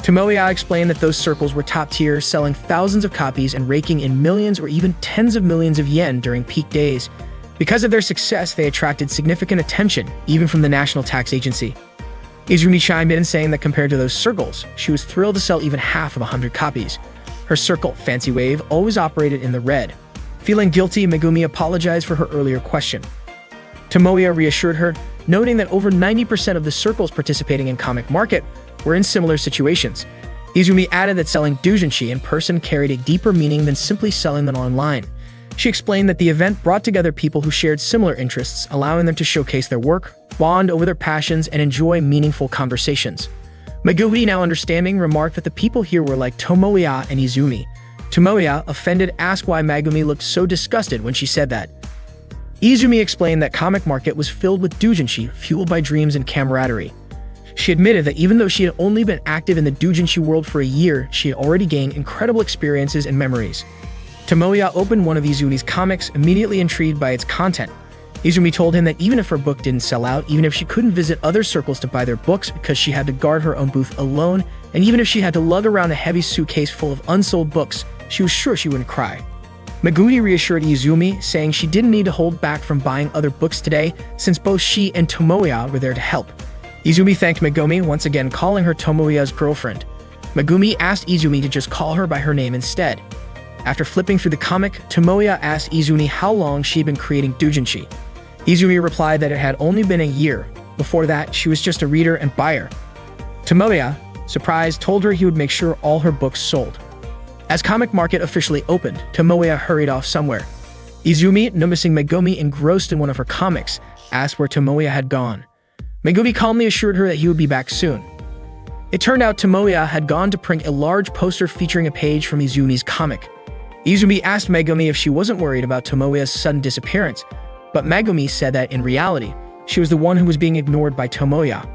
Tomoya explained that those circles were top tier, selling thousands of copies and raking in millions or even tens of millions of yen during peak days. Because of their success, they attracted significant attention, even from the National Tax Agency. Izumi chimed in, saying that compared to those circles, she was thrilled to sell even half of 100 copies. Her circle, Fancy Wave, always operated in the red. Feeling guilty, Megumi apologized for her earlier question. Tomoya reassured her, noting that over 90% of the circles participating in Comic Market were in similar situations. Izumi added that selling doujinshi in person carried a deeper meaning than simply selling them online. She explained that the event brought together people who shared similar interests, allowing them to showcase their work, bond over their passions, and enjoy meaningful conversations. Megumi, now understanding, remarked that the people here were like Tomoya and Izumi. Tomoya, offended, asked why Megumi looked so disgusted when she said that. Izumi explained that Comic Market was filled with doujinshi, fueled by dreams and camaraderie. She admitted that even though she had only been active in the doujinshi world for a year, she had already gained incredible experiences and memories. Tomoya opened one of Izumi's comics, immediately intrigued by its content. Izumi told him that even if her book didn't sell out, even if she couldn't visit other circles to buy their books because she had to guard her own booth alone, and even if she had to lug around a heavy suitcase full of unsold books, she was sure she wouldn't cry. Megumi reassured Izumi, saying she didn't need to hold back from buying other books today, since both she and Tomoya were there to help. Izumi thanked Megumi, once again calling her Tomoya's girlfriend. Megumi asked Izumi to just call her by her name instead. After flipping through the comic, Tomoya asked Izumi how long she had been creating doujinshi. Izumi replied that it had only been a year. Before that, she was just a reader and buyer. Tomoya, surprised, told her he would make sure all her books sold. As Comic Market officially opened, Tomoya hurried off somewhere. Izumi, noticing Megumi engrossed in one of her comics, asked where Tomoya had gone. Megumi calmly assured her that he would be back soon. It turned out Tomoya had gone to print a large poster featuring a page from Izumi's comic. Izumi asked Megumi if she wasn't worried about Tomoya's sudden disappearance, but Megumi said that in reality, she was the one who was being ignored by Tomoya.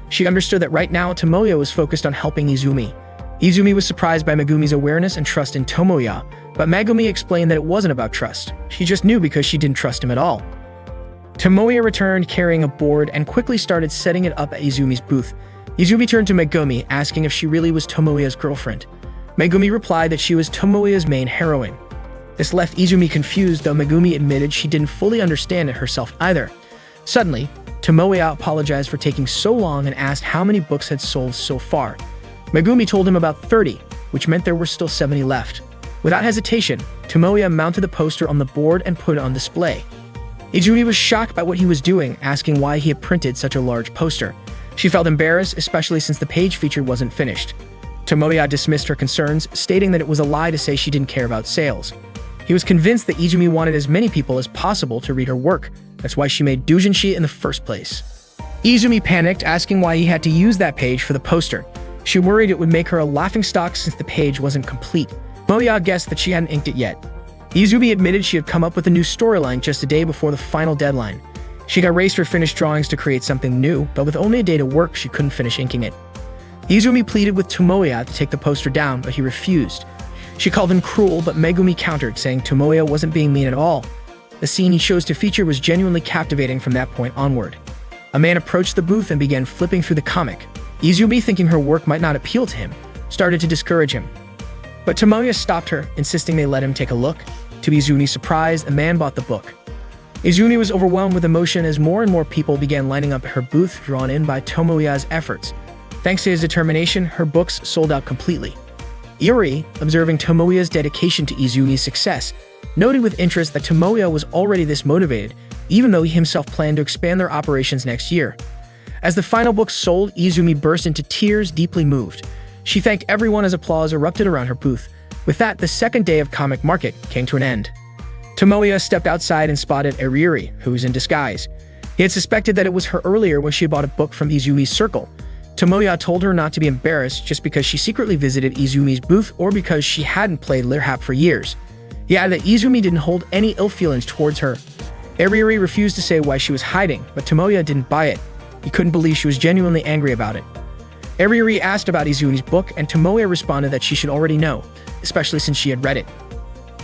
She understood that right now Tomoya was focused on helping Izumi. Izumi was surprised by Megumi's awareness and trust in Tomoya, but Megumi explained that it wasn't about trust. She just knew because she didn't trust him at all. Tomoya returned carrying a board and quickly started setting it up at Izumi's booth. Izumi turned to Megumi, asking if she really was Tomoya's girlfriend. Megumi replied that she was Tomoya's main heroine. This left Izumi confused, though Megumi admitted she didn't fully understand it herself either. Suddenly, Tomoya apologized for taking so long and asked how many books had sold so far. Megumi told him about 30, which meant there were still 70 left. Without hesitation, Tomoya mounted the poster on the board and put it on display. Izumi was shocked by what he was doing, asking why he had printed such a large poster. She felt embarrassed, especially since the page feature wasn't finished. Tomoya dismissed her concerns, stating that it was a lie to say she didn't care about sales. He was convinced that Izumi wanted as many people as possible to read her work. That's why she made doujinshi in the first place. Izumi panicked, asking why he had to use that page for the poster. She worried it would make her a laughingstock since the page wasn't complete. Tomoya guessed that she hadn't inked it yet. Izumi admitted she had come up with a new storyline just a day before the final deadline. She got erased her finished drawings to create something new, but with only a day to work, she couldn't finish inking it. Izumi pleaded with Tomoya to take the poster down, but he refused. She called him cruel, but Megumi countered, saying Tomoya wasn't being mean at all. The scene he chose to feature was genuinely captivating from that point onward. A man approached the booth and began flipping through the comic. Izumi, thinking her work might not appeal to him, started to discourage him. But Tomoya stopped her, insisting they let him take a look. To Izumi's surprise, the man bought the book. Izumi was overwhelmed with emotion as more and more people began lining up at her booth, drawn in by Tomoya's efforts. Thanks to his determination, her books sold out completely. Yuri, observing Tomoya's dedication to Izumi's success, noted with interest that Tomoya was already this motivated, even though he himself planned to expand their operations next year. As the final book sold, Izumi burst into tears, deeply moved. She thanked everyone as applause erupted around her booth. With that, the second day of Comic Market came to an end. Tomoya stepped outside and spotted Yuri, who was in disguise. He had suspected that it was her earlier when she bought a book from Izumi's circle. Tomoya told her not to be embarrassed just because she secretly visited Izumi's booth or because she hadn't played Lirhap for years. He added that Izumi didn't hold any ill feelings towards her. Yuri refused to say why she was hiding, but Tomoya didn't buy it. He couldn't believe she was genuinely angry about it. Yuri asked about Izumi's book, and Tomoya responded that she should already know, especially since she had read it.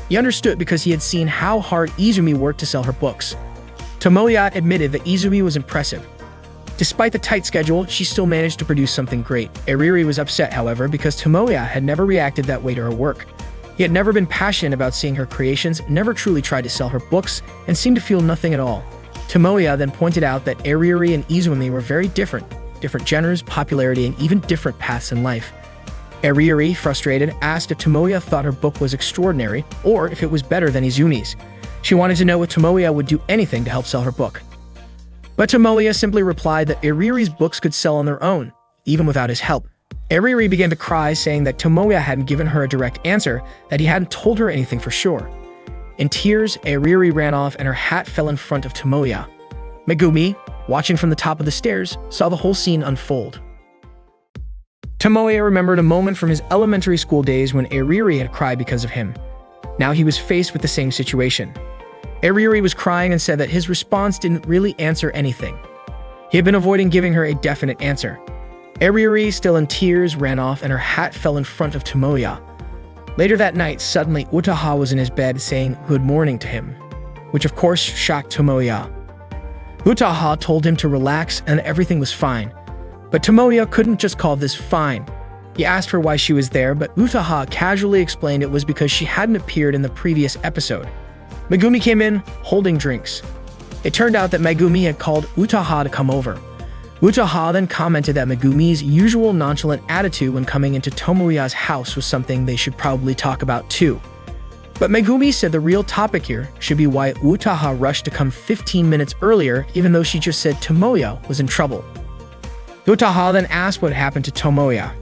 He understood because he had seen how hard Izumi worked to sell her books. Tomoya admitted that Izumi was impressive. Despite the tight schedule, she still managed to produce something great. Yuri was upset, however, because Tomoya had never reacted that way to her work. He had never been passionate about seeing her creations, never truly tried to sell her books, and seemed to feel nothing at all. Tomoya then pointed out that Yuri and Izumi were very different genders, popularity, and even different paths in life. Yuri, frustrated, asked if Tomoya thought her book was extraordinary or if it was better than Izumi's. She wanted to know if Tomoya would do anything to help sell her book. But Tomoya simply replied that Yuri's books could sell on their own, even without his help. Yuri began to cry, saying that Tomoya hadn't given her a direct answer, that he hadn't told her anything for sure. In tears, Yuri ran off and her hat fell in front of Tomoya. Megumi, watching from the top of the stairs, saw the whole scene unfold. Tomoya remembered a moment from his elementary school days when Yuri had cried because of him. Now he was faced with the same situation. Yuri was crying and said that his response didn't really answer anything. He had been avoiding giving her a definite answer. Eriri, still in tears, ran off and her hat fell in front of Tomoya. Later that night, suddenly Utaha was in his bed saying good morning to him, which of course shocked Tomoya. Utaha told him to relax and everything was fine. But Tomoya couldn't just call this fine. He asked her why she was there, but Utaha casually explained it was because she hadn't appeared in the previous episode. Megumi came in, holding drinks. It turned out that Megumi had called Utaha to come over. Utaha then commented that Megumi's usual nonchalant attitude when coming into Tomoya's house was something they should probably talk about too. But Megumi said the real topic here should be why Utaha rushed to come 15 minutes earlier even though she just said Tomoya was in trouble. Utaha then asked what happened to Tomoya.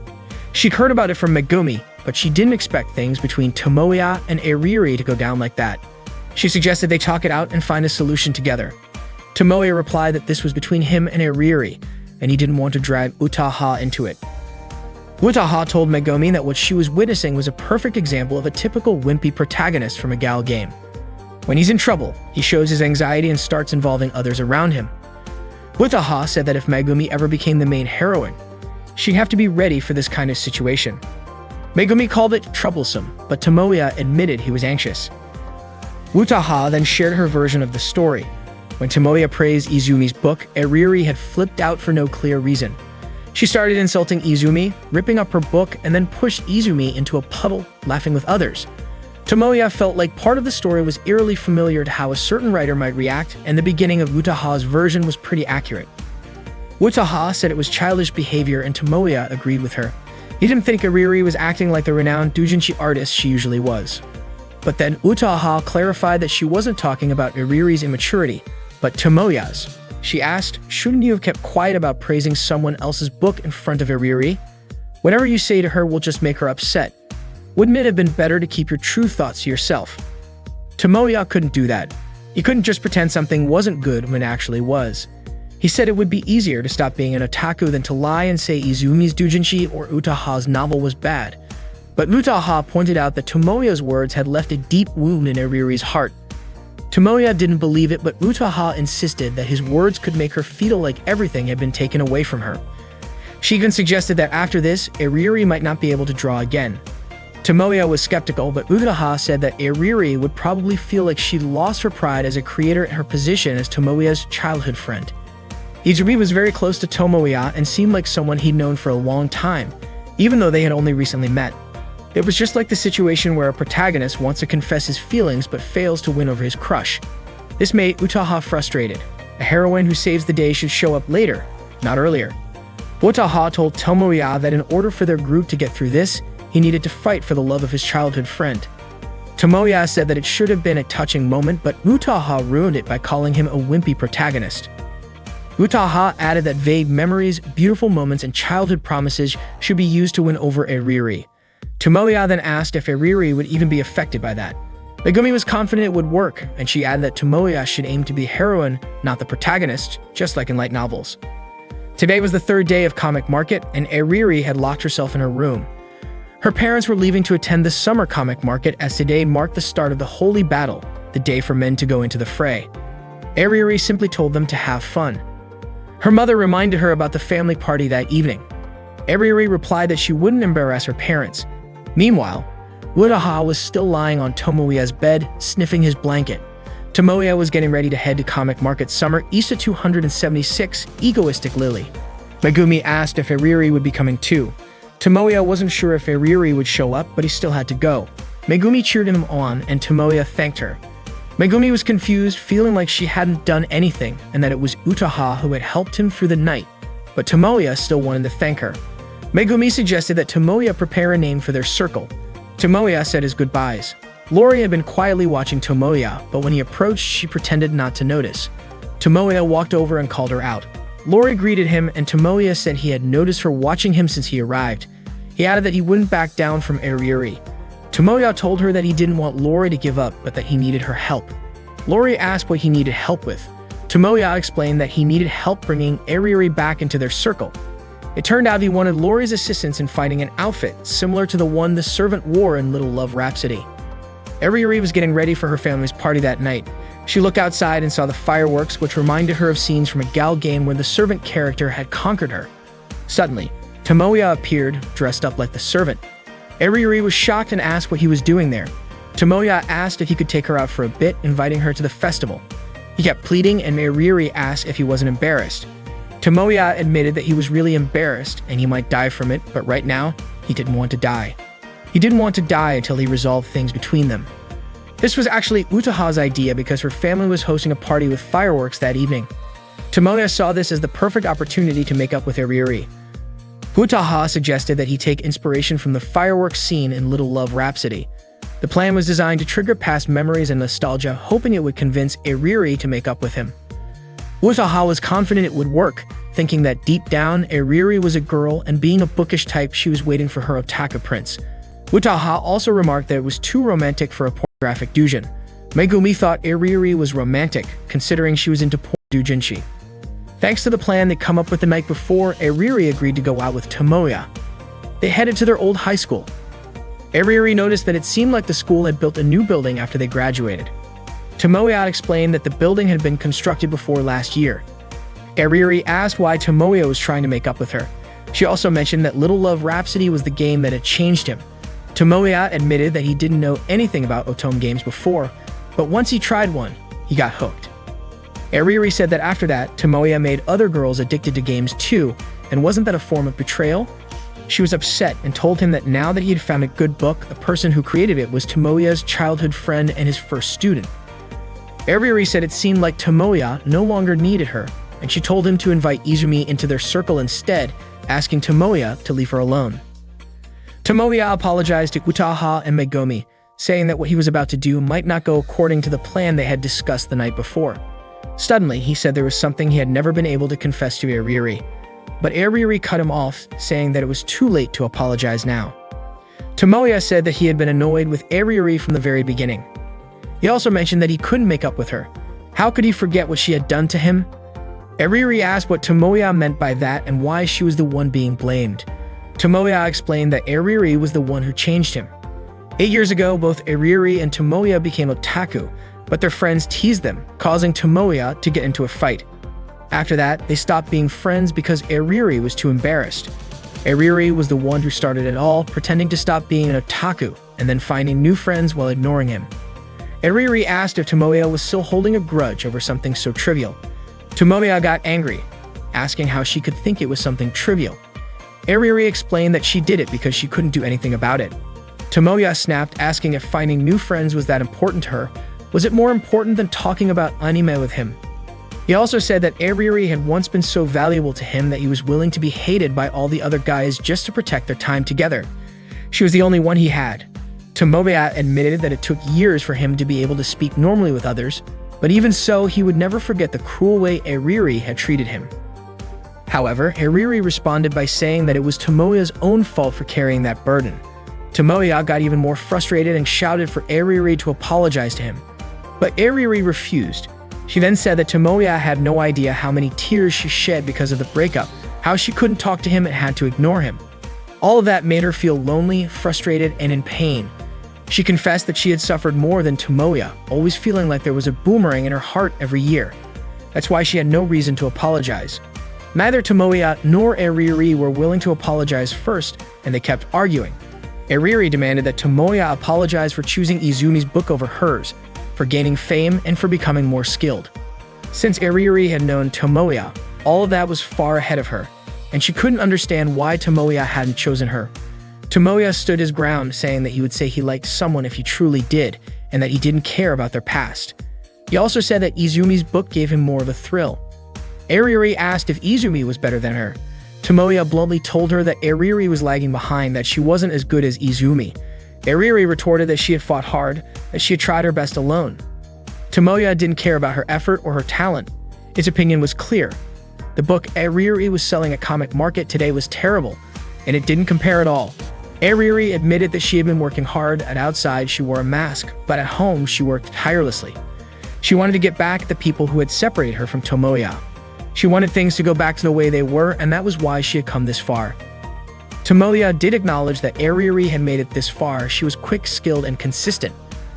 She'd heard about it from Megumi, but she didn't expect things between Tomoya and Eriri to go down like that. She suggested they talk it out and find a solution together. Tomoya replied that this was between him and Eriri, and he didn't want to drag Utaha into it. Utaha told Megumi that what she was witnessing was a perfect example of a typical wimpy protagonist from a gal game. When he's in trouble, he shows his anxiety and starts involving others around him. Utaha said that if Megumi ever became the main heroine, she'd have to be ready for this kind of situation. Megumi called it troublesome, but Tomoya admitted he was anxious. Utaha then shared her version of the story. When Tomoya praised Izumi's book, Eriri had flipped out for no clear reason. She started insulting Izumi, ripping up her book, and then pushed Izumi into a puddle, laughing with others. Tomoya felt like part of the story was eerily familiar to how a certain writer might react, and the beginning of Utaha's version was pretty accurate. Utaha said it was childish behavior, and Tomoya agreed with her. He didn't think Eriri was acting like the renowned doujinshi artist she usually was. But then Utaha clarified that she wasn't talking about Eriri's immaturity, but Tomoya's. She asked, shouldn't you have kept quiet about praising someone else's book in front of Eriri? Whatever you say to her will just make her upset. Wouldn't it have been better to keep your true thoughts to yourself? Tomoya couldn't do that. He couldn't just pretend something wasn't good when it actually was. He said it would be easier to stop being an otaku than to lie and say Izumi's doujinshi or Utaha's novel was bad. But Utaha pointed out that Tomoya's words had left a deep wound in Eriri's heart. Tomoya didn't believe it, but Utaha insisted that his words could make her feel like everything had been taken away from her. She even suggested that after this, Eriri might not be able to draw again. Tomoya was skeptical, but Utaha said that Eriri would probably feel like she'd lost her pride as a creator and her position as Tomoya's childhood friend. Izumi was very close to Tomoya and seemed like someone he'd known for a long time, even though they had only recently met. It was just like the situation where a protagonist wants to confess his feelings but fails to win over his crush. This made Utaha frustrated. A heroine who saves the day should show up later, not earlier. Utaha told Tomoya that in order for their group to get through this, he needed to fight for the love of his childhood friend. Tomoya said that it should have been a touching moment, but Utaha ruined it by calling him a wimpy protagonist. Utaha added that vague memories, beautiful moments, and childhood promises should be used to win over Eriri. Tomoya then asked if Eriri would even be affected by that. Megumi was confident it would work, and she added that Tomoya should aim to be the heroine, not the protagonist, just like in light novels. Today was the third day of comic market, and Eriri had locked herself in her room. Her parents were leaving to attend the summer comic market as today marked the start of the holy battle, the day for men to go into the fray. Eriri simply told them to have fun. Her mother reminded her about the family party that evening. Eriri replied that she wouldn't embarrass her parents. Meanwhile, Utaha was still lying on Tomoya's bed, sniffing his blanket. Tomoya was getting ready to head to Comic Market Summer Isa 276, Egoistic Lily. Megumi asked if Eriri would be coming too. Tomoya wasn't sure if Eriri would show up, but he still had to go. Megumi cheered him on, and Tomoya thanked her. Megumi was confused, feeling like she hadn't done anything, and that it was Utaha who had helped him through the night. But Tomoya still wanted to thank her. Megumi suggested that Tomoya prepare a name for their circle. Tomoya said his goodbyes. Lori had been quietly watching Tomoya, but when he approached, she pretended not to notice. Tomoya walked over and called her out. Lori greeted him, and Tomoya said he had noticed her watching him since he arrived. He added that he wouldn't back down from Eriri. Tomoya told her that he didn't want Lori to give up, but that he needed her help. Lori asked what he needed help with. Tomoya explained that he needed help bringing Eriri back into their circle. It turned out he wanted Lori's assistance in finding an outfit similar to the one the servant wore in Little Love Rhapsody. Eriri was getting ready for her family's party that night. She looked outside and saw the fireworks, which reminded her of scenes from a gal game where the servant character had conquered her. Suddenly, Tomoya appeared, dressed up like the servant. Eriri was shocked and asked what he was doing there. Tomoya asked if he could take her out for a bit, inviting her to the festival. He kept pleading, and Eriri asked if he wasn't embarrassed. Tomoya admitted that he was really embarrassed and he might die from it, but right now, he didn't want to die. He didn't want to die until he resolved things between them. This was actually Utaha's idea because her family was hosting a party with fireworks that evening. Tomoya saw this as the perfect opportunity to make up with Eriri. Utaha suggested that he take inspiration from the fireworks scene in Little Love Rhapsody. The plan was designed to trigger past memories and nostalgia, hoping it would convince Eriri to make up with him. Utaha was confident it would work, thinking that deep down, Eriri was a girl and being a bookish type, she was waiting for her Otaku prince. Utaha also remarked that it was too romantic for a pornographic doujin. Megumi thought Eriri was romantic, considering she was into porn doujinshi. Thanks to the plan they'd come up with the night before, Eriri agreed to go out with Tomoya. They headed to their old high school. Eriri noticed that it seemed like the school had built a new building after they graduated. Tomoya explained that the building had been constructed before last year. Eriri asked why Tomoya was trying to make up with her. She also mentioned that Little Love Rhapsody was the game that had changed him. Tomoya admitted that he didn't know anything about Otome games before, but once he tried one, he got hooked. Eriri said that after that, Tomoya made other girls addicted to games too, and wasn't that a form of betrayal? She was upset and told him that now that he had found a good book, the person who created it was Tomoya's childhood friend and his first student. Eriri said it seemed like Tomoya no longer needed her, and she told him to invite Izumi into their circle instead, asking Tomoya to leave her alone. Tomoya apologized to Utaha and Megumi, saying that what he was about to do might not go according to the plan they had discussed the night before. Suddenly, he said there was something he had never been able to confess to Eriri, but Eriri cut him off, saying that it was too late to apologize now. Tomoya said that he had been annoyed with Eriri from the very beginning. He also mentioned that he couldn't make up with her. How could he forget what she had done to him? Eriri asked what Tomoya meant by that and why she was the one being blamed. Tomoya explained that Eriri was the one who changed him. 8 years ago, both Eriri and Tomoya became otaku, but their friends teased them, causing Tomoya to get into a fight. After that, they stopped being friends because Eriri was too embarrassed. Eriri was the one who started it all, pretending to stop being an otaku and then finding new friends while ignoring him. Eriri asked if Tomoya was still holding a grudge over something so trivial. Tomoya got angry, asking how she could think it was something trivial. Eriri explained that she did it because she couldn't do anything about it. Tomoya snapped, asking if finding new friends was that important to her. Was it more important than talking about anime with him? He also said that Eriri had once been so valuable to him that he was willing to be hated by all the other guys just to protect their time together. She was the only one he had. Tomoya admitted that it took years for him to be able to speak normally with others, but even so, he would never forget the cruel way Eriri had treated him. However, Eriri responded by saying that it was Tomoya's own fault for carrying that burden. Tomoya got even more frustrated and shouted for Eriri to apologize to him. But Eriri refused. She then said that Tomoya had no idea how many tears she shed because of the breakup, how she couldn't talk to him and had to ignore him. All of that made her feel lonely, frustrated, and in pain. She confessed that she had suffered more than Tomoya, always feeling like there was a boomerang in her heart every year. That's why she had no reason to apologize. Neither Tomoya nor Eriri were willing to apologize first, and they kept arguing. Eriri demanded that Tomoya apologize for choosing Izumi's book over hers, for gaining fame, and for becoming more skilled. Since Eriri had known Tomoya, all of that was far ahead of her, and she couldn't understand why Tomoya hadn't chosen her. Tomoya stood his ground, saying that he would say he liked someone if he truly did, and that he didn't care about their past. He also said that Izumi's book gave him more of a thrill. Eriri asked if Izumi was better than her. Tomoya bluntly told her that Eriri was lagging behind, that she wasn't as good as Izumi. Eriri retorted that she had fought hard, that she had tried her best alone. Tomoya didn't care about her effort or her talent. His opinion was clear. The book Eriri was selling at Comic Market today was terrible, and it didn't compare at all. Eriri admitted that she had been working hard, and outside she wore a mask, but at home she worked tirelessly. She wanted to get back at the people who had separated her from Tomoya. She wanted things to go back to the way they were, and that was why she had come this far. Tomoya did acknowledge that Eriri had made it this far. She was quick, skilled, and consistent.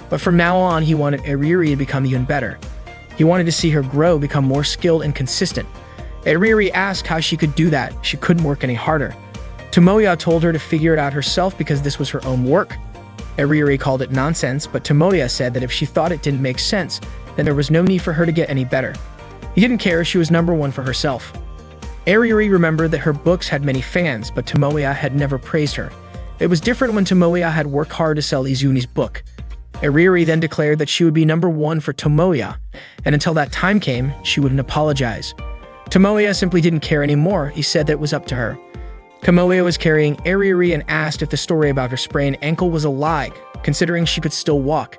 But from now on, he wanted Eriri to become even better. He wanted to see her grow, become more skilled and consistent. Eriri asked how she could do that. She couldn't work any harder. Tomoya told her to figure it out herself because this was her own work. Ariuri called it nonsense, but Tomoya said that if she thought it didn't make sense, then there was no need for her to get any better. He didn't care if she was number one for herself. Ariuri remembered that her books had many fans, but Tomoya had never praised her. It was different when Tomoya had worked hard to sell Izuni's book. Ariuri then declared that she would be number one for Tomoya, and until that time came, she wouldn't apologize. Tomoya simply didn't care anymore. He said that it was up to her. Tomoya was carrying Ariuri and asked if the story about her sprained ankle was a lie, considering she could still walk.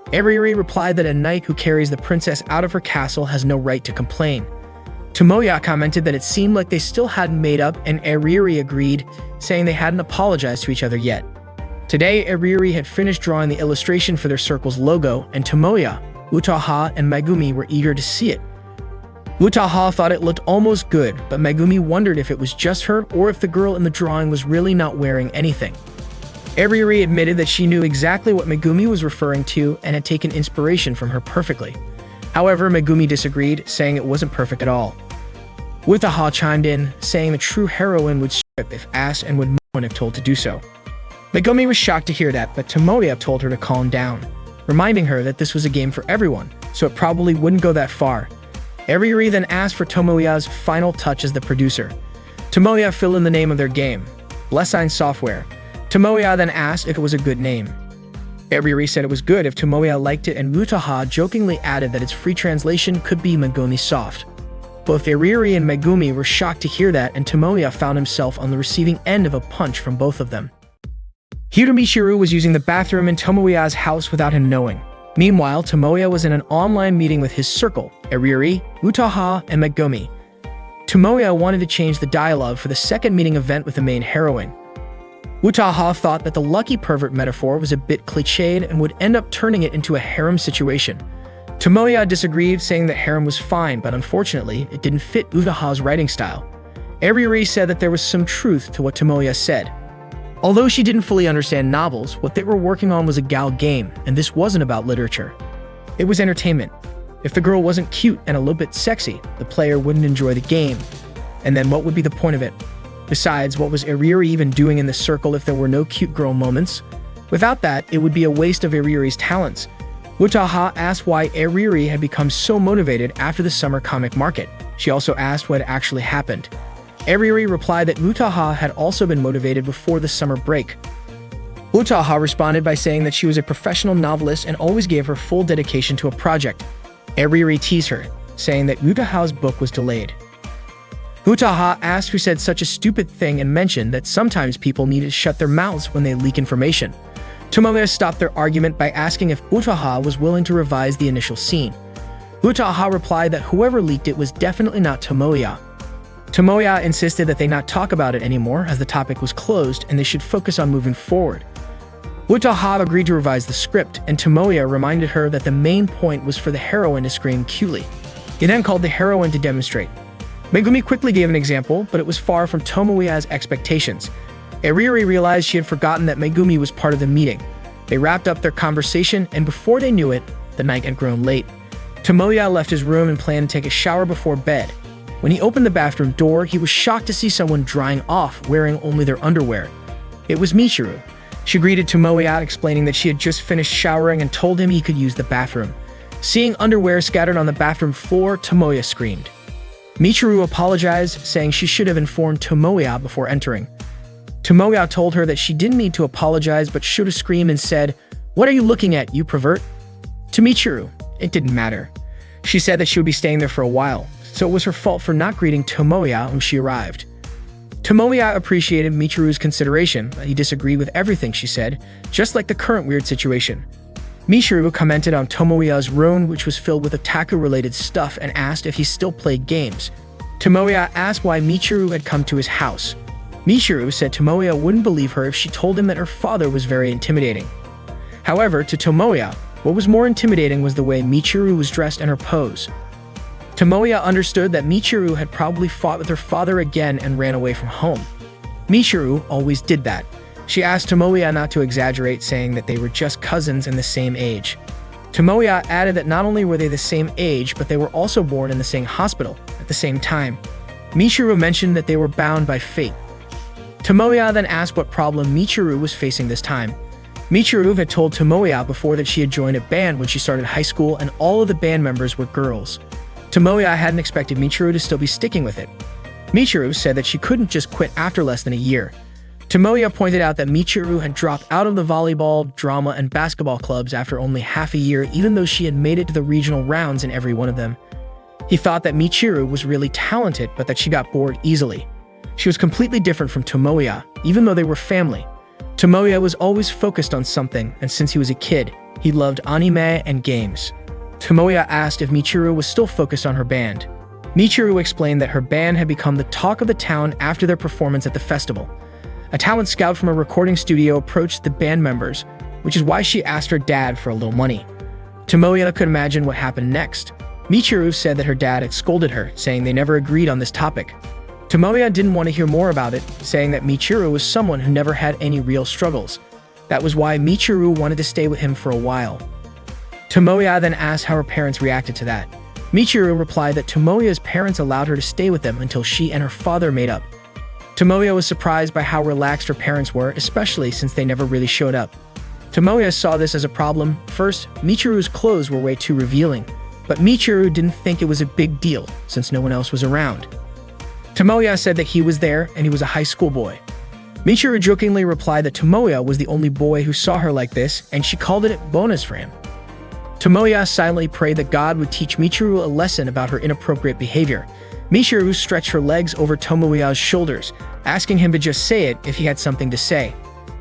Ariuri replied that a knight who carries the princess out of her castle has no right to complain. Tomoya commented that it seemed like they still hadn't made up, and Ariuri agreed, saying they hadn't apologized to each other yet. Today, Ariuri had finished drawing the illustration for their circle's logo, and Tomoya, Utaha, and Megumi were eager to see it. Utaha thought it looked almost good, but Megumi wondered if it was just her or if the girl in the drawing was really not wearing anything. Ariuri admitted that she knew exactly what Megumi was referring to and had taken inspiration from her perfectly. However, Megumi disagreed, saying it wasn't perfect at all. Utaha chimed in, saying the true heroine would strip if asked and would moan if told to do so. Megumi was shocked to hear that, but Tomoya told her to calm down, reminding her that this was a game for everyone, so it probably wouldn't go that far. Ariuri then asked for Tomoya's final touch as the producer. Tomoya filled in the name of their game, Blessine Software. Tomoya then asked if it was a good name. Ariuri said it was good if Tomoya liked it, and Utaha jokingly added that its free translation could be Megumi Soft. Both Ariuri and Megumi were shocked to hear that, and Tomoya found himself on the receiving end of a punch from both of them. Michiru was using the bathroom in Tomoya's house without him knowing. Meanwhile, Tomoya was in an online meeting with his circle, Ariuri, Utaha, and Megumi. Tomoya wanted to change the dialogue for the second meeting event with the main heroine. Utaha thought that the lucky pervert metaphor was a bit cliched and would end up turning it into a harem situation. Tomoya disagreed, saying that harem was fine, but unfortunately, it didn't fit Utaha's writing style. Ariuri said that there was some truth to what Tomoya said. Although she didn't fully understand novels, what they were working on was a gal game, and this wasn't about literature. It was entertainment. If the girl wasn't cute and a little bit sexy, the player wouldn't enjoy the game. And then what would be the point of it? Besides, what was Ariuri even doing in the circle if there were no cute girl moments? Without that, it would be a waste of Ariuri's talents. Utaha asked why Ariuri had become so motivated after the summer comic market. She also asked what had actually happened. Ariuri replied that Utaha had also been motivated before the summer break. Utaha responded by saying that she was a professional novelist and always gave her full dedication to a project. Ariuri teased her, saying that Utaha's book was delayed. Utaha asked who said such a stupid thing and mentioned that sometimes people need to shut their mouths when they leak information. Tomoya stopped their argument by asking if Utaha was willing to revise the initial scene. Utaha replied that whoever leaked it was definitely not Tomoya. Tomoya insisted that they not talk about it anymore as the topic was closed and they should focus on moving forward. Utaha agreed to revise the script, and Tomoya reminded her that the main point was for the heroine to scream cutely. He then called the heroine to demonstrate. Megumi quickly gave an example, but it was far from Tomoya's expectations. Ariuri realized she had forgotten that Megumi was part of the meeting. They wrapped up their conversation, and before they knew it, the night had grown late. Tomoya left his room and planned to take a shower before bed. When he opened the bathroom door, he was shocked to see someone drying off, wearing only their underwear. It was Michiru. She greeted Tomoya, explaining that she had just finished showering and told him he could use the bathroom. Seeing underwear scattered on the bathroom floor, Tomoya screamed. Michiru apologized, saying she should have informed Tomoya before entering. Tomoya told her that she didn't need to apologize but should have screamed and said, "What are you looking at, you pervert?" To Michiru, it didn't matter. She said that she would be staying there for a while, so it was her fault for not greeting Tomoya when she arrived. Tomoya appreciated Michiru's consideration, but he disagreed with everything she said, just like the current weird situation. Michiru commented on Tomoya's room, which was filled with otaku-related stuff, and asked if he still played games. Tomoya asked why Michiru had come to his house. Michiru said Tomoya wouldn't believe her if she told him that her father was very intimidating. However, to Tomoya, what was more intimidating was the way Michiru was dressed and her pose. Tomoya understood that Michiru had probably fought with her father again and ran away from home. Michiru always did that. She asked Tomoya not to exaggerate, saying that they were just cousins and the same age. Tomoya added that not only were they the same age, but they were also born in the same hospital at the same time. Michiru mentioned that they were bound by fate. Tomoya then asked what problem Michiru was facing this time. Michiru had told Tomoya before that she had joined a band when she started high school and all of the band members were girls. Tomoya hadn't expected Michiru to still be sticking with it. Michiru said that she couldn't just quit after less than a year. Tomoya pointed out that Michiru had dropped out of the volleyball, drama, and basketball clubs after only half a year, even though she had made it to the regional rounds in every one of them. He thought that Michiru was really talented, but that she got bored easily. She was completely different from Tomoya, even though they were family. Tomoya was always focused on something, and since he was a kid, he loved anime and games. Tomoya asked if Michiru was still focused on her band. Michiru explained that her band had become the talk of the town after their performance at the festival. A talent scout from a recording studio approached the band members, which is why she asked her dad for a little money. Tomoya could imagine what happened next. Michiru said that her dad had scolded her, saying they never agreed on this topic. Tomoya didn't want to hear more about it, saying that Michiru was someone who never had any real struggles. That was why Michiru wanted to stay with him for a while. Tomoya then asked how her parents reacted to that. Michiru replied that Tomoya's parents allowed her to stay with them until she and her father made up. Tomoya was surprised by how relaxed her parents were, especially since they never really showed up. Tomoya saw this as a problem. First, Michiru's clothes were way too revealing, but Michiru didn't think it was a big deal since no one else was around. Tomoya said that he was there and he was a high school boy. Michiru jokingly replied that Tomoya was the only boy who saw her like this, and she called it a bonus for him. Tomoya silently prayed that God would teach Michiru a lesson about her inappropriate behavior. Michiru stretched her legs over Tomoya's shoulders, asking him to just say it if he had something to say.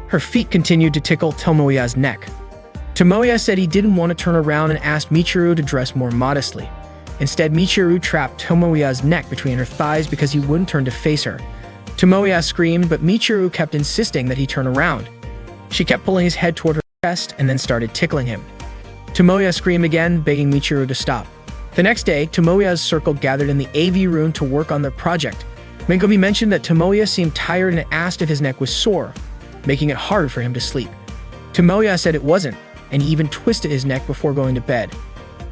Her feet continued to tickle Tomoya's neck. Tomoya said he didn't want to turn around and asked Michiru to dress more modestly. Instead, Michiru trapped Tomoya's neck between her thighs because he wouldn't turn to face her. Tomoya screamed, but Michiru kept insisting that he turn around. She kept pulling his head toward her chest and then started tickling him. Tomoya screamed again, begging Michiru to stop. The next day, Tomoya's circle gathered in the AV room to work on their project. Megumi mentioned that Tomoya seemed tired and asked if his neck was sore, making it hard for him to sleep. Tomoya said it wasn't, and he even twisted his neck before going to bed.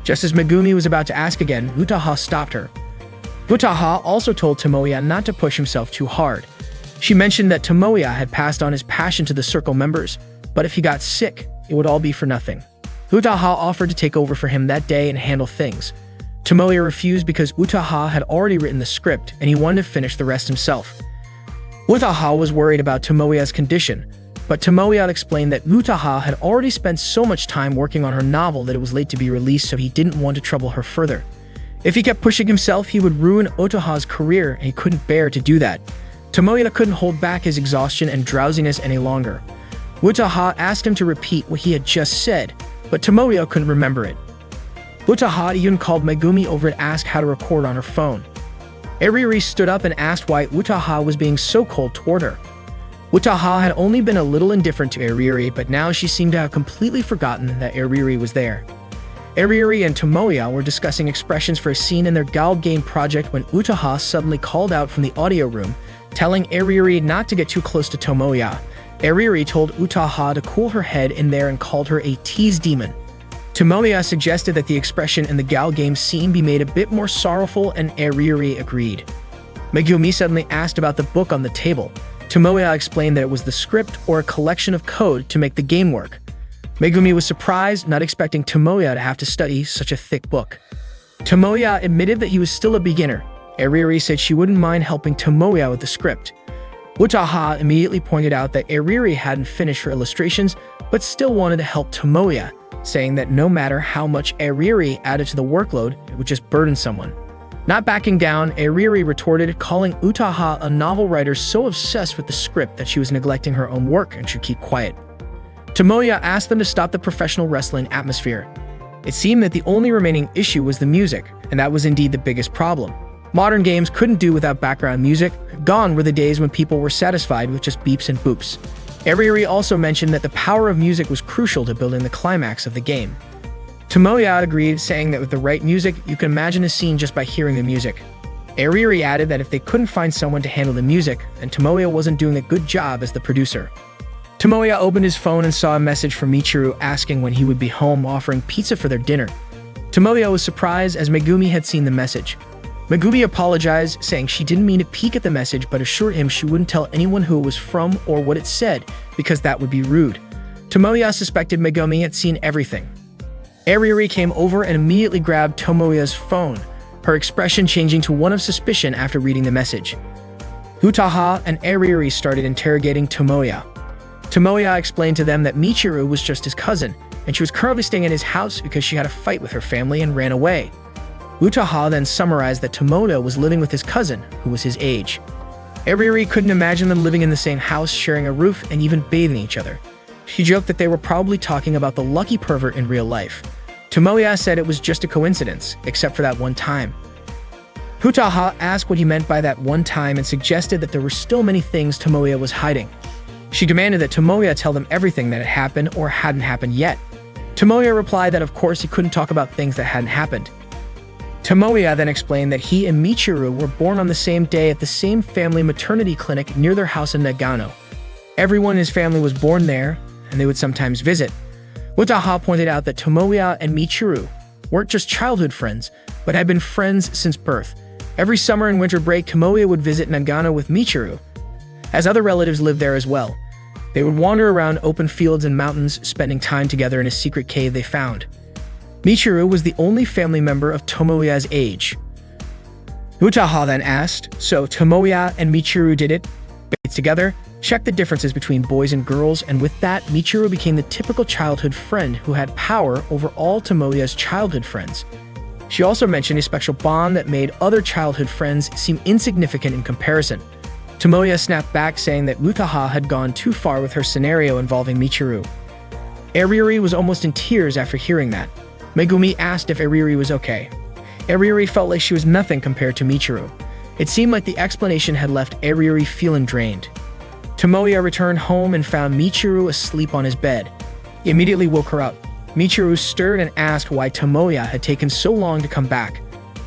Just as Megumi was about to ask again, Utaha stopped her. Utaha also told Tomoya not to push himself too hard. She mentioned that Tomoya had passed on his passion to the circle members, but if he got sick, it would all be for nothing. Utaha offered to take over for him that day and handle things. Tomoya refused because Utaha had already written the script and he wanted to finish the rest himself. Utaha was worried about Tomoya's condition, but Tomoya explained that Utaha had already spent so much time working on her novel that it was late to be released, so he didn't want to trouble her further. If he kept pushing himself, he would ruin Utaha's career, and he couldn't bear to do that. Tomoya couldn't hold back his exhaustion and drowsiness any longer. Utaha asked him to repeat what he had just said, but Tomoya couldn't remember it. Utaha even called Megumi over to ask how to record on her phone. Eriri stood up and asked why Utaha was being so cold toward her. Utaha had only been a little indifferent to Eriri, but now she seemed to have completely forgotten that Eriri was there. Eriri and Tomoya were discussing expressions for a scene in their Gald game project when Utaha suddenly called out from the audio room, telling Eriri not to get too close to Tomoya. Eriri told Utaha to cool her head in there and called her a tease demon. Tomoya suggested that the expression in the Gald game scene be made a bit more sorrowful, and Eriri agreed. Megumi suddenly asked about the book on the table. Tomoya explained that it was the script or a collection of code to make the game work. Megumi was surprised, not expecting Tomoya to have to study such a thick book. Tomoya admitted that he was still a beginner. Eriri said she wouldn't mind helping Tomoya with the script. Utaha immediately pointed out that Eriri hadn't finished her illustrations, but still wanted to help Tomoya, saying that no matter how much Eriri added to the workload, it would just burden someone. Not backing down, Eriri retorted, calling Utaha a novel writer so obsessed with the script that she was neglecting her own work and should keep quiet. Tomoya asked them to stop the professional wrestling atmosphere. It seemed that the only remaining issue was the music, and that was indeed the biggest problem. Modern games couldn't do without background music. Gone were the days when people were satisfied with just beeps and boops. Eriri also mentioned that the power of music was crucial to building the climax of the game. Tomoya agreed, saying that with the right music, you can imagine a scene just by hearing the music. Eriri added that if they couldn't find someone to handle the music, then Tomoya wasn't doing a good job as the producer. Tomoya opened his phone and saw a message from Michiru asking when he would be home, offering pizza for their dinner. Tomoya was surprised as Megumi had seen the message. Megumi apologized, saying she didn't mean to peek at the message but assured him she wouldn't tell anyone who it was from or what it said because that would be rude. Tomoya suspected Megumi had seen everything. Ariori came over and immediately grabbed Tomoya's phone, her expression changing to one of suspicion after reading the message. Utaha and Ariori started interrogating Tomoya. Tomoya explained to them that Michiru was just his cousin, and she was currently staying at his house because she had a fight with her family and ran away. Utaha then summarized that Tomoya was living with his cousin, who was his age. Ariori couldn't imagine them living in the same house, sharing a roof, and even bathing each other. She joked that they were probably talking about the lucky pervert in real life. Tomoya said it was just a coincidence, except for that one time. Utaha asked what he meant by that one time and suggested that there were still many things Tomoya was hiding. She demanded that Tomoya tell them everything that had happened or hadn't happened yet. Tomoya replied that of course he couldn't talk about things that hadn't happened. Tomoya then explained that he and Michiru were born on the same day at the same family maternity clinic near their house in Nagano. Everyone in his family was born there, and they would sometimes visit. Utaha pointed out that Tomoya and Michiru weren't just childhood friends, but had been friends since birth. Every summer and winter break, Tomoya would visit Nagano with Michiru, as other relatives lived there as well. They would wander around open fields and mountains, spending time together in a secret cave they found. Michiru was the only family member of Tomoya's age. Utaha then asked, so Tomoya and Michiru did it? Bathed together, checked the differences between boys and girls, and with that, Michiru became the typical childhood friend who had power over all Tomoya's childhood friends. She also mentioned a special bond that made other childhood friends seem insignificant in comparison. Tomoya snapped back, saying that Utaha had gone too far with her scenario involving Michiru. Ariori was almost in tears after hearing that. Megumi asked if Ariori was okay. Ariori felt like she was nothing compared to Michiru. It seemed like the explanation had left Ariori feeling drained. Tomoya returned home and found Michiru asleep on his bed. He immediately woke her up. Michiru stirred and asked why Tomoya had taken so long to come back.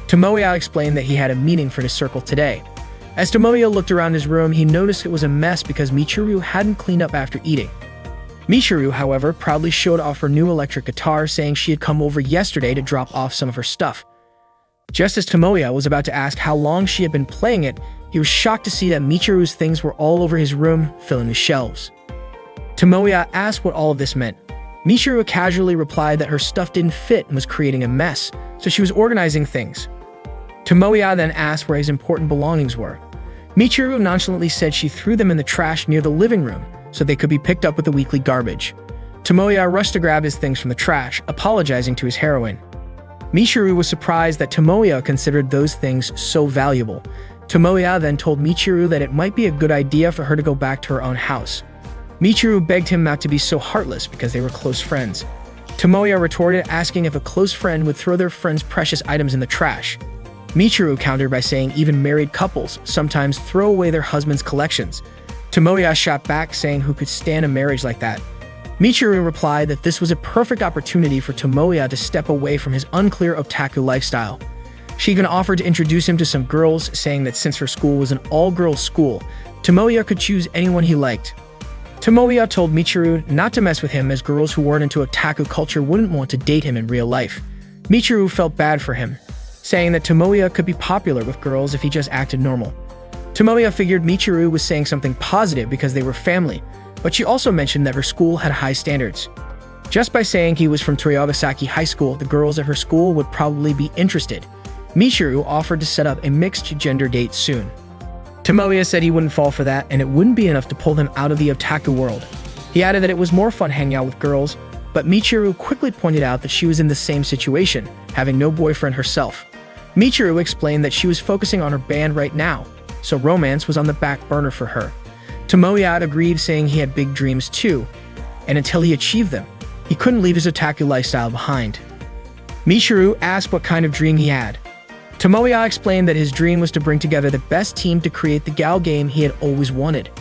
Tomoya explained that he had a meeting for the circle today. As Tomoya looked around his room, he noticed it was a mess because Michiru hadn't cleaned up after eating. Michiru, however, proudly showed off her new electric guitar, saying she had come over yesterday to drop off some of her stuff. Just as Tomoya was about to ask how long she had been playing it, he was shocked to see that Michiru's things were all over his room, filling the shelves. Tomoya asked what all of this meant. Michiru casually replied that her stuff didn't fit and was creating a mess, so she was organizing things. Tomoya then asked where his important belongings were. Michiru nonchalantly said she threw them in the trash near the living room, so they could be picked up with the weekly garbage. Tomoya rushed to grab his things from the trash, apologizing to his heroine. Michiru was surprised that Tomoya considered those things so valuable. Tomoya then told Michiru that it might be a good idea for her to go back to her own house. Michiru begged him not to be so heartless because they were close friends. Tomoya retorted, asking if a close friend would throw their friend's precious items in the trash. Michiru countered by saying even married couples sometimes throw away their husband's collections. Tomoya shot back, saying who could stand a marriage like that. Michiru replied that this was a perfect opportunity for Tomoya to step away from his unclear otaku lifestyle. She even offered to introduce him to some girls, saying that since her school was an all-girls school, Tomoya could choose anyone he liked. Tomoya told Michiru not to mess with him as girls who weren't into otaku culture wouldn't want to date him in real life. Michiru felt bad for him, saying that Tomoya could be popular with girls if he just acted normal. Tomoya figured Michiru was saying something positive because they were family, but she also mentioned that her school had high standards. Just by saying he was from Toyogasaki High School, the girls at her school would probably be interested. Michiru offered to set up a mixed-gender date soon. Tomoya said he wouldn't fall for that, and it wouldn't be enough to pull them out of the otaku world. He added that it was more fun hanging out with girls, but Michiru quickly pointed out that she was in the same situation, having no boyfriend herself. Michiru explained that she was focusing on her band right now, so romance was on the back burner for her. Tomoya agreed, saying he had big dreams too, and until he achieved them, he couldn't leave his otaku lifestyle behind. Michiru asked what kind of dream he had. Tomoya explained that his dream was to bring together the best team to create the Gal game he had always wanted.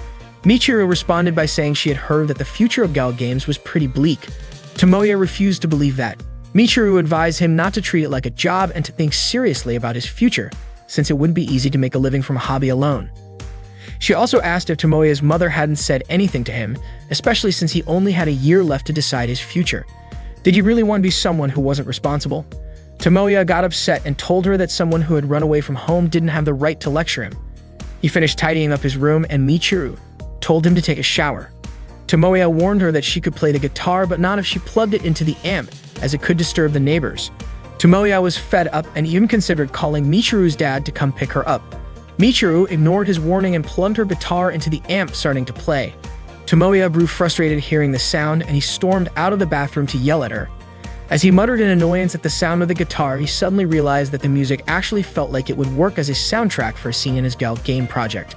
Michiru responded by saying she had heard that the future of Gal games was pretty bleak. Tomoya refused to believe that. Michiru advised him not to treat it like a job and to think seriously about his future, since it wouldn't be easy to make a living from a hobby alone. She also asked if Tomoya's mother hadn't said anything to him, especially since he only had a year left to decide his future. Did he really want to be someone who wasn't responsible? Tomoya got upset and told her that someone who had run away from home didn't have the right to lecture him. He finished tidying up his room and Michiru told him to take a shower. Tomoya warned her that she could play the guitar but not if she plugged it into the amp, as it could disturb the neighbors. Tomoya was fed up and even considered calling Michiru's dad to come pick her up. Michiru ignored his warning and plugged her guitar into the amp, starting to play. Tomoya grew frustrated hearing the sound and he stormed out of the bathroom to yell at her. As he muttered in annoyance at the sound of the guitar, he suddenly realized that the music actually felt like it would work as a soundtrack for a scene in his Gal game project.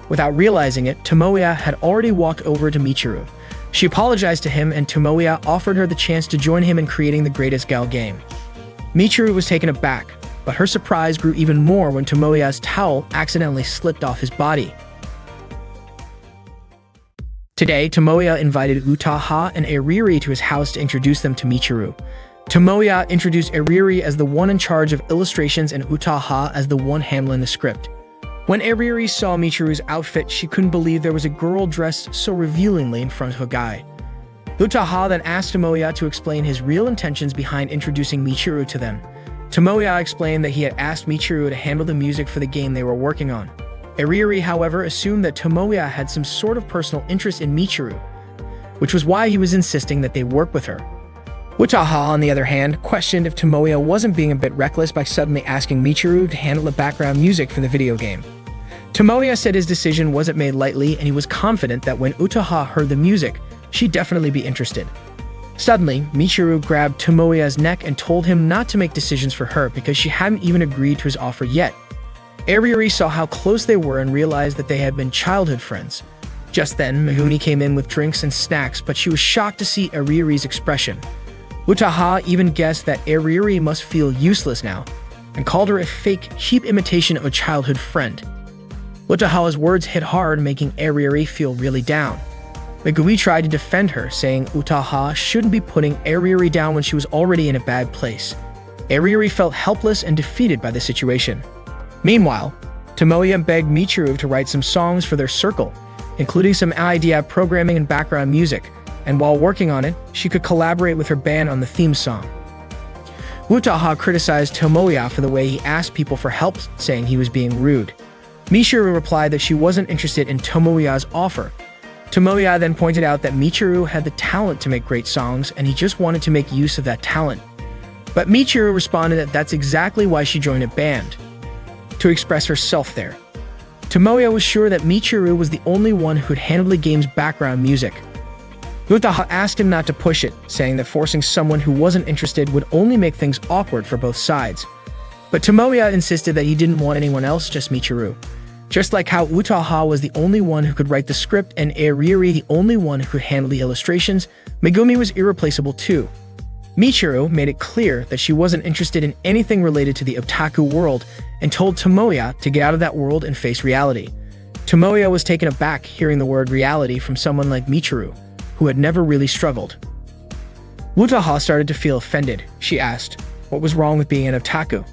Without realizing it, Tomoya had already walked over to Michiru. She apologized to him and Tomoya offered her the chance to join him in creating the greatest Gal game. Michiru was taken aback, but her surprise grew even more when Tomoya's towel accidentally slipped off his body. Today, Tomoya invited Utaha and Eriri to his house to introduce them to Michiru. Tomoya introduced Eriri as the one in charge of illustrations and Utaha as the one handling the script. When Eriri saw Michiru's outfit, she couldn't believe there was a girl dressed so revealingly in front of a guy. Utaha then asked Tomoya to explain his real intentions behind introducing Michiru to them. Tomoya explained that he had asked Michiru to handle the music for the game they were working on. Eriri, however, assumed that Tomoya had some sort of personal interest in Michiru, which was why he was insisting that they work with her. Utaha, on the other hand, questioned if Tomoya wasn't being a bit reckless by suddenly asking Michiru to handle the background music for the video game. Tomoya said his decision wasn't made lightly and he was confident that when Utaha heard the music, she'd definitely be interested. Suddenly, Michiru grabbed Tomoya's neck and told him not to make decisions for her because she hadn't even agreed to his offer yet. Eriri saw how close they were and realized that they had been childhood friends. Just then, Megumi came in with drinks and snacks, but she was shocked to see Eriri's expression. Utaha even guessed that Eriri must feel useless now, and called her a fake, cheap imitation of a childhood friend. Utaha's words hit hard, making Eriri feel really down. Megumi tried to defend her, saying Utaha shouldn't be putting Eriri down when she was already in a bad place. Eriri felt helpless and defeated by the situation. Meanwhile, Tomoya begged Michiru to write some songs for their circle, including some idea programming and background music, and while working on it, she could collaborate with her band on the theme song. Utaha criticized Tomoya for the way he asked people for help, saying he was being rude. Michiru replied that she wasn't interested in Tomoya's offer. Tomoya then pointed out that Michiru had the talent to make great songs and he just wanted to make use of that talent. But Michiru responded that that's exactly why she joined a band, to express herself there. Tomoya was sure that Michiru was the only one who could handle the game's background music. Utaha asked him not to push it, saying that forcing someone who wasn't interested would only make things awkward for both sides. But Tomoya insisted that he didn't want anyone else, just Michiru. Just like how Utaha was the only one who could write the script and Eriri the only one who could handle the illustrations, Megumi was irreplaceable too. Michiru made it clear that she wasn't interested in anything related to the otaku world and told Tomoya to get out of that world and face reality. Tomoya was taken aback hearing the word reality from someone like Michiru, who had never really struggled. Utaha started to feel offended. She asked, what was wrong with being an otaku?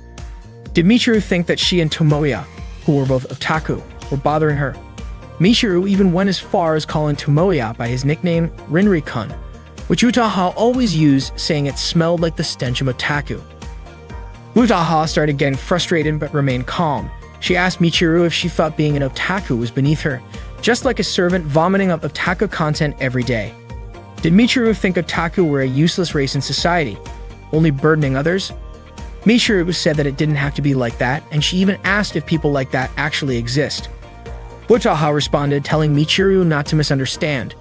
Did Michiru think that she and Tomoya, who were both otaku, were bothering her? Michiru even went as far as calling Tomoya by his nickname Rinri-kun, which Utaha always used, saying it smelled like the stench of otaku. Utaha started getting frustrated but remained calm. She asked Michiru if she thought being an otaku was beneath her, just like a servant vomiting up otaku content every day. Did Michiru think otaku were a useless race in society, only burdening others? Michiru said that it didn't have to be like that, and she even asked if people like that actually exist. Utaha responded, telling Michiru not to misunderstand.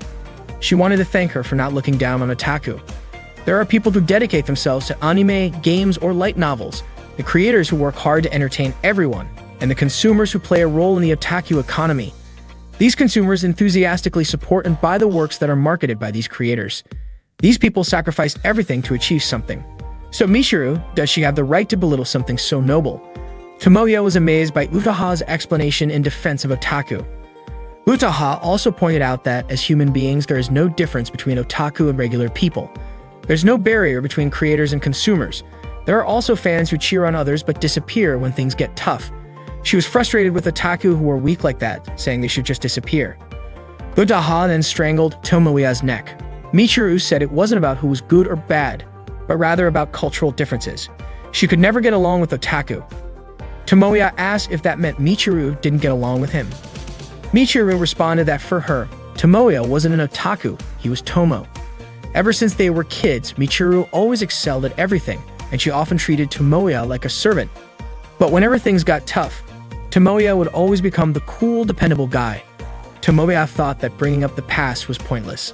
She wanted to thank her for not looking down on otaku. There are people who dedicate themselves to anime, games, or light novels, the creators who work hard to entertain everyone, and the consumers who play a role in the otaku economy. These consumers enthusiastically support and buy the works that are marketed by these creators. These people sacrifice everything to achieve something. So Michiru, does she have the right to belittle something so noble? Tomoya was amazed by Utaha's explanation in defense of otaku. Utaha also pointed out that, as human beings, there is no difference between otaku and regular people. There's no barrier between creators and consumers. There are also fans who cheer on others but disappear when things get tough. She was frustrated with otaku who are weak like that, saying they should just disappear. Utaha then strangled Tomoya's neck. Michiru said it wasn't about who was good or bad, but rather about cultural differences. She could never get along with Otaku. Tomoya asked if that meant Michiru didn't get along with him. Michiru responded that for her, Tomoya wasn't an otaku, he was Tomo. Ever since they were kids, Michiru always excelled at everything, and she often treated Tomoya like a servant. But whenever things got tough, Tomoya would always become the cool, dependable guy. Tomoya thought that bringing up the past was pointless.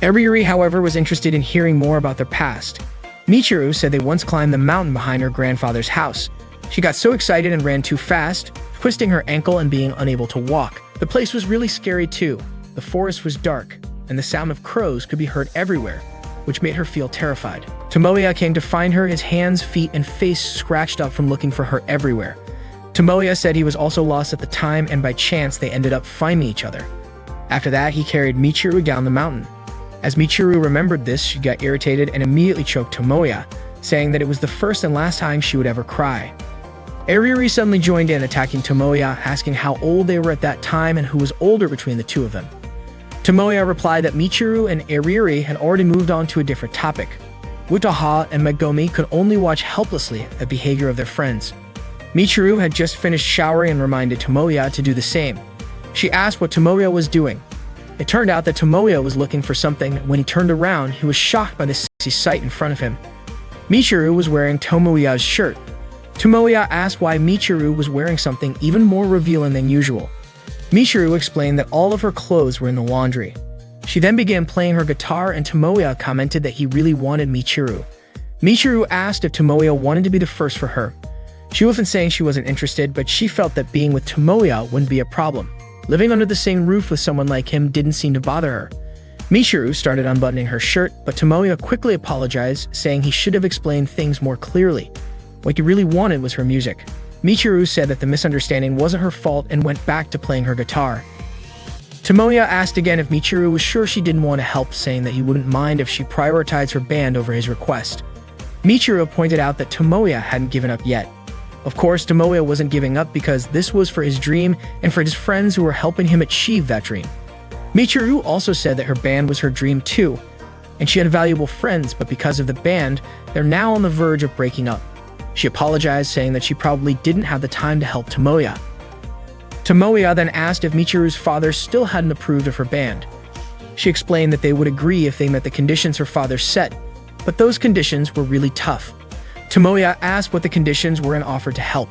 Eriri, however, was interested in hearing more about their past. Michiru said they once climbed the mountain behind her grandfather's house. She got so excited and ran too fast, twisting her ankle and being unable to walk. The place was really scary too. The forest was dark, and the sound of crows could be heard everywhere, which made her feel terrified. Tomoya came to find her, his hands, feet, and face scratched up from looking for her everywhere. Tomoya said he was also lost at the time, and by chance they ended up finding each other. After that, he carried Michiru down the mountain. As Michiru remembered this, she got irritated and immediately choked Tomoya, saying that it was the first and last time she would ever cry. Eriri suddenly joined in, attacking Tomoya, asking how old they were at that time and who was older between the two of them. Tomoya replied that Michiru and Eriri had already moved on to a different topic. Wataha and Megumi could only watch helplessly at the behavior of their friends. Michiru had just finished showering and reminded Tomoya to do the same. She asked what Tomoya was doing. It turned out that Tomoya was looking for something. When he turned around, he was shocked by the sexy sight in front of him. Michiru was wearing Tomoya's shirt. Tomoya asked why Michiru was wearing something even more revealing than usual. Michiru explained that all of her clothes were in the laundry. She then began playing her guitar, and Tomoya commented that he really wanted Michiru. Michiru asked if Tomoya wanted to be the first for her. She wasn't saying she wasn't interested, but she felt that being with Tomoya wouldn't be a problem. Living under the same roof with someone like him didn't seem to bother her. Michiru started unbuttoning her shirt, but Tomoya quickly apologized, saying he should have explained things more clearly. What he really wanted was her music. Michiru said that the misunderstanding wasn't her fault and went back to playing her guitar. Tomoya asked again if Michiru was sure she didn't want to help, saying that he wouldn't mind if she prioritized her band over his request. Michiru pointed out that Tomoya hadn't given up yet. Of course, Tomoya wasn't giving up because this was for his dream and for his friends who were helping him achieve that dream. Michiru also said that her band was her dream too, and she had valuable friends, but because of the band, they're now on the verge of breaking up. She apologized, saying that she probably didn't have the time to help Tomoya. Tomoya then asked if Michiru's father still hadn't approved of her band. She explained that they would agree if they met the conditions her father set, but those conditions were really tough. Tomoya asked what the conditions were and offered to help.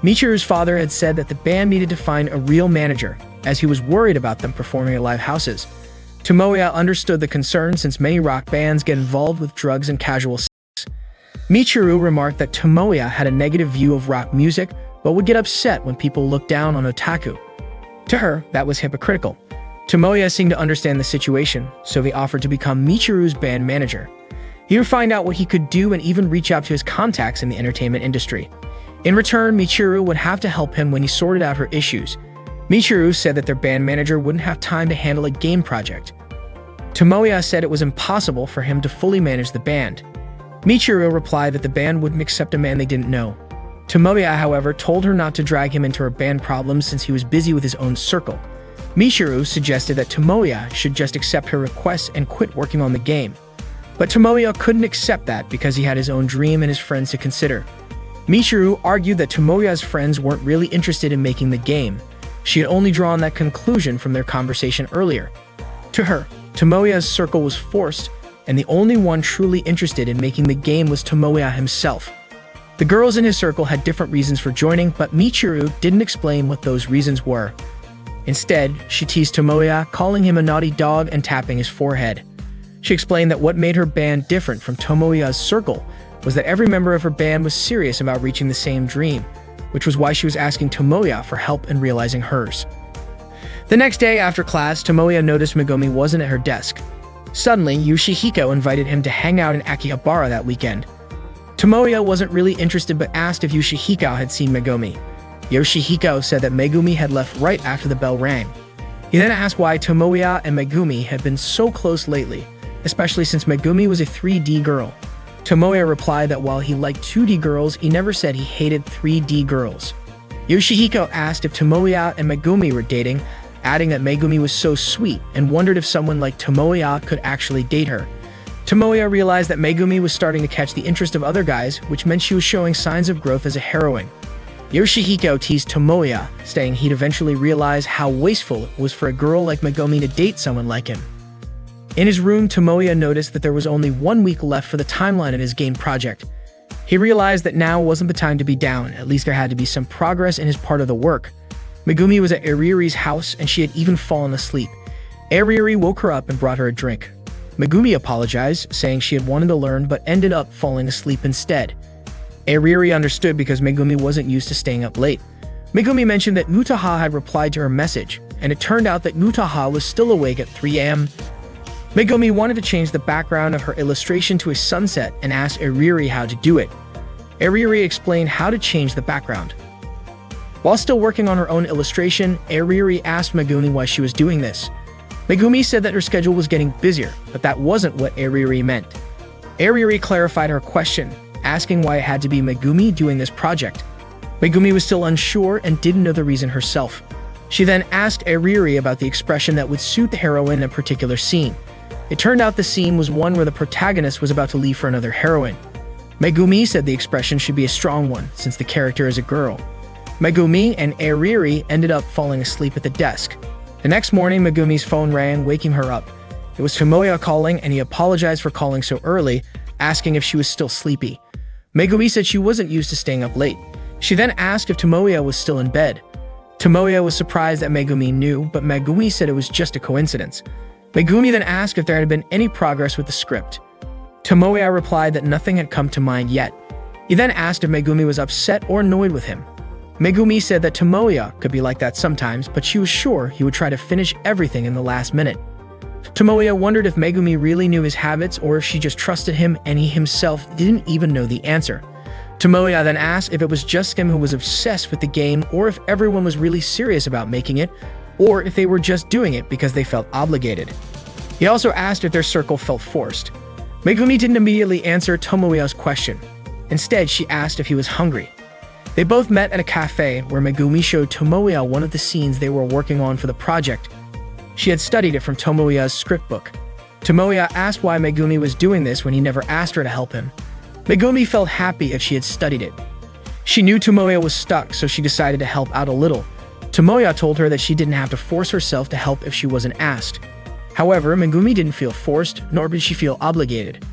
Michiru's father had said that the band needed to find a real manager, as he was worried about them performing at live houses. Tomoya understood the concern since many rock bands get involved with drugs and casual sex. Michiru remarked that Tomoya had a negative view of rock music, but would get upset when people looked down on otaku. To her, that was hypocritical. Tomoya seemed to understand the situation, so he offered to become Michiru's band manager. He would find out what he could do and even reach out to his contacts in the entertainment industry. In return, Michiru would have to help him when he sorted out her issues. Michiru said that their band manager wouldn't have time to handle a game project. Tomoya said it was impossible for him to fully manage the band. Michiru replied that the band wouldn't accept a man they didn't know. Tomoya, however, told her not to drag him into her band problems since he was busy with his own circle. Michiru suggested that Tomoya should just accept her requests and quit working on the game. But Tomoya couldn't accept that because he had his own dream and his friends to consider. Michiru argued that Tomoya's friends weren't really interested in making the game. She had only drawn that conclusion from their conversation earlier. To her, Tomoya's circle was forced, and the only one truly interested in making the game was Tomoya himself. The girls in his circle had different reasons for joining, but Michiru didn't explain what those reasons were. Instead, she teased Tomoya, calling him a naughty dog and tapping his forehead. She explained that what made her band different from Tomoya's circle was that every member of her band was serious about reaching the same dream, which was why she was asking Tomoya for help in realizing hers. The next day after class, Tomoya noticed Megumi wasn't at her desk. Suddenly, Yoshihiko invited him to hang out in Akihabara that weekend. Tomoya wasn't really interested but asked if Yoshihiko had seen Megumi. Yoshihiko said that Megumi had left right after the bell rang. He then asked why Tomoya and Megumi had been so close lately, especially since Megumi was a 3D girl. Tomoya replied that while he liked 2D girls, he never said he hated 3D girls. Yoshihiko asked if Tomoya and Megumi were dating, adding that Megumi was so sweet and wondered if someone like Tomoya could actually date her. Tomoya realized that Megumi was starting to catch the interest of other guys, which meant she was showing signs of growth as a heroine. Yoshihiko teased Tomoya, saying he'd eventually realize how wasteful it was for a girl like Megumi to date someone like him. In his room, Tomoya noticed that there was only 1 week left for the timeline of his game project. He realized that now wasn't the time to be down, at least there had to be some progress in his part of the work. Megumi was at Ariri's house and she had even fallen asleep. Ariri woke her up and brought her a drink. Megumi apologized, saying she had wanted to learn but ended up falling asleep instead. Ariri understood because Megumi wasn't used to staying up late. Megumi mentioned that Mutaha had replied to her message, and it turned out that Mutaha was still awake at 3 a.m. Megumi wanted to change the background of her illustration to a sunset and asked Ariri how to do it. Ariri explained how to change the background. While still working on her own illustration, Ariri asked Megumi why she was doing this. Megumi said that her schedule was getting busier, but that wasn't what Ariri meant. Ariri clarified her question, asking why it had to be Megumi doing this project. Megumi was still unsure and didn't know the reason herself. She then asked Ariri about the expression that would suit the heroine in a particular scene. It turned out the scene was one where the protagonist was about to leave for another heroine. Megumi said the expression should be a strong one, since the character is a girl. Megumi and Ariri ended up falling asleep at the desk. The next morning, Megumi's phone rang, waking her up. It was Tomoya calling, and he apologized for calling so early, asking if she was still sleepy. Megumi said she wasn't used to staying up late. She then asked if Tomoya was still in bed. Tomoya was surprised that Megumi knew, but Megumi said it was just a coincidence. Megumi then asked if there had been any progress with the script. Tomoya replied that nothing had come to mind yet. He then asked if Megumi was upset or annoyed with him. Megumi said that Tomoya could be like that sometimes, but she was sure he would try to finish everything in the last minute. Tomoya wondered if Megumi really knew his habits or if she just trusted him and he himself didn't even know the answer. Tomoya then asked if it was just him who was obsessed with the game or if everyone was really serious about making it, or if they were just doing it because they felt obligated. He also asked if their circle felt forced. Megumi didn't immediately answer Tomoya's question. Instead, she asked if he was hungry. They both met at a cafe where Megumi showed Tomoya one of the scenes they were working on for the project. She had studied it from Tomoya's script book. Tomoya asked why Megumi was doing this when he never asked her to help him. Megumi felt happy that she had studied it. She knew Tomoya was stuck, so she decided to help out a little. Tomoya told her that she didn't have to force herself to help if she wasn't asked. However, Megumi didn't feel forced, nor did she feel obligated.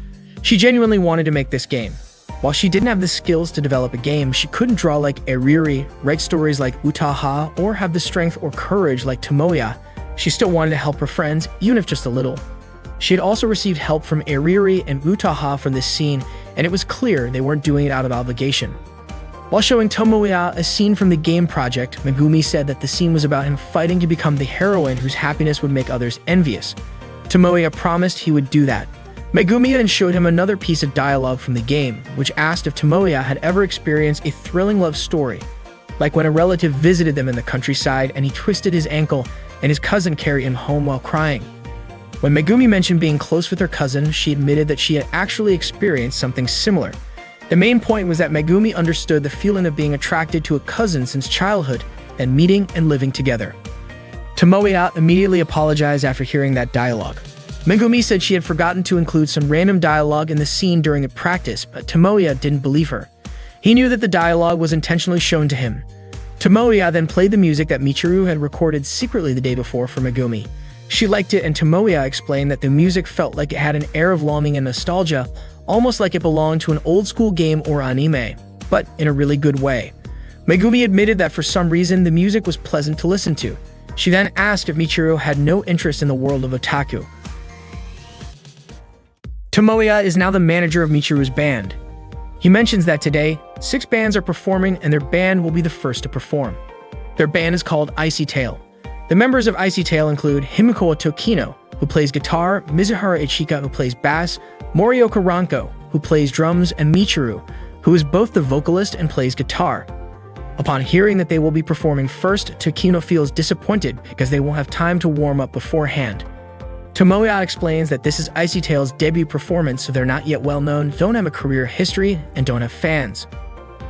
She genuinely wanted to make this game. While she didn't have the skills to develop a game, she couldn't draw like Ariri, write stories like Utaha, or have the strength or courage like Tomoya. She still wanted to help her friends, even if just a little. She had also received help from Ariri and Utaha for this scene, and it was clear they weren't doing it out of obligation. While showing Tomoya a scene from the game project, Megumi said that the scene was about him fighting to become the heroine whose happiness would make others envious. Tomoya promised he would do that. Megumi then showed him another piece of dialogue from the game, which asked if Tomoya had ever experienced a thrilling love story, like when a relative visited them in the countryside and he twisted his ankle and his cousin carried him home while crying. When Megumi mentioned being close with her cousin, she admitted that she had actually experienced something similar. The main point was that Megumi understood the feeling of being attracted to a cousin since childhood and meeting and living together. Tomoya immediately apologized after hearing that dialogue. Megumi said she had forgotten to include some random dialogue in the scene during a practice, but Tomoya didn't believe her. He knew that the dialogue was intentionally shown to him. Tomoya then played the music that Michiru had recorded secretly the day before for Megumi. She liked it, and Tomoya explained that the music felt like it had an air of longing and nostalgia, almost like it belonged to an old-school game or anime, but in a really good way. Megumi admitted that for some reason the music was pleasant to listen to. She then asked if Michiru had no interest in the world of Otaku. Tomoya is now the manager of Michiru's band. He mentions that today, 6 bands are performing and their band will be the first to perform. Their band is called Icy Tail. The members of Icy Tail include Himiko Tokino, who plays guitar, Mizuhara Ichika, who plays bass, Morioka Ranko, who plays drums, and Michiru, who is both the vocalist and plays guitar. Upon hearing that they will be performing first, Tokino feels disappointed because they won't have time to warm up beforehand. Tomoya explains that this is Icy Tail's debut performance, so they're not yet well known, don't have a career history, and don't have fans.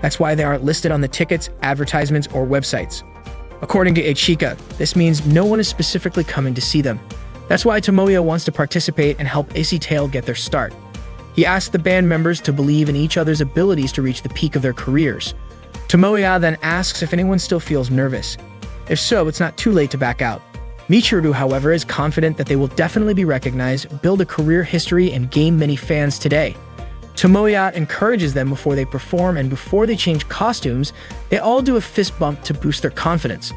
That's why they aren't listed on the tickets, advertisements, or websites. According to Ichika, this means no one is specifically coming to see them. That's why Tomoya wants to participate and help Icy Tail get their start. He asks the band members to believe in each other's abilities to reach the peak of their careers. Tomoya then asks if anyone still feels nervous. If so, it's not too late to back out. Michiru, however, is confident that they will definitely be recognized, build a career history, and gain many fans today. Tomoya encourages them before they perform, and before they change costumes, they all do a fist bump to boost their confidence.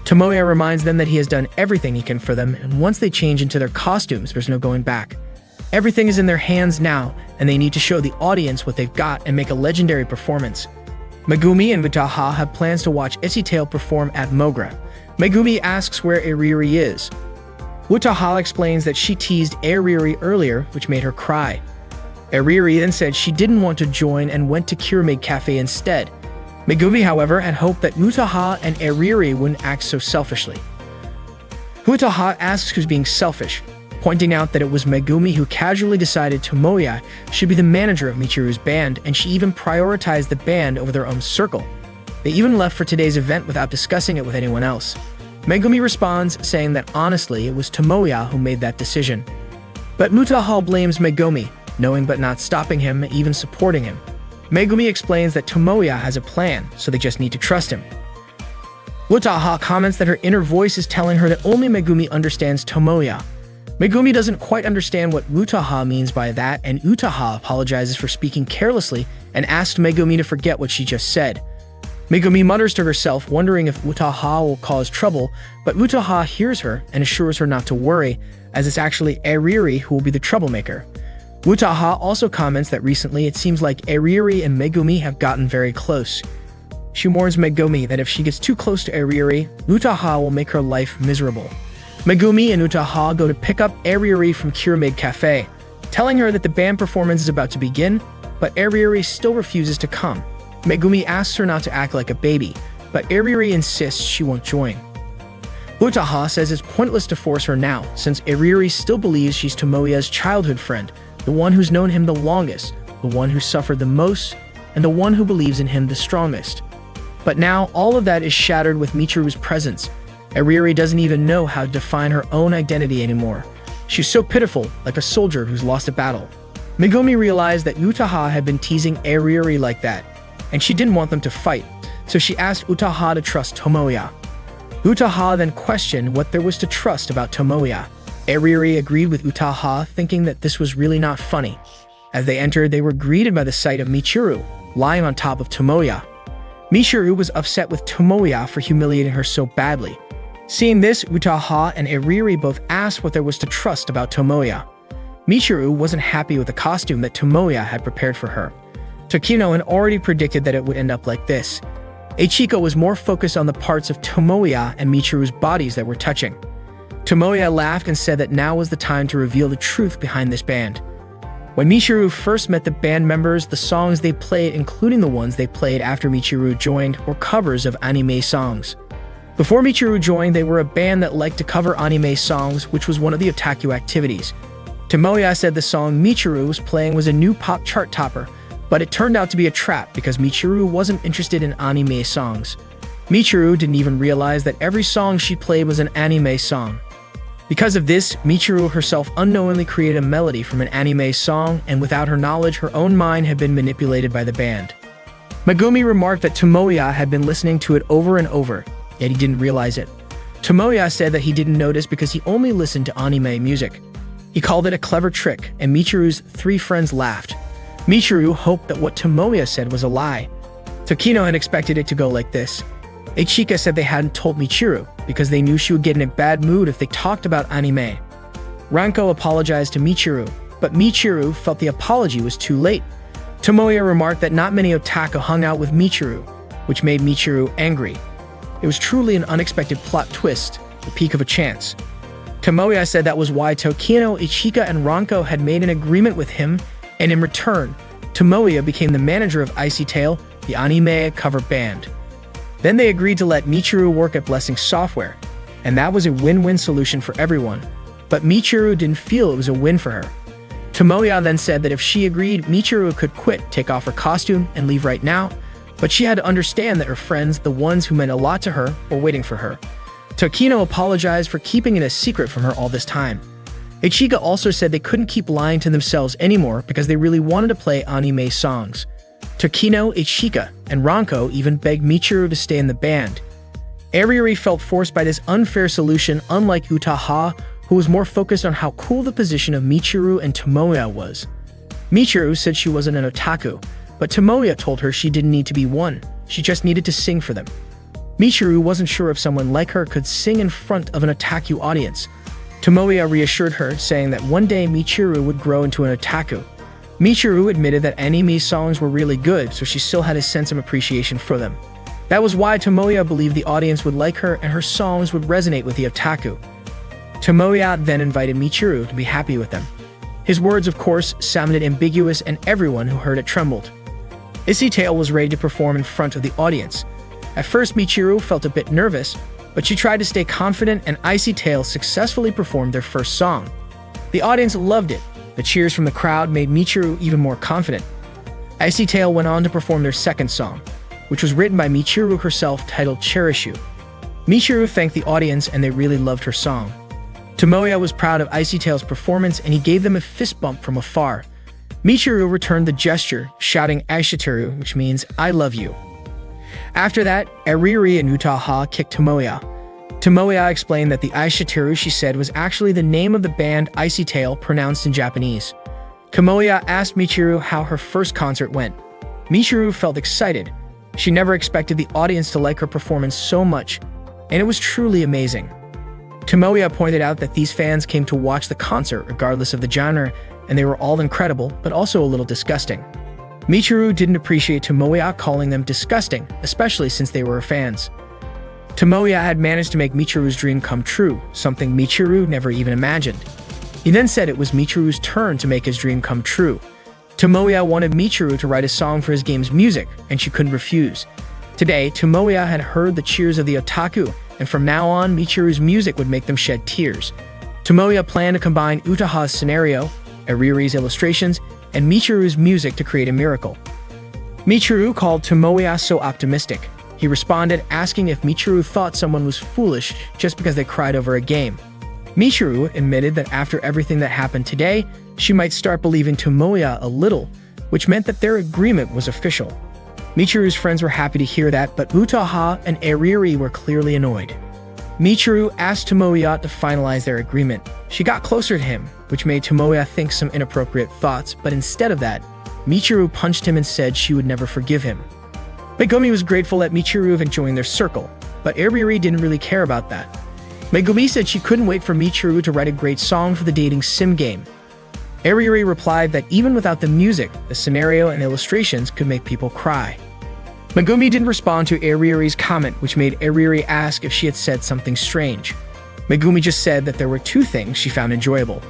Tomoya reminds them that he has done everything he can for them, and once they change into their costumes, there's no going back. Everything is in their hands now, and they need to show the audience what they've got and make a legendary performance. Megumi and Utaha have plans to watch Icy Tail perform at Mogra. Megumi asks where Iriri is. Utaha explains that she teased Iriri earlier, which made her cry. Iriri then said she didn't want to join and went to Pyramid Cafe instead. Megumi, however, had hoped that Utaha and Iriri wouldn't act so selfishly. Utaha asks who's being selfish, pointing out that it was Megumi who casually decided Tomoya should be the manager of Michiru's band, and she even prioritized the band over their own circle. They even left for today's event without discussing it with anyone else. Megumi responds, saying that honestly, it was Tomoya who made that decision. But Utaha blames Megumi, knowing but not stopping him, even supporting him. Megumi explains that Tomoya has a plan, so they just need to trust him. Utaha comments that her inner voice is telling her that only Megumi understands Tomoya. Megumi doesn't quite understand what Utaha means by that, and Utaha apologizes for speaking carelessly and asks Megumi to forget what she just said. Megumi mutters to herself, wondering if Utaha will cause trouble, but Utaha hears her and assures her not to worry, as it's actually Iriri who will be the troublemaker. Utaha also comments that recently it seems like Iriri and Megumi have gotten very close. She warns Megumi that if she gets too close to Iriri, Utaha will make her life miserable. Megumi and Utaha go to pick up Iriri from Pyramid Cafe, telling her that the band performance is about to begin, but Iriri still refuses to come. Megumi asks her not to act like a baby, but Iriri insists she won't join. Utaha says it's pointless to force her now, since Iriri still believes she's Tomoya's childhood friend, the one who's known him the longest, the one who suffered the most, and the one who believes in him the strongest. But now, all of that is shattered with Michiru's presence. Iriri doesn't even know how to define her own identity anymore. She's so pitiful, like a soldier who's lost a battle. Megumi realized that Utaha had been teasing Iriri like that, and she didn't want them to fight, so she asked Utaha to trust Tomoya. Utaha then questioned what there was to trust about Tomoya. Iriri agreed with Utaha, thinking that this was really not funny. As they entered, they were greeted by the sight of Michiru, lying on top of Tomoya. Michiru was upset with Tomoya for humiliating her so badly. Seeing this, Utaha and Iriri both asked what there was to trust about Tomoya. Michiru wasn't happy with the costume that Tomoya had prepared for her. Tokino had already predicted that it would end up like this. Ichiko was more focused on the parts of Tomoya and Michiru's bodies that were touching. Tomoya laughed and said that now was the time to reveal the truth behind this band. When Michiru first met the band members, the songs they played, including the ones they played after Michiru joined, were covers of anime songs. Before Michiru joined, they were a band that liked to cover anime songs, which was one of the otaku activities. Tomoya said the song Michiru was playing was a new pop chart topper, but it turned out to be a trap because Michiru wasn't interested in anime songs. Michiru didn't even realize that every song she played was an anime song. Because of this, Michiru herself unknowingly created a melody from an anime song, and without her knowledge, her own mind had been manipulated by the band. Megumi remarked that Tomoya had been listening to it over and over, yet he didn't realize it. Tomoya said that he didn't notice because he only listened to anime music. He called it a clever trick, and Michiru's three friends laughed. Michiru hoped that what Tomoya said was a lie. Tokino had expected it to go like this. Ichika said they hadn't told Michiru because they knew she would get in a bad mood if they talked about anime. Ranko apologized to Michiru, but Michiru felt the apology was too late. Tomoya remarked that not many otaku hung out with Michiru, which made Michiru angry. It was truly an unexpected plot twist, the peak of a chance. Tomoya said that was why Tokino, Ichika, and Ranko had made an agreement with him, and in return, Tomoya became the manager of Icy Tail, the anime cover band. Then they agreed to let Michiru work at Blessing Software, and that was a win-win solution for everyone. But Michiru didn't feel it was a win for her. Tomoya then said that if she agreed, Michiru could quit, take off her costume, and leave right now, but she had to understand that her friends, the ones who meant a lot to her, were waiting for her. Tokino apologized for keeping it a secret from her all this time. Ichika also said they couldn't keep lying to themselves anymore because they really wanted to play anime songs. Tokino, Ichika, and Ranko even begged Michiru to stay in the band. Ariuri felt forced by this unfair solution, unlike Utaha, who was more focused on how cool the position of Michiru and Tomoya was. Michiru said she wasn't an otaku, but Tomoya told her she didn't need to be one, she just needed to sing for them. Michiru wasn't sure if someone like her could sing in front of an otaku audience. Tomoya reassured her, saying that one day Michiru would grow into an otaku. Michiru admitted that anime songs were really good, so she still had a sense of appreciation for them. That was why Tomoya believed the audience would like her and her songs would resonate with the otaku. Tomoya then invited Michiru to be happy with them. His words, of course, sounded ambiguous and everyone who heard it trembled. Isitale was ready to perform in front of the audience. At first, Michiru felt a bit nervous, but she tried to stay confident and Isitale successfully performed their first song. The audience loved it. The cheers from the crowd made Michiru even more confident. Isitale went on to perform their second song, which was written by Michiru herself, titled Cherish You. Michiru thanked the audience and they really loved her song. Tomoya was proud of Isitale's performance and he gave them a fist bump from afar. Michiru returned the gesture, shouting Aishiteru, which means I love you. After that, Ariuri and Utaha kicked Tomoya. Tomoya explained that the Aishiteru she said was actually the name of the band Isitale pronounced in Japanese. Tomoya asked Michiru how her first concert went. Michiru felt excited. She never expected the audience to like her performance so much, and it was truly amazing. Tomoya pointed out that these fans came to watch the concert regardless of the genre, and they were all incredible, but also a little disgusting. Michiru didn't appreciate Tomoya calling them disgusting, especially since they were her fans. Tomoya had managed to make Michiru's dream come true, something Michiru never even imagined. He then said it was Michiru's turn to make his dream come true. Tomoya wanted Michiru to write a song for his game's music, and she couldn't refuse. Today, Tomoya had heard the cheers of the otaku, and from now on, Michiru's music would make them shed tears. Tomoya planned to combine Utaha's scenario, Ariuri's illustrations, and Michiru's music to create a miracle. Michiru called Tomoya so optimistic. He responded asking if Michiru thought someone was foolish just because they cried over a game. Michiru admitted that after everything that happened today, she might start believing Tomoya a little, which meant that their agreement was official. Michiru's friends were happy to hear that, but Utaha and Ariuri were clearly annoyed. Michiru asked Tomoya to finalize their agreement. She got closer to him, which made Tomoya think some inappropriate thoughts, but instead of that, Michiru punched him and said she would never forgive him. Megumi was grateful that Michiru had joined their circle, but Ariuri didn't really care about that. Megumi said she couldn't wait for Michiru to write a great song for the dating sim game. Ariuri replied that even without the music, the scenario and illustrations could make people cry. Megumi didn't respond to Ariuri's comment, which made Ariuri ask if she had said something strange. Megumi just said that there were two things she found enjoyable.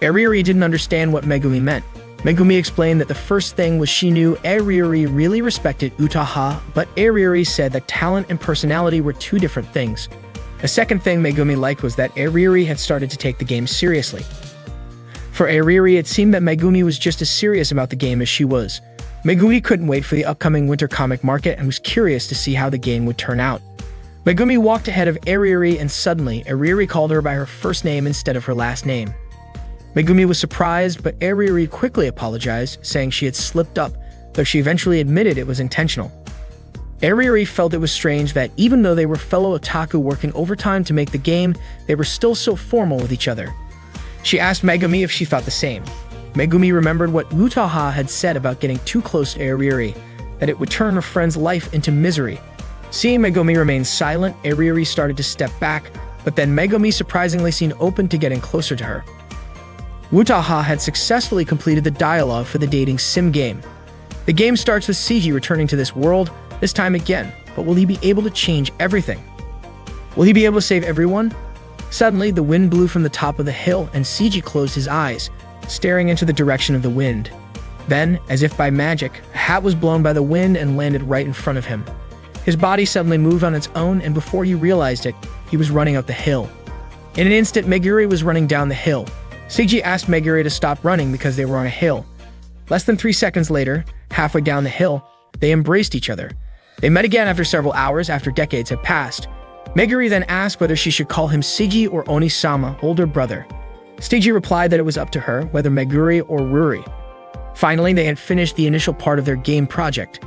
Ariuri didn't understand what Megumi meant. Megumi explained that the first thing was she knew Ariuri really respected Utaha, but Ariuri said that talent and personality were two different things. The second thing Megumi liked was that Ariuri had started to take the game seriously. For Ariuri, it seemed that Megumi was just as serious about the game as she was. Megumi couldn't wait for the upcoming winter comic market and was curious to see how the game would turn out. Megumi walked ahead of Ariuri and suddenly, Ariuri called her by her first name instead of her last name. Megumi was surprised, but Ariuri quickly apologized, saying she had slipped up, though she eventually admitted it was intentional. Ariuri felt it was strange that even though they were fellow otaku working overtime to make the game, they were still so formal with each other. She asked Megumi if she thought the same. Megumi remembered what Utaha had said about getting too close to Ariuri, that it would turn her friend's life into misery. Seeing Megumi remain silent, Ariuri started to step back, but then Megumi surprisingly seemed open to getting closer to her. Utaha had successfully completed the dialogue for the dating sim game. The game starts with Seiji returning to this world, this time again, but will he be able to change everything? Will he be able to save everyone? Suddenly, the wind blew from the top of the hill and Seiji closed his eyes, staring into the direction of the wind. Then, as if by magic, a hat was blown by the wind and landed right in front of him. His body suddenly moved on its own, and before he realized it, he was running up the hill. In an instant, Meguri was running down the hill. Seiji asked Meguri to stop running because they were on a hill. Less than 3 seconds later, halfway down the hill, they embraced each other. They met again after several hours after decades had passed. Meguri then asked whether she should call him Seiji or Oni-sama, older brother. Seiji replied that it was up to her, whether Meguri or Ruri. Finally, they had finished the initial part of their game project.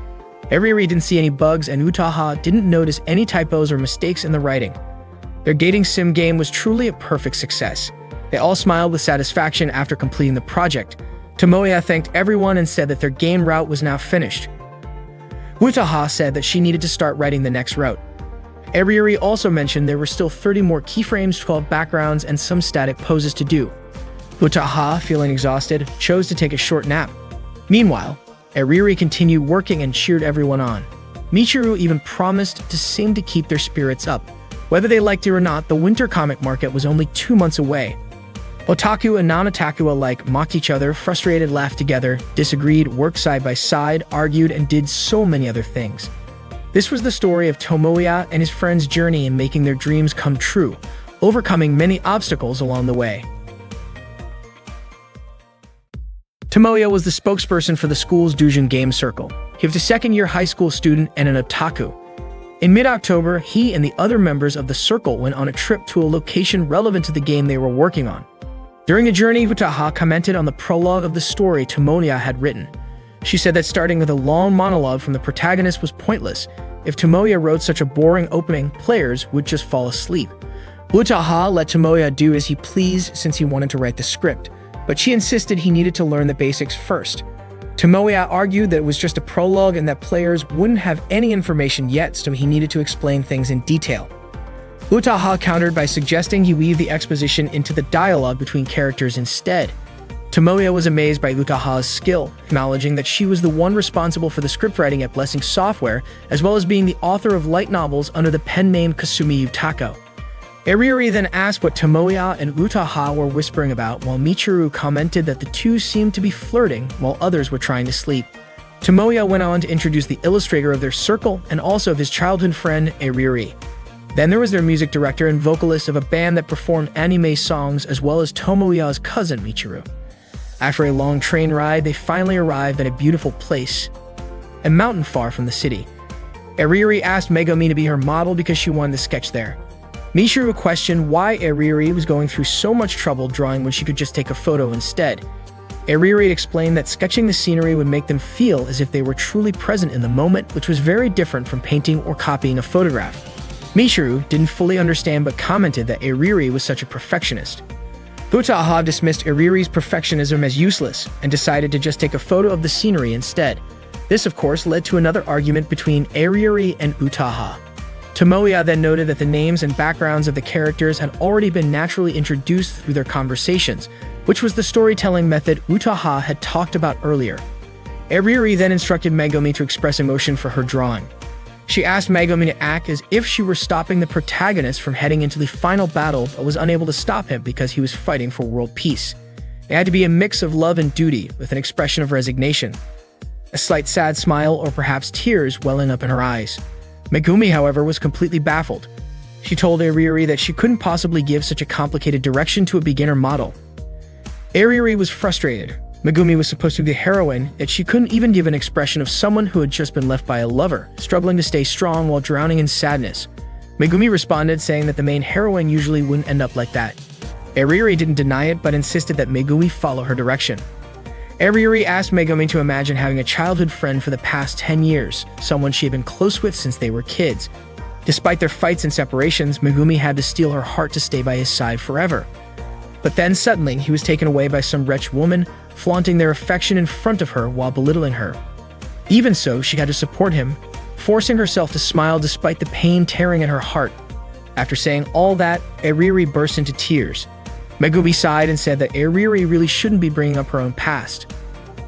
Eriri didn't see any bugs and Utaha didn't notice any typos or mistakes in the writing. Their dating sim game was truly a perfect success. They all smiled with satisfaction after completing the project. Tomoya thanked everyone and said that their game route was now finished. Utaha said that she needed to start writing the next route. Eriri also mentioned there were still 30 more keyframes, 12 backgrounds, and some static poses to do. Utaha, feeling exhausted, chose to take a short nap. Meanwhile, Eriri continued working and cheered everyone on. Michiru even promised to sing to keep their spirits up. Whether they liked it or not, the winter comic market was only 2 months away. Otaku and non-otaku alike mocked each other, frustrated, laughed together, disagreed, worked side by side, argued, and did so many other things. This was the story of Tomoya and his friends' journey in making their dreams come true, overcoming many obstacles along the way. Tomoya was the spokesperson for the school's Doujin Game Circle. He was a second-year high school student and an otaku. In mid-October, he and the other members of the circle went on a trip to a location relevant to the game they were working on. During the journey, Utaha commented on the prologue of the story Tomoya had written. She said that starting with a long monologue from the protagonist was pointless. If Tomoya wrote such a boring opening, players would just fall asleep. Utaha let Tomoya do as he pleased since he wanted to write the script, but she insisted he needed to learn the basics first. Tomoya argued that it was just a prologue and that players wouldn't have any information yet, so he needed to explain things in detail. Utaha countered by suggesting he weave the exposition into the dialogue between characters instead. Tomoya was amazed by Utaha's skill, acknowledging that she was the one responsible for the scriptwriting at Blessing Software, as well as being the author of light novels under the pen name Kasumi Yutako. Eriri then asked what Tomoya and Utaha were whispering about, while Michiru commented that the two seemed to be flirting while others were trying to sleep. Tomoya went on to introduce the illustrator of their circle and also of his childhood friend, Eriri. Then there was their music director and vocalist of a band that performed anime songs, as well as Tomoya's cousin, Michiru. After a long train ride, they finally arrived at a beautiful place, a mountain far from the city. Eriri asked Megumi to be her model because she wanted to sketch there. Michiru questioned why Eriri was going through so much trouble drawing when she could just take a photo instead. Eriri explained that sketching the scenery would make them feel as if they were truly present in the moment, which was very different from painting or copying a photograph. Michiru didn't fully understand but commented that Eriri was such a perfectionist. Utaha dismissed Eriri's perfectionism as useless and decided to just take a photo of the scenery instead. This, of course, led to another argument between Eriri and Utaha. Tomoya then noted that the names and backgrounds of the characters had already been naturally introduced through their conversations, which was the storytelling method Utaha had talked about earlier. Eriri then instructed Megumi to express emotion for her drawing. She asked Megumi to act as if she were stopping the protagonist from heading into the final battle, but was unable to stop him because he was fighting for world peace. It had to be a mix of love and duty, with an expression of resignation, a slight sad smile, or perhaps tears welling up in her eyes. Megumi, however, was completely baffled. She told Eriri that she couldn't possibly give such a complicated direction to a beginner model. Eriri was frustrated. Megumi was supposed to be the heroine, yet she couldn't even give an expression of someone who had just been left by a lover, struggling to stay strong while drowning in sadness. Megumi responded, saying that the main heroine usually wouldn't end up like that. Eriri didn't deny it, but insisted that Megumi follow her direction. Eriri asked Megumi to imagine having a childhood friend for the past 10 years, someone she had been close with since they were kids. Despite their fights and separations, Megumi had to steal her heart to stay by his side forever. But then suddenly, he was taken away by some wretched woman, flaunting their affection in front of her while belittling her. Even so, she had to support him, forcing herself to smile despite the pain tearing at her heart. After saying all that, Eriri burst into tears. Megumi sighed and said that Eriri really shouldn't be bringing up her own past.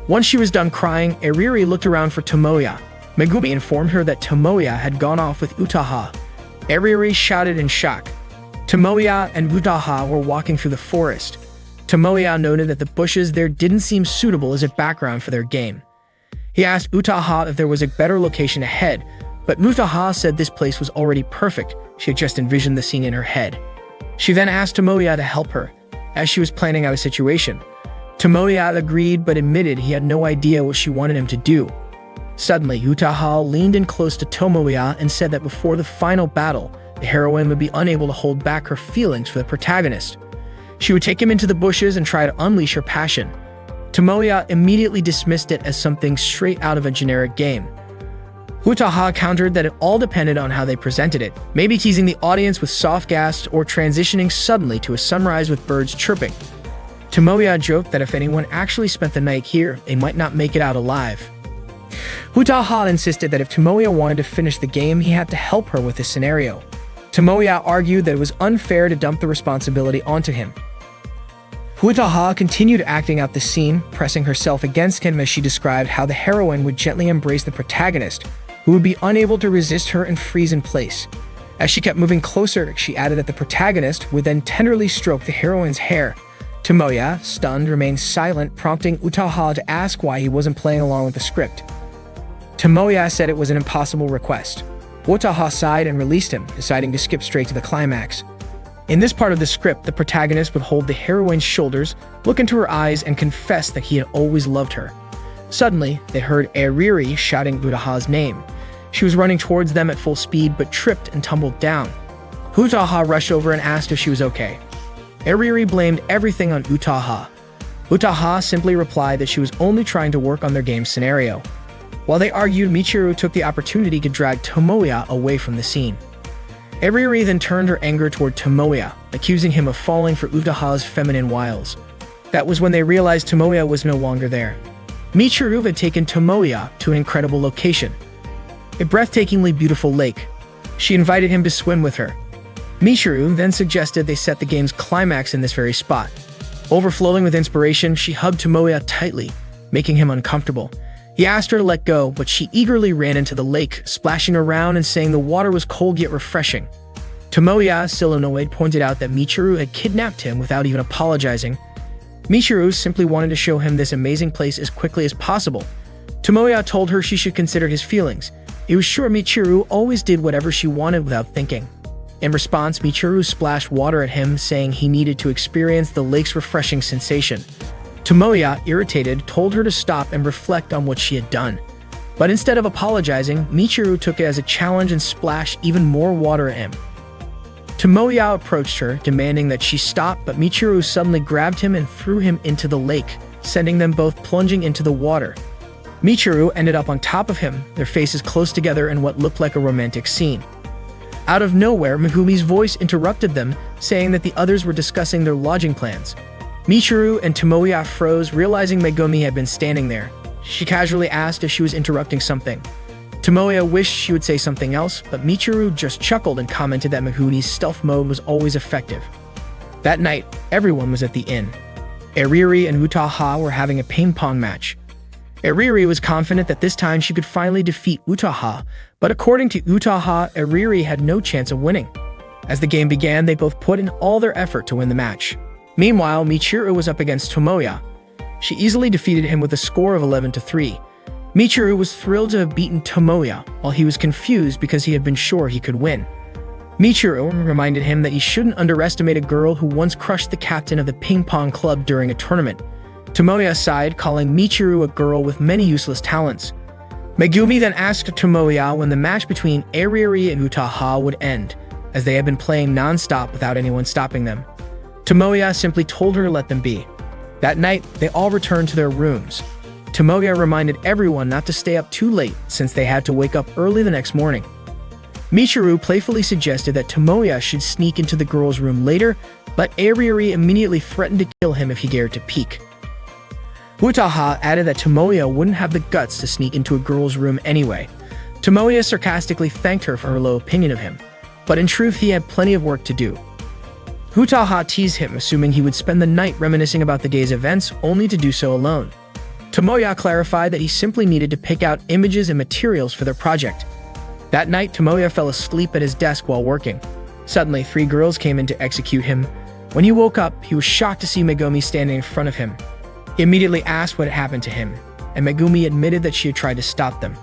Once she was done crying, Eriri looked around for Tomoya. Megumi informed her that Tomoya had gone off with Utaha. Eriri shouted in shock. Tomoya and Utaha were walking through the forest. Tomoya noted that the bushes there didn't seem suitable as a background for their game. He asked Utaha if there was a better location ahead, but Utaha said this place was already perfect. She had just envisioned the scene in her head. She then asked Tomoya to help her, as she was planning out a situation. Tomoya agreed but admitted he had no idea what she wanted him to do. Suddenly, Utaha leaned in close to Tomoya and said that before the final battle, the heroine would be unable to hold back her feelings for the protagonist. She would take him into the bushes and try to unleash her passion. Tomoya immediately dismissed it as something straight out of a generic game. Utaha countered that it all depended on how they presented it, maybe teasing the audience with soft gas or transitioning suddenly to a sunrise with birds chirping. Tomoya joked that if anyone actually spent the night here, they might not make it out alive. Utaha insisted that if Tomoya wanted to finish the game, he had to help her with this scenario. Tomoya argued that it was unfair to dump the responsibility onto him. Utaha continued acting out the scene, pressing herself against him as she described how the heroine would gently embrace the protagonist, who would be unable to resist her and freeze in place. As she kept moving closer, she added that the protagonist would then tenderly stroke the heroine's hair. Tomoya, stunned, remained silent, prompting Utaha to ask why he wasn't playing along with the script. Tomoya said it was an impossible request. Utaha sighed and released him, deciding to skip straight to the climax. In this part of the script, the protagonist would hold the heroine's shoulders, look into her eyes, and confess that he had always loved her. Suddenly, they heard Eriri shouting Utaha's name. She was running towards them at full speed but tripped and tumbled down. Utaha rushed over and asked if she was okay. Eriri blamed everything on Utaha. Utaha simply replied that she was only trying to work on their game scenario. While they argued, Michiru took the opportunity to drag Tomoya away from the scene. Eriri then turned her anger toward Tomoya, accusing him of falling for Utaha's feminine wiles. That was when they realized Tomoya was no longer there. Michiru had taken Tomoya to an incredible location, a breathtakingly beautiful lake. She invited him to swim with her. Michiru then suggested they set the game's climax in this very spot. Overflowing with inspiration, she hugged Tomoya tightly, making him uncomfortable. He asked her to let go, but she eagerly ran into the lake, splashing around and saying the water was cold yet refreshing. Tomoya, still annoyed, pointed out that Michiru had kidnapped him without even apologizing. Michiru simply wanted to show him this amazing place as quickly as possible. Tomoya told her she should consider his feelings. He was sure Michiru always did whatever she wanted without thinking. In response, Michiru splashed water at him, saying he needed to experience the lake's refreshing sensation. Tomoya, irritated, told her to stop and reflect on what she had done. But instead of apologizing, Michiru took it as a challenge and splashed even more water at him. Tomoya approached her, demanding that she stop, but Michiru suddenly grabbed him and threw him into the lake, sending them both plunging into the water. Michiru ended up on top of him, their faces close together in what looked like a romantic scene. Out of nowhere, Megumi's voice interrupted them, saying that the others were discussing their lodging plans. Michiru and Tomoya froze, realizing Megumi had been standing there. She casually asked if she was interrupting something. Tomoya wished she would say something else, but Michiru just chuckled and commented that Megumi's stealth mode was always effective. That night, everyone was at the inn. Eriri and Utaha were having a ping-pong match. Eriri was confident that this time she could finally defeat Utaha, but according to Utaha, Eriri had no chance of winning. As the game began, they both put in all their effort to win the match. Meanwhile, Michiru was up against Tomoya. She easily defeated him with a score of 11-3. Michiru was thrilled to have beaten Tomoya, while he was confused because he had been sure he could win. Michiru reminded him that he shouldn't underestimate a girl who once crushed the captain of the ping-pong club during a tournament. Tomoya sighed, calling Michiru a girl with many useless talents. Megumi then asked Tomoya when the match between Eriri and Utaha would end, as they had been playing non-stop without anyone stopping them. Tomoya simply told her to let them be. That night, they all returned to their rooms. Tomoya reminded everyone not to stay up too late since they had to wake up early the next morning. Michiru playfully suggested that Tomoya should sneak into the girls' room later, but Eriri immediately threatened to kill him if he dared to peek. Utaha added that Tomoya wouldn't have the guts to sneak into a girl's room anyway. Tomoya sarcastically thanked her for her low opinion of him, but in truth he had plenty of work to do. Utaha teased him, assuming he would spend the night reminiscing about the day's events, only to do so alone. Tomoya clarified that he simply needed to pick out images and materials for their project. That night, Tomoya fell asleep at his desk while working. Suddenly, 3 girls came in to execute him. When he woke up, he was shocked to see Megumi standing in front of him. He immediately asked what had happened to him, and Megumi admitted that she had tried to stop them.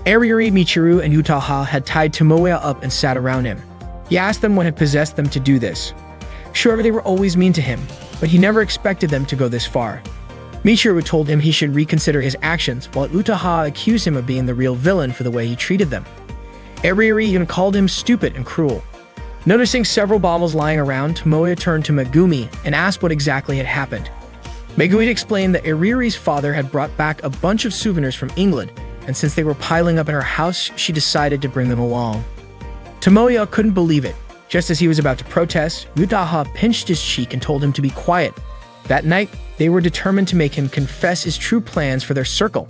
Eriri, Michiru, and Utaha had tied Tomoya up and sat around him. He asked them what had possessed them to do this. Sure, they were always mean to him, but he never expected them to go this far. Michiru told him he should reconsider his actions, while Utaha accused him of being the real villain for the way he treated them. Eriri even called him stupid and cruel. Noticing several bottles lying around, Tomoya turned to Megumi and asked what exactly had happened. Megumi explained that Iriri's father had brought back a bunch of souvenirs from England, and since they were piling up at her house, she decided to bring them along. Tomoya couldn't believe it. Just as he was about to protest, Utaha pinched his cheek and told him to be quiet. That night, they were determined to make him confess his true plans for their circle.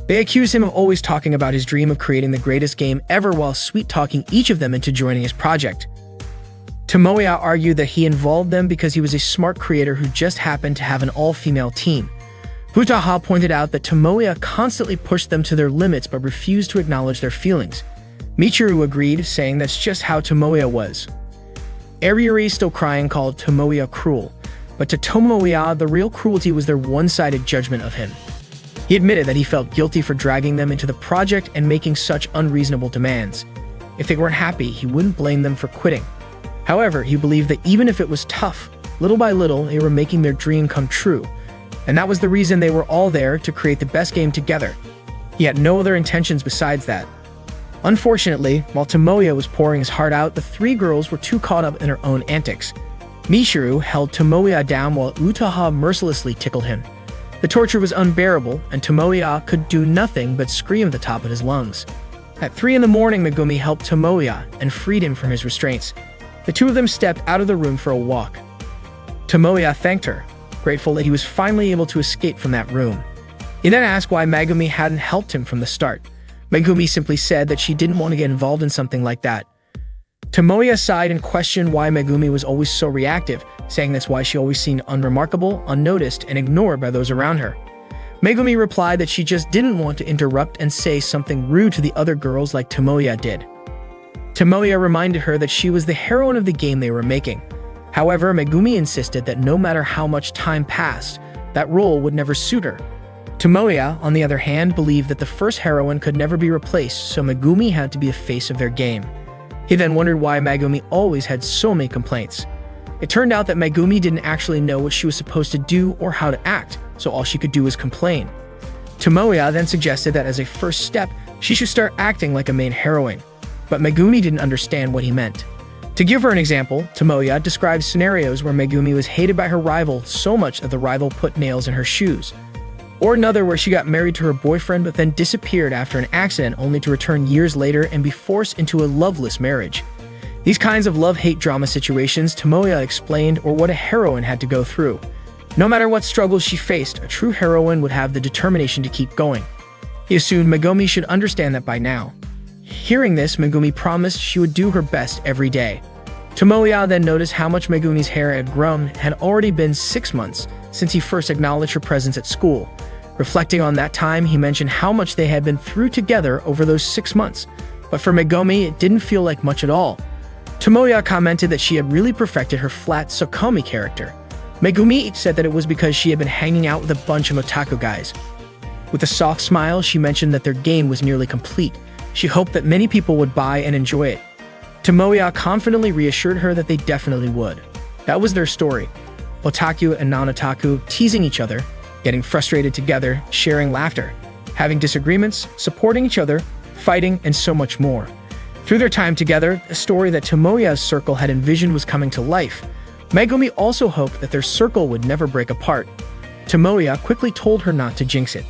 They accused him of always talking about his dream of creating the greatest game ever while sweet-talking each of them into joining his project. Tomoya argued that he involved them because he was a smart creator who just happened to have an all-female team. Utaha pointed out that Tomoya constantly pushed them to their limits but refused to acknowledge their feelings. Michiru agreed, saying that's just how Tomoya was. Iriri, still crying, called Tomoya cruel, but to Tomoya, the real cruelty was their one-sided judgment of him. He admitted that he felt guilty for dragging them into the project and making such unreasonable demands. If they weren't happy, he wouldn't blame them for quitting. However, he believed that even if it was tough, little by little, they were making their dream come true. And that was the reason they were all there, to create the best game together. He had no other intentions besides that. Unfortunately, while Tomoya was pouring his heart out, the three girls were too caught up in their own antics. Michiru held Tomoya down while Utaha mercilessly tickled him. The torture was unbearable, and Tomoya could do nothing but scream at the top of his lungs. At 3 in the morning, Megumi helped Tomoya and freed him from his restraints. The two of them stepped out of the room for a walk. Tomoya thanked her, grateful that he was finally able to escape from that room. He then asked why Megumi hadn't helped him from the start. Megumi simply said that she didn't want to get involved in something like that. Tomoya sighed and questioned why Megumi was always so reactive, saying that's why she always seemed unremarkable, unnoticed, and ignored by those around her. Megumi replied that she just didn't want to interrupt and say something rude to the other girls like Tomoya did. Tomoya reminded her that she was the heroine of the game they were making. However, Megumi insisted that no matter how much time passed, that role would never suit her. Tomoya, on the other hand, believed that the first heroine could never be replaced, so Megumi had to be the face of their game. He then wondered why Megumi always had so many complaints. It turned out that Megumi didn't actually know what she was supposed to do or how to act, so all she could do was complain. Tomoya then suggested that as a first step, she should start acting like a main heroine. But Megumi didn't understand what he meant. To give her an example, Tomoya described scenarios where Megumi was hated by her rival so much that the rival put nails in her shoes. Or another where she got married to her boyfriend but then disappeared after an accident only to return years later and be forced into a loveless marriage. These kinds of love-hate drama situations Tomoya explained or what a heroine had to go through. No matter what struggles she faced, a true heroine would have the determination to keep going. He assumed Megumi should understand that by now. Hearing this, Megumi promised she would do her best every day. Tomoya then noticed how much Megumi's hair had grown. It had already been 6 months since he first acknowledged her presence at school. Reflecting on that time, he mentioned how much they had been through together over those 6 months. But for Megumi, it didn't feel like much at all. Tomoya commented that she had really perfected her flat Sokomi character. Megumi said that it was because she had been hanging out with a bunch of Otaku guys. With a soft smile, she mentioned that their game was nearly complete. She hoped that many people would buy and enjoy it. Tomoya confidently reassured her that they definitely would. That was their story. Otaku and non-otaku teasing each other, getting frustrated together, sharing laughter, having disagreements, supporting each other, fighting, and so much more. Through their time together, a story that Tomoya's circle had envisioned was coming to life. Megumi also hoped that their circle would never break apart. Tomoya quickly told her not to jinx it.